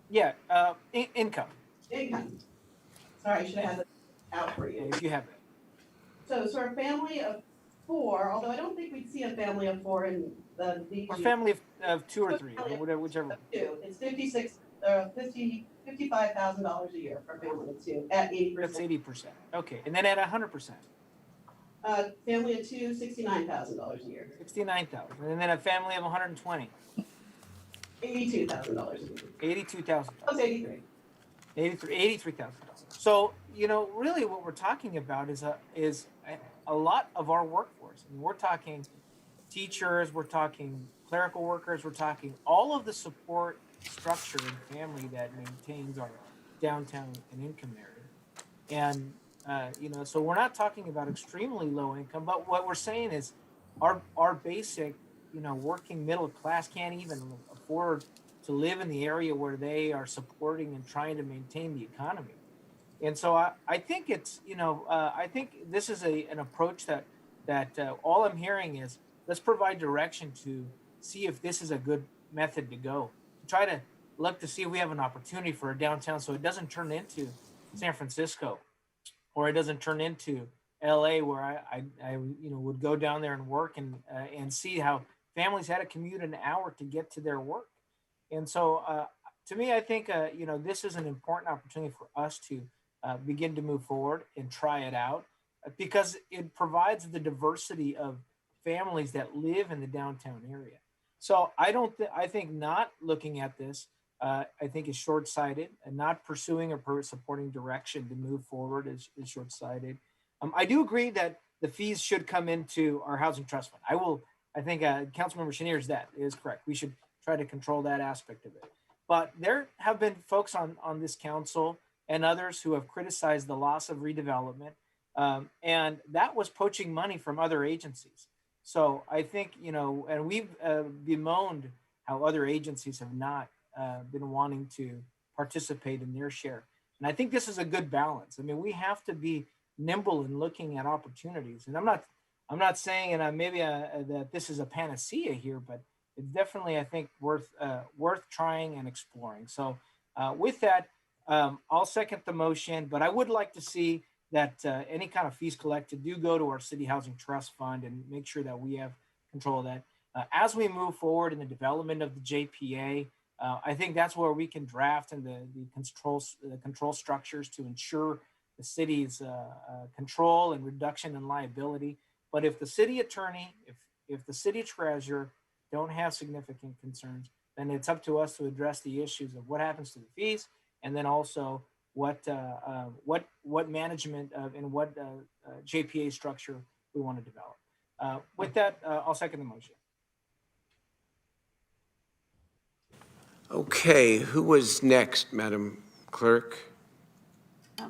Yeah, income. Income. Sorry, I should have had it out for you. If you have it. So a family of four, although I don't think we'd see a family of four in the DG. Or family of two or three, or whatever, whichever. Two. It's $55,000 a year for a family of two at 80%. That's 80%. Okay, and then at 100%. Family of two, $69,000 a year. 69,000, and then a family of 120. $82,000 a year. 82,000. That's 83. $83,000. So really, what we're talking about is a lot of our workforce. I mean, we're talking teachers, we're talking clerical workers, we're talking all of the support structure and family that maintains our downtown and income area. And so we're not talking about extremely low income, but what we're saying is our basic working middle class can't even afford to live in the area where they are supporting and trying to maintain the economy. And so I think it's I think this is an approach that all I'm hearing is let's provide direction to see if this is a good method to go. Try to look to see if we have an opportunity for a downtown, so it doesn't turn into San Francisco, or it doesn't turn into LA, where I would go down there and work and see how families had to commute an hour to get to their work. And so to me, I think this is an important opportunity for us to begin to move forward and try it out, because it provides the diversity of families that live in the downtown area. So I think not looking at this, I think is short-sighted, and not pursuing or supporting direction to move forward is short-sighted. I do agree that the fees should come into our housing trust fund. I think Councilmember Chenier is correct. We should try to control that aspect of it. But there have been folks on this council and others who have criticized the loss of redevelopment, and that was poaching money from other agencies. So I think, and we've bemoaned how other agencies have not been wanting to participate in their share. And I think this is a good balance. I mean, we have to be nimble in looking at opportunities. And I'm not saying, and maybe that this is a panacea here, but it's definitely, I think, worth trying and exploring. So with that, I'll second the motion, but I would like to see that any kind of fees collected do go to our City Housing Trust Fund and make sure that we have control of that. As we move forward in the development of the JPA, I think that's where we can draft and the control structures to ensure the city's control and reduction in liability. But if the city attorney, if the city treasurer don't have significant concerns, then it's up to us to address the issues of what happens to the fees, and then also what management and what JPA structure we want to develop. With that, I'll second the motion. Okay, who was next, Madam Clerk?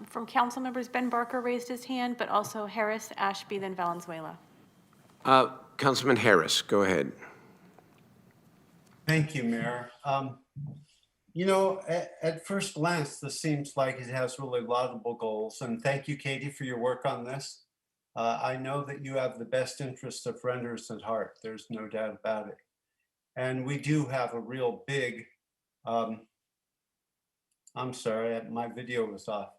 From council members, Ben Barker raised his hand, but also Harris, Ashby, then Valenzuela. Councilman Harris, go ahead. Thank you, Mayor. You know, at first glance, this seems like it has really laudable goals. And thank you, Katie, for your work on this. I know that you have the best interest of renters at heart. There's no doubt about it. And we do have a real big, I'm sorry, my video was off.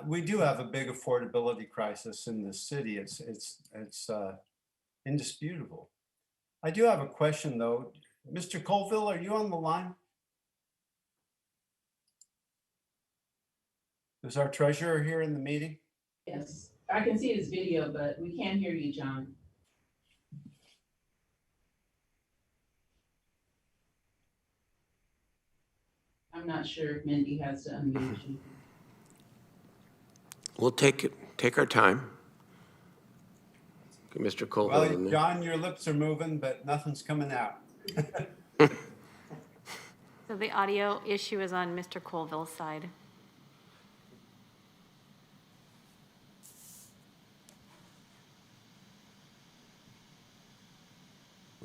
We do have a big affordability crisis in this city. It's indisputable. I do have a question though. Mr. Colville, are you on the line? Is our treasurer here in the meeting? Yes, I can see his video, but we can't hear you, John. I'm not sure if Mindy has to unmute you. We'll take our time. Okay, Mr. Colville. Well, John, your lips are moving, but nothing's coming out. So the audio issue is on Mr. Colville's side.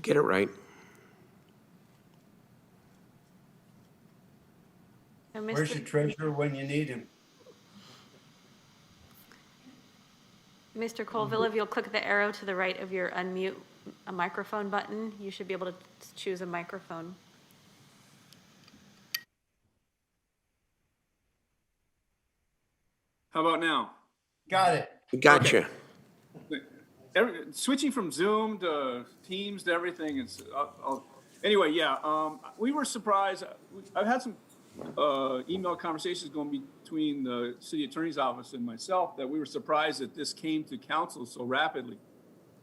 Get it right. So Where's your treasurer when you need him? Mr. Colville, if you'll click the arrow to the right of your unmute a microphone button, you should be able to choose a microphone. How about now? Got it. Gotcha. Okay. Switching from Zoom to Teams to everything. Anyway, yeah, we were surprised. I've had some email conversations going between the city attorney's office and myself that we were surprised that this came to council so rapidly.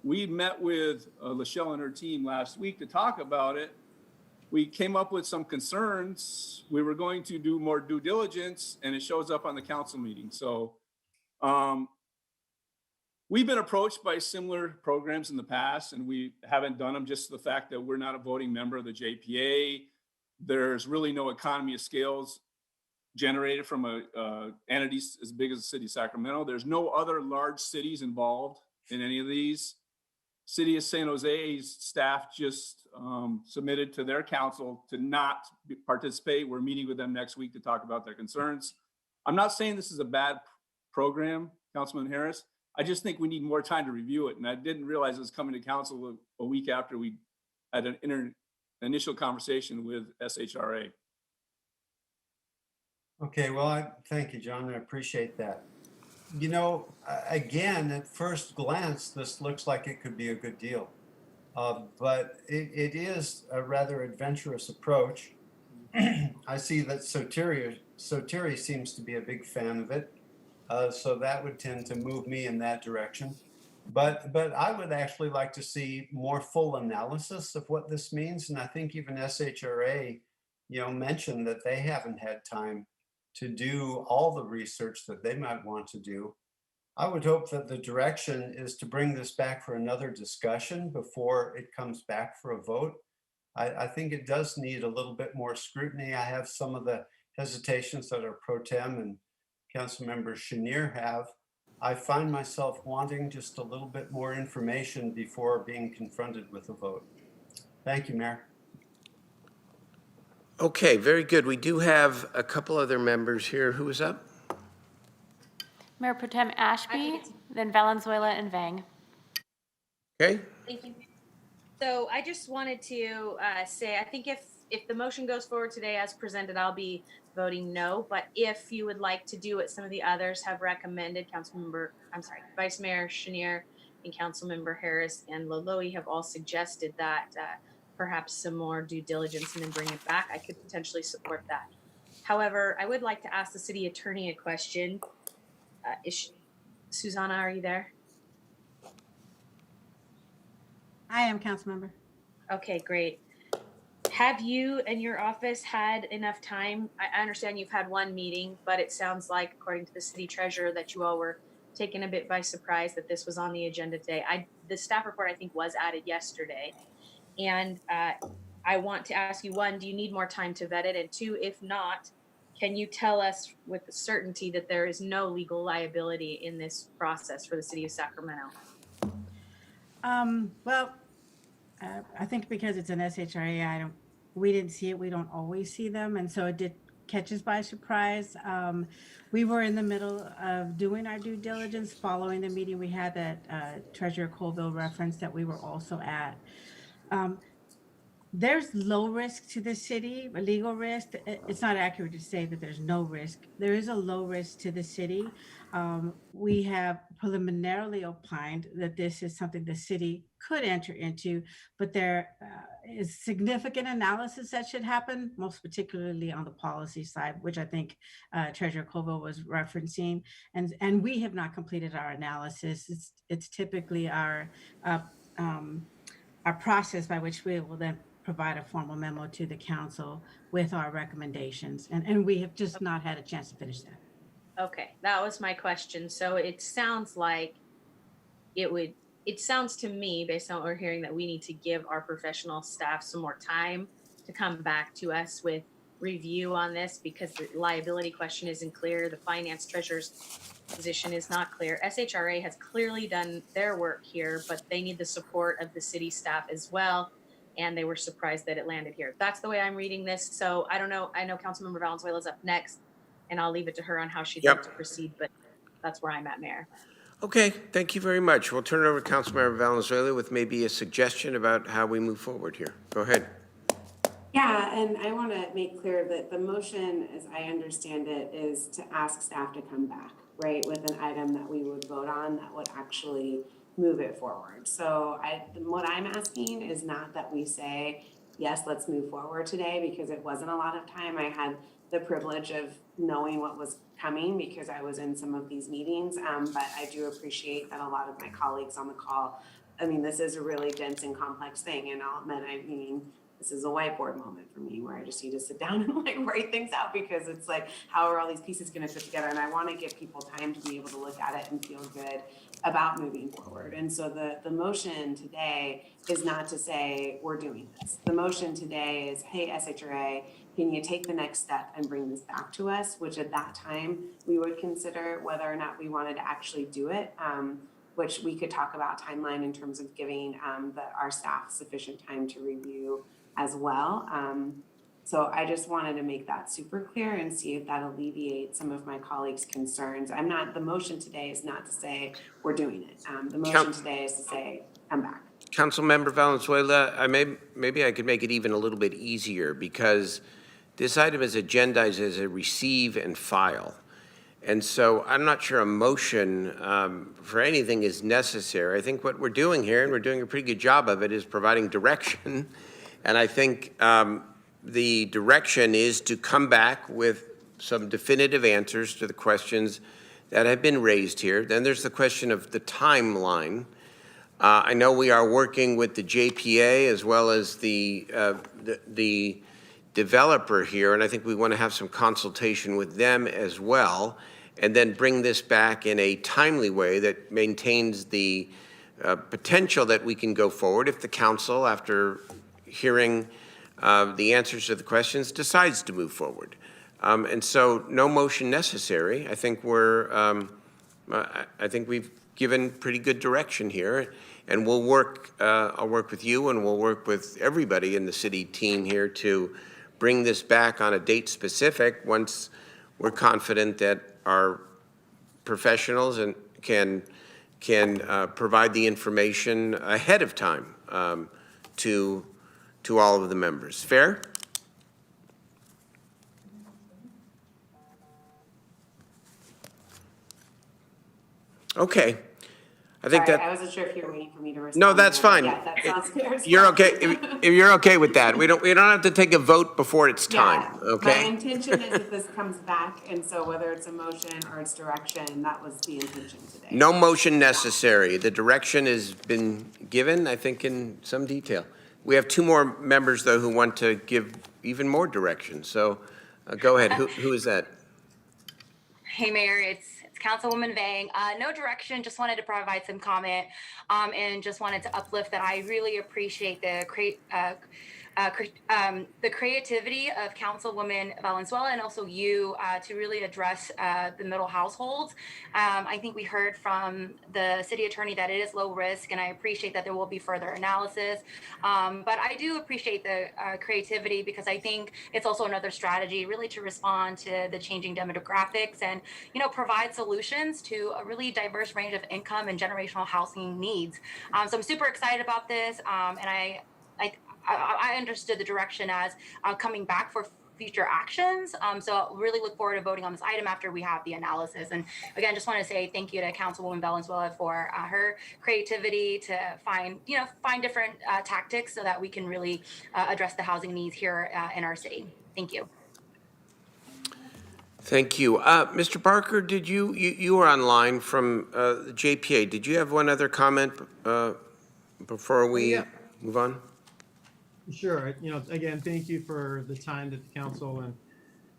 We met with Lachelle and her team last week to talk about it. We came up with some concerns. We were going to do more due diligence, and it shows up on the council meeting. So we've been approached by similar programs in the past, and we haven't done them just the fact that we're not a voting member of the JPA. There's really no economy of scales generated from a entity as big as the city of Sacramento. There's no other large cities involved in any of these. City of San Jose's staff just submitted to their council to not participate. We're meeting with them next week to talk about their concerns. I'm not saying this is a bad program, Councilman Harris. I just think we need more time to review it. And I didn't realize it was coming to council a week after we had an initial conversation with SHRA. Okay, well, thank you, John. I appreciate that. You know, again, at first glance, this looks like it could be a good deal. But it is a rather adventurous approach. I see that Sotiri seems to be a big fan of it. So that would tend to move me in that direction. But I would actually like to see more full analysis of what this means. And I think even SHRA, mentioned that they haven't had time to do all the research that they might want to do. I would hope that the direction is to bring this back for another discussion before it comes back for a vote. I think it does need a little bit more scrutiny. I have some of the hesitations that our pro tem and Councilmember Chenier have. I find myself wanting just a little bit more information before being confronted with a vote. Thank you, Mayor. Okay, very good. We do have a couple other members here. Who is up? Mayor Pro Tem Ashby, then Valenzuela and Vang. Okay, Thank you. So I just wanted to say, I think if the motion goes forward today as presented, I'll be voting no. But if you would like to do what some of the others have recommended, Vice Mayor Chenier and Councilmember Harris and Loloe have all suggested that perhaps some more due diligence and then bring it back, I could potentially support that. However, I would like to ask the city attorney a question. Susanna, are you there? I am, council member. Okay, great. Have you and your office had enough time? I understand you've had one meeting, but it sounds like, according to the city treasurer, that you all were taken a bit by surprise that this was on the agenda today. The staff report, I think, was added yesterday. And I want to ask you, one, do you need more time to vet it? And two, if not, can you tell us with certainty that there is no legal liability in this process for the city of Sacramento? Well, I think because it's an SHRA, we didn't see it. We don't always see them. And so it did catch us by surprise. We were in the middle of doing our due diligence following the meeting we had that Treasurer Colville referenced that we were also at. There's low risk to the city, legal risk. It's not accurate to say that there's no risk. There is a low risk to the city. We have preliminarily opined that this is something the city could enter into, but there is significant analysis that should happen, most particularly on the policy side, which I think Treasurer Colville was referencing. And we have not completed our analysis. It's typically our process by which we will then provide a formal memo to the council with our recommendations. And we have just not had a chance to finish that. Okay, that was my question. So it sounds like it sounds to me, based on what we're hearing, that we need to give our professional staff some more time to come back to us with review on this, because the liability question isn't clear. The finance treasurer's position is not clear. SHRA has clearly done their work here, but they need the support of the city staff as well. And they were surprised that it landed here. That's the way I'm reading this. So I don't know. I know Councilmember Valenzuela is up next, and I'll leave it to her on how she'd like to proceed, but that's where I'm at, Mayor. okay, thank you very much. We'll turn it over to Councilmember Valenzuela with maybe a suggestion about how we move forward here. Go ahead. Yeah, and I want to make clear that the motion, as I understand it, is to ask staff to come back, right, with an item that we would vote on that would actually move it forward. So what I'm asking is not that we say, yes, let's move forward today, because it wasn't a lot of time. I had the privilege of knowing what was coming because I was in some of these meetings, but I do appreciate that a lot of my colleagues on the call, I mean, this is a really dense and complex thing, and I'll admit, this is a whiteboard moment for me where I just need to sit down and like write things out, because it's like, how are all these pieces going to fit together? And I want to give people time to be able to look at it and feel good about moving forward. And so the motion today is not to say we're doing this. The motion today is, hey, SHRA, can you take the next step and bring this back to us? Which at that time we would consider whether or not we wanted to actually do it. Which we could talk about timeline in terms of giving our staff sufficient time to review as well. So I just wanted to make that super clear and see if that alleviates some of my colleagues' concerns. The motion today is not to say we're doing it. The motion today is to say, come back. Councilmember Valenzuela, maybe I could make it even a little bit easier, because this item is agendized as a receive and file. And so I'm not sure a motion for anything is necessary. I think what we're doing here, and we're doing a pretty good job of it, is providing direction. And I think the direction is to come back with some definitive answers to the questions that have been raised here. Then there's the question of the timeline. I know we are working with the JPA as well as the developer here, and I think we want to have some consultation with them as well, and then bring this back in a timely way that maintains the potential that we can go forward if the council, after hearing the answers to the questions, decides to move forward. And so no motion necessary. I think I think we've given pretty good direction here, and we'll work, I'll work with you, and we'll work with everybody in the city team here to bring this back on a date specific once we're confident that our professionals and can provide the information ahead of time to all of the members. Fair? Okay. I think Sorry, that. I wasn't sure if you were waiting for me to respond. No, that's fine. Yeah, that sounds fair as You're well. okay. If you're okay with that, we don't have to take a vote before it's time. Yeah, Okay. my intention is that this comes back, and so whether it's a motion or it's direction, that was the intention today. No motion necessary. The direction has been given, I think, in some detail. We have two more members, though, who want to give even more direction. So go ahead. Who is that? Hey, Mayor, it's Councilwoman Vang. No direction, just wanted to provide some comment and just wanted to uplift that I really appreciate the creativity of Councilwoman Valenzuela and also you to really address the middle households. I think we heard from the city attorney that it is low risk, and I appreciate that there will be further analysis. But I do appreciate the creativity because I think it's also another strategy really to respond to the changing demographics and, provide solutions to a really diverse range of income and generational housing needs. So I'm super excited about this, and I understood the direction as coming back for future actions. So I'll really look forward to voting on this item after we have the analysis. And again, just want to say thank you to Councilwoman Valenzuela for her creativity to find different tactics so that we can really address the housing needs here in our city. Thank you. Thank you. Mr. Barker, did you were online from the JPA. Did you have one other comment before we move on? Sure. Again, thank you for the time that the council and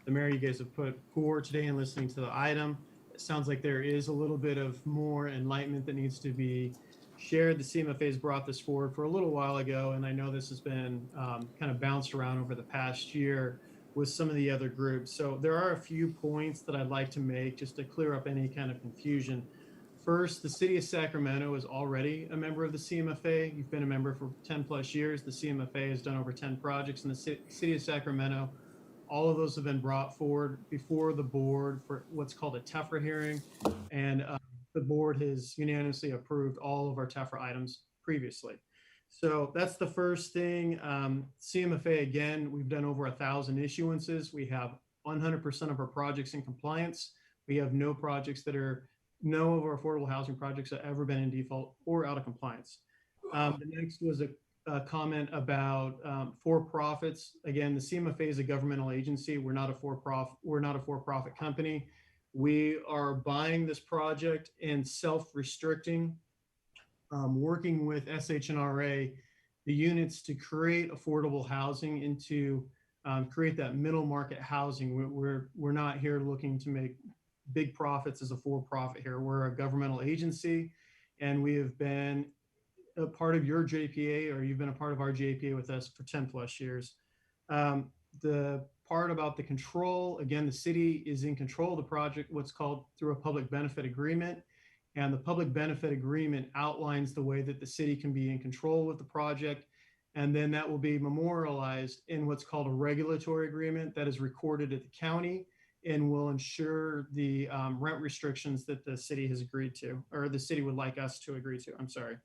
the mayor, you guys have put forward today and listening to the item. It sounds like there is a little bit of more enlightenment that needs to be shared. The CMFA has brought this forward for a little while ago, and I know this has been kind of bounced around over the past year with some of the other groups. So there are a few points that I'd like to make just to clear up any kind of confusion. First, the city of Sacramento is already a member of the CMFA. You've been a member for 10 plus years. The CMFA has done over 10 projects in the city of Sacramento. All of those have been brought forward before the board for what's called a TEFRA hearing. And the board has unanimously approved all of our TEFRA items previously. So that's the first thing. CMFA, again, we've done over 1,000 issuances. We have 100% of our projects in compliance. We have no of our affordable housing projects have ever been in default or out of compliance. The next was a comment about for-profits. Again, the CMFA is a governmental agency. We're not a for-profit company. We are buying this project and self-restricting, working with SHNRA, the units to create affordable housing and to create that middle market housing. We're not here looking to make big profits as a for-profit here. We're a governmental agency, and we have been a part of your JPA, or you've been a part of our JPA with us for 10 plus years. The part about the control, again, the city is in control of the project, what's called through a public benefit agreement. And the public benefit agreement outlines the way that the city can be in control with the project. And then that will be memorialized in what's called a regulatory agreement that is recorded at the county and will ensure the rent restrictions that the city has agreed to, or the city would like us to agree to, I'm sorry.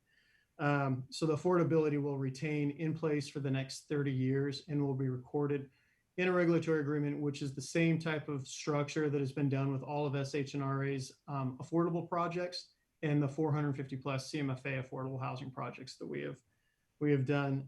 So the affordability will retain in place for the next 30 years and will be recorded in a regulatory agreement, which is the same type of structure that has been done with all of SHNRA's affordable projects and the 450 plus CMFA affordable housing projects that we have done.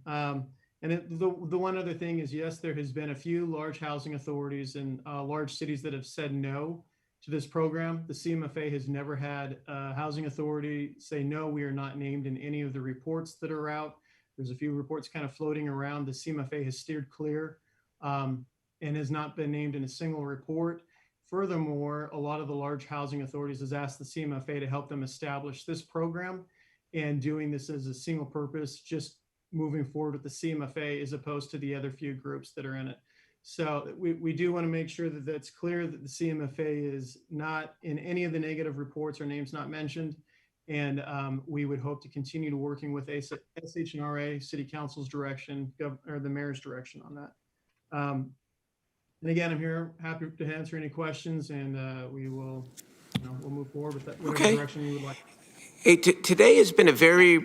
The one other thing is, yes, there has been a few large housing authorities and large cities that have said no to this program. The CMFA has never had a housing authority say, no, we are not named in any of the reports that are out. There's a few reports kind of floating around. The CMFA has steered clear and has not been named in a single report. Furthermore, a lot of the large housing authorities has asked the CMFA to help them establish this program and doing this as a single purpose, just moving forward with the CMFA as opposed to the other few groups that are in it. So we do want to make sure that that's clear that the CMFA is not in any of the negative reports or names not mentioned. And we would hope to continue to working with SHNRA, City Council's direction, or the mayor's direction on that. And again, I'm here happy to answer any questions, and we will we'll move forward with that, whatever Okay. direction you would like. Hey, today has been a very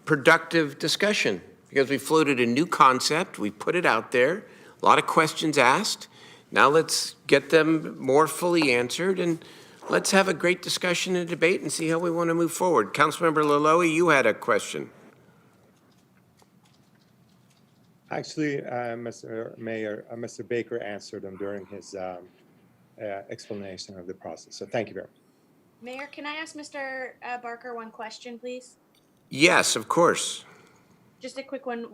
productive discussion because we floated a new concept, we put it out there, a lot of questions asked. Now let's get them more fully answered and let's have a great discussion and debate and see how we want to move forward. Councilmember Laloe, you had a question. Actually, Mr. Mayor, Mr. Baker answered them during his explanation of the process. So thank you very much. Mayor, can I ask Mr. Barker one question, please? Yes, of course. Just a quick one.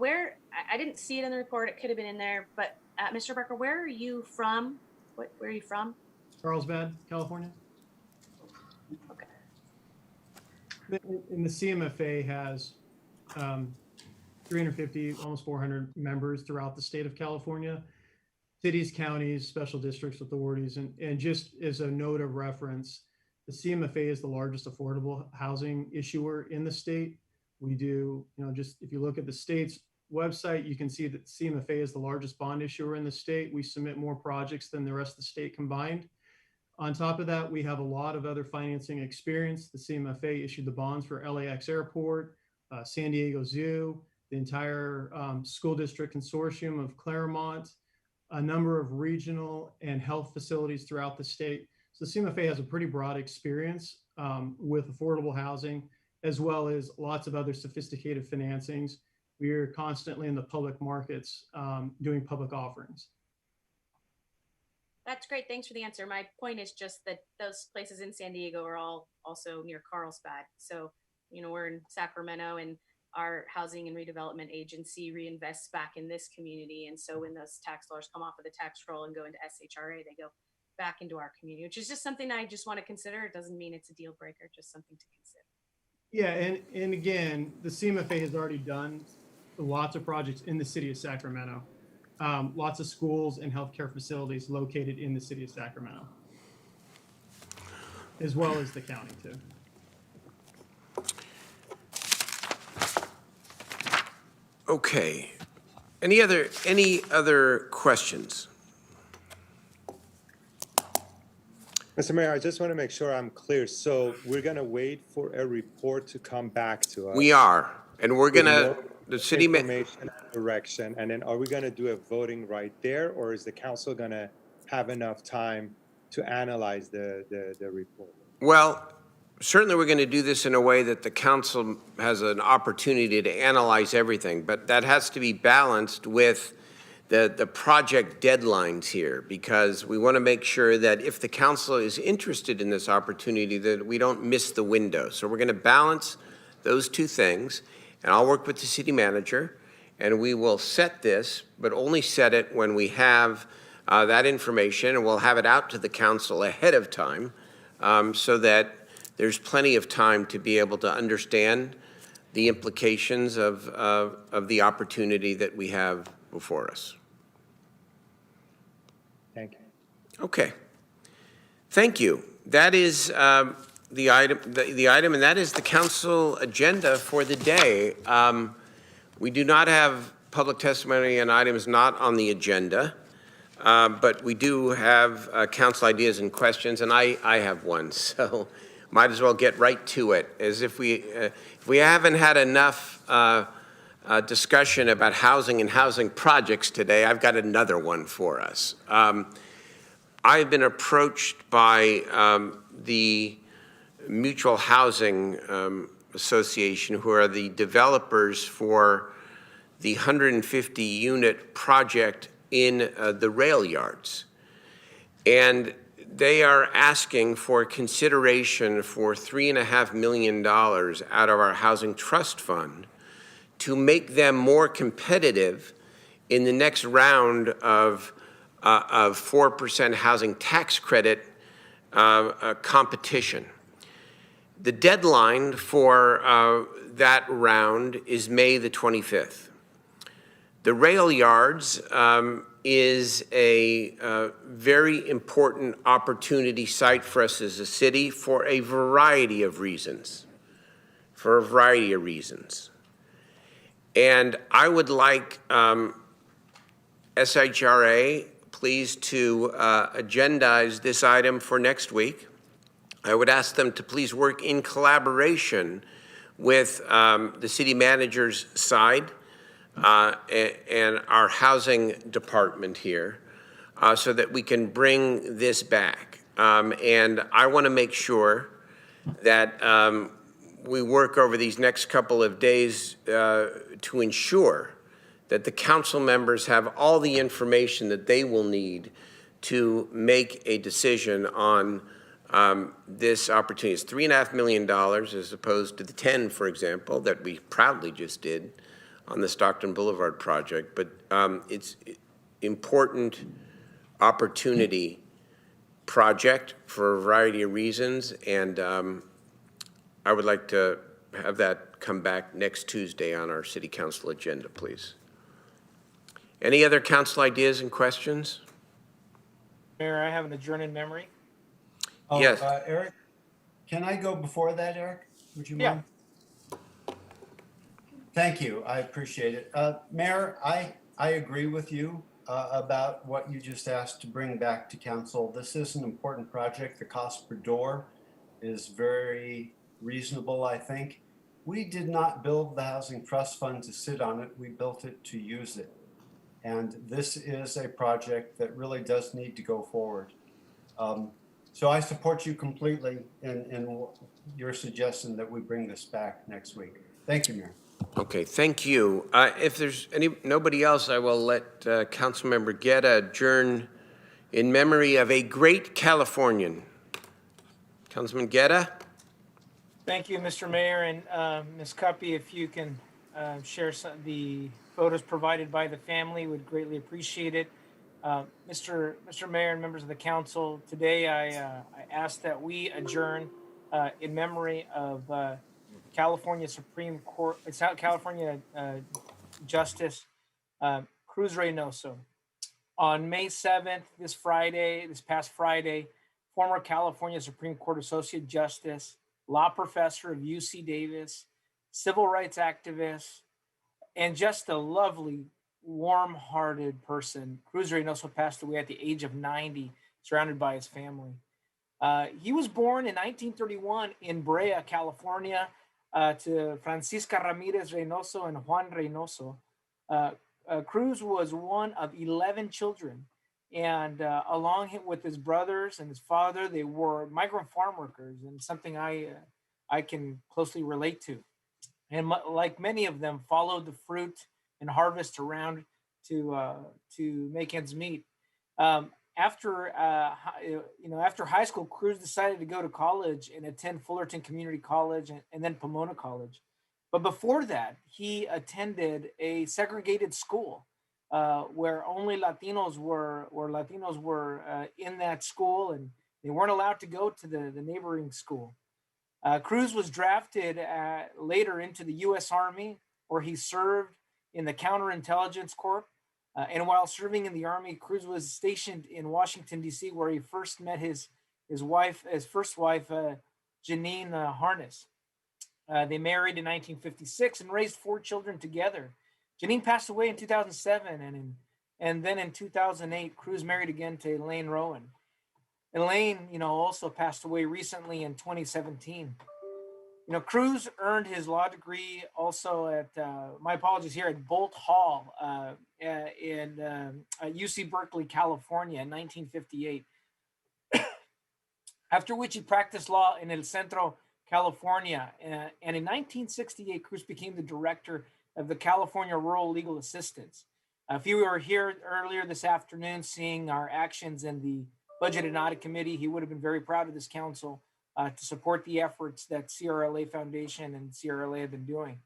I didn't see it in the report. It could have been in there, but Mr. Barker, where are you from? Where are you from? Carlsbad, California. Okay. And the CMFA has 350, almost 400 members throughout the state of California, cities, counties, special districts, authorities, and just as a note of reference, the CMFA is the largest affordable housing issuer in the state. We do, just if you look at the state's website, you can see that CMFA is the largest bond issuer in the state. We submit more projects than the rest of the state combined. On top of that, we have a lot of other financing experience. The CMFA issued the bonds for LAX Airport, San Diego Zoo, the entire school district consortium of Claremont, a number of regional and health facilities throughout the state. So the CMFA has a pretty broad experience with affordable housing, as well as lots of other sophisticated financings. We are constantly in the public markets doing public offerings. That's great. Thanks for the answer. My point is just that those places in San Diego are all also near Carlsbad. So, we're in Sacramento and our housing and redevelopment agency reinvests back in this community. And so when those tax dollars come off of the tax roll and go into SHRA, they go back into our community, which is just something I just want to consider. It doesn't mean it's a deal breaker, just something to consider. Yeah, and again, the CMFA has already done lots of projects in the city of Sacramento. Lots of schools and healthcare facilities located in the city of Sacramento, as well as the county too. Okay. Any other questions? Mr. Mayor, I just want to make sure I'm clear. So we're going to wait for a report to come back to us. We are, and we're gonna, the city information and direction, and then are we going to do a voting right there, or is the council going to have enough time to analyze the report? Well, certainly we're going to do this in a way that the council has an opportunity to analyze everything, but that has to be balanced with the project deadlines here, because we want to make sure that if the council is interested in this opportunity, that we don't miss the window. So we're going to balance those two things, and I'll work with the city manager, and we will set this, but only set it when we have that information, and we'll have it out to the council ahead of time so that there's plenty of time to be able to understand the implications of the opportunity that we have before us. Thank you. Okay. Thank you. That is the item, and that is the council agenda for the day. We do not have public testimony on items not on the agenda, but we do have council ideas and questions, and I have one, so might as well get right to it. As if we haven't had enough discussion about housing and housing projects today, I've got another one for us. I've been approached by the Mutual Housing Association, who are the developers for the 150-unit project in the rail yards. And they are asking for consideration for $3.5 million out of our Housing Trust Fund to make them more competitive in the next round of 4% housing tax credit competition. The deadline for that round is May the 25th. The rail yards is a very important opportunity site for us as a city for a variety of reasons. And I would like SHRA please to agendize this item for next week. I would ask them to please work in collaboration with the city manager's side and our housing department here so that we can bring this back. And I want to make sure that we work over these next couple of days to ensure that the council members have all the information that they will need to make a decision on this opportunity. It's $3.5 million as opposed to the 10, for example, that we proudly just did on the Stockton Boulevard project. But it's important opportunity project for a variety of reasons, and I would like to have that come back next Tuesday on our city council agenda, please. Any other council ideas and questions? Mayor, I have an adjourn in memory. Oh, Yes. Eric, can I go before that, Eric? Would you mind? Thank you. I appreciate it. Mayor, I agree with you about what you just asked to bring back to council. This is an important project. The cost per door is very reasonable, I think. We did not build the Housing Trust Fund to sit on it. We built it to use it. And this is a project that really does need to go forward. So I support you completely in your suggestion that we bring this back next week. Thank you, Mayor. Okay, thank you. If there's nobody else, I will let Councilmember Guerra adjourn in memory of a great Californian. Councilman Guerra? Thank you, Mr. Mayor, and Ms. Cuppy, if you can share the photos provided by the family, would greatly appreciate it. Mr. Mayor and members of the council, today I ask that we adjourn in memory of California Supreme Court, California Justice Cruz Reynoso. On May 7th, this past Friday, former California Supreme Court Associate Justice, law professor of UC Davis, civil rights activist, and just a lovely, warm-hearted person. Cruz Reynoso passed away at the age of 90, surrounded by his family. He was born in 1931 in Brea, California, to Francisca Ramirez Reynoso and Juan Reynoso. Cruz was one of 11 children, and along with his brothers and his father, they were migrant farm workers, and something I can closely relate to. And like many of them, followed the fruit and harvest around to make ends meet. After high school, Cruz decided to go to college and attend Fullerton Community College and then Pomona College. But before that, he attended a segregated school where only Latinos were in that school, and they weren't allowed to go to the neighboring school. Cruz was drafted later into the U.S. Army, where he served in the Counterintelligence Corps. And while serving in the Army, Cruz was stationed in Washington, D.C., where he first met his first wife, Janine Harness. They married in 1956 and raised 4 children together. Janine passed away in 2007, and then in 2008, Cruz married again to Elaine Rowan. Elaine, also passed away recently in 2017. Cruz earned his law degree also at, my apologies here, at Bolt Hall in UC Berkeley, California in 1958. After which he practiced law in El Centro, California. And in 1968, Cruz became the director of the California Rural Legal Assistance. If you were here earlier this afternoon seeing our actions in the Budget and Audit Committee, he would have been very proud of this council to support the efforts that CRLA Foundation and CRLA have been doing.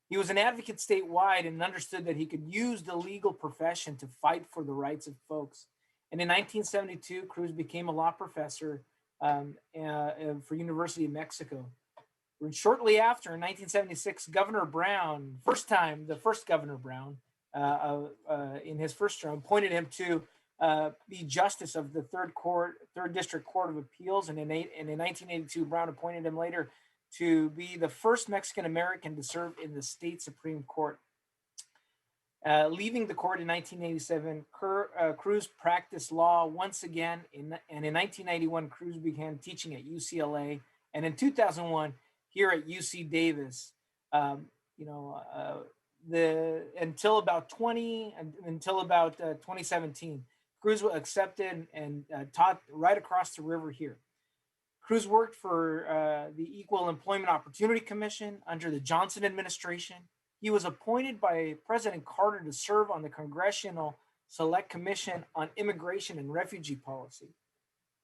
He was an advocate statewide and understood that he could use the legal profession to fight for the rights of folks. And in 1972, Cruz became a law professor for University of Mexico. And shortly after, in 1976, Governor Brown, the first Governor Brown, in his first term, appointed him to be justice of the Third District Court of Appeals, and in 1982, Brown appointed him later to be the first Mexican American to serve in the state Supreme Court. Leaving the court in 1987, Cruz practiced law once again, and in 1991, Cruz began teaching at UCLA, and in 2001, here at UC Davis. Until about 2017, Cruz was accepted and taught right across the river here. Cruz worked for the Equal Employment Opportunity Commission under the Johnson administration. He was appointed by President Carter to serve on the Congressional Select Commission on Immigration and Refugee Policy.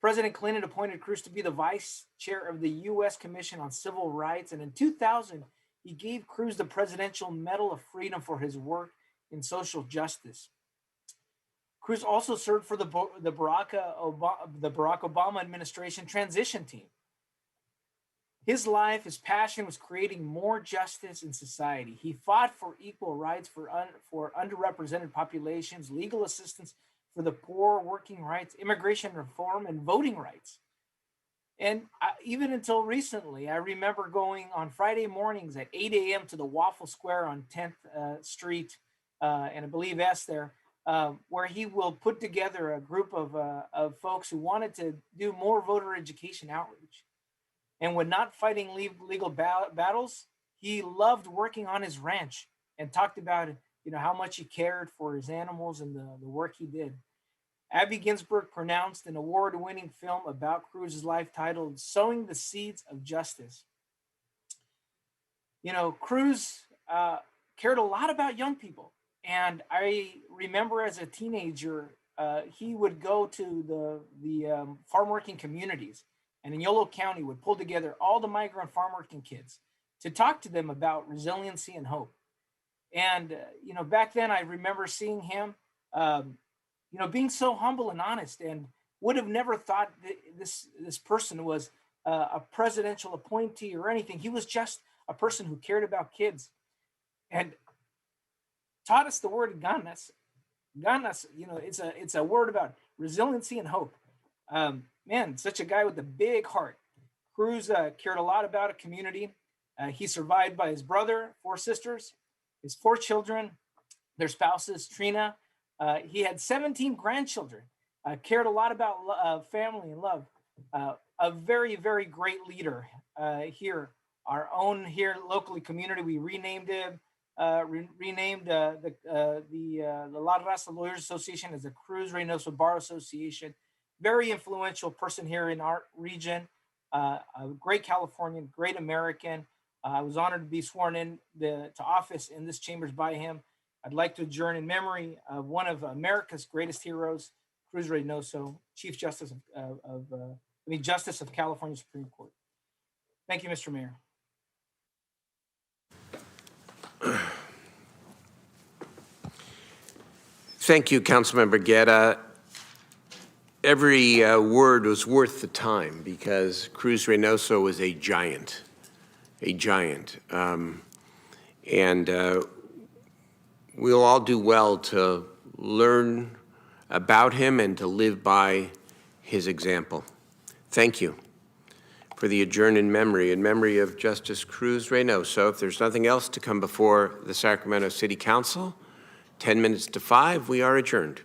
President Clinton appointed Cruz to be the vice chair of the U.S. Commission on Civil Rights, and in 2000, he gave Cruz the Presidential Medal of Freedom for his work in social justice. Cruz also served for the Barack Obama administration transition team. His life, his passion was creating more justice in society. He fought for equal rights for underrepresented populations, legal assistance for the poor, working rights, immigration reform, and voting rights. And even until recently, I remember going on Friday mornings at 8 a.m. to the Waffle Square on 10th Street, and I believe S there, where he will put together a group of folks who wanted to do more voter education outreach. And when not fighting legal battles, he loved working on his ranch and talked about how much he cared for his animals and the work he did. Abby Ginsburg pronounced an award-winning film about Cruz's life titled "Sowing the Seeds of Justice." Cruz cared a lot about young people. And I remember as a teenager, he would go to the farm working communities, and in Yolo County would pull together all the migrant farm working kids to talk to them about resiliency and hope. And, back then I remember seeing him, being so humble and honest, and would have never thought that this person was a presidential appointee or anything. He was just a person who cared about kids and taught us the word ganas. Ganas, it's a word about resiliency and hope. Such a guy with a big heart. Cruz cared a lot about a community. He's survived by his brother, 4 sisters, his 4 children, their spouses, Trina. He had 17 grandchildren, cared a lot about family and love. A very, very great leader here. Our own here locally community, we renamed him, renamed the La Raza Lawyers Association as the Cruz Reynoso Bar Association. Very influential person here in our region, a great Californian, great American. I was honored to be sworn in to office in this chambers by him. I'd like to adjourn in memory of one of America's greatest heroes, Cruz Reynoso, Chief Justice Justice of California Supreme Court. Thank you, Mr. Mayor. Thank you, Councilmember Guerra. Every word was worth the time because Cruz Reynoso was a giant. We'll all do well to learn about him and to live by his example. Thank you for the adjourn in memory of Justice Cruz Reynoso. If there's nothing else to come before the Sacramento City Council, 10 minutes to 5, we are adjourned.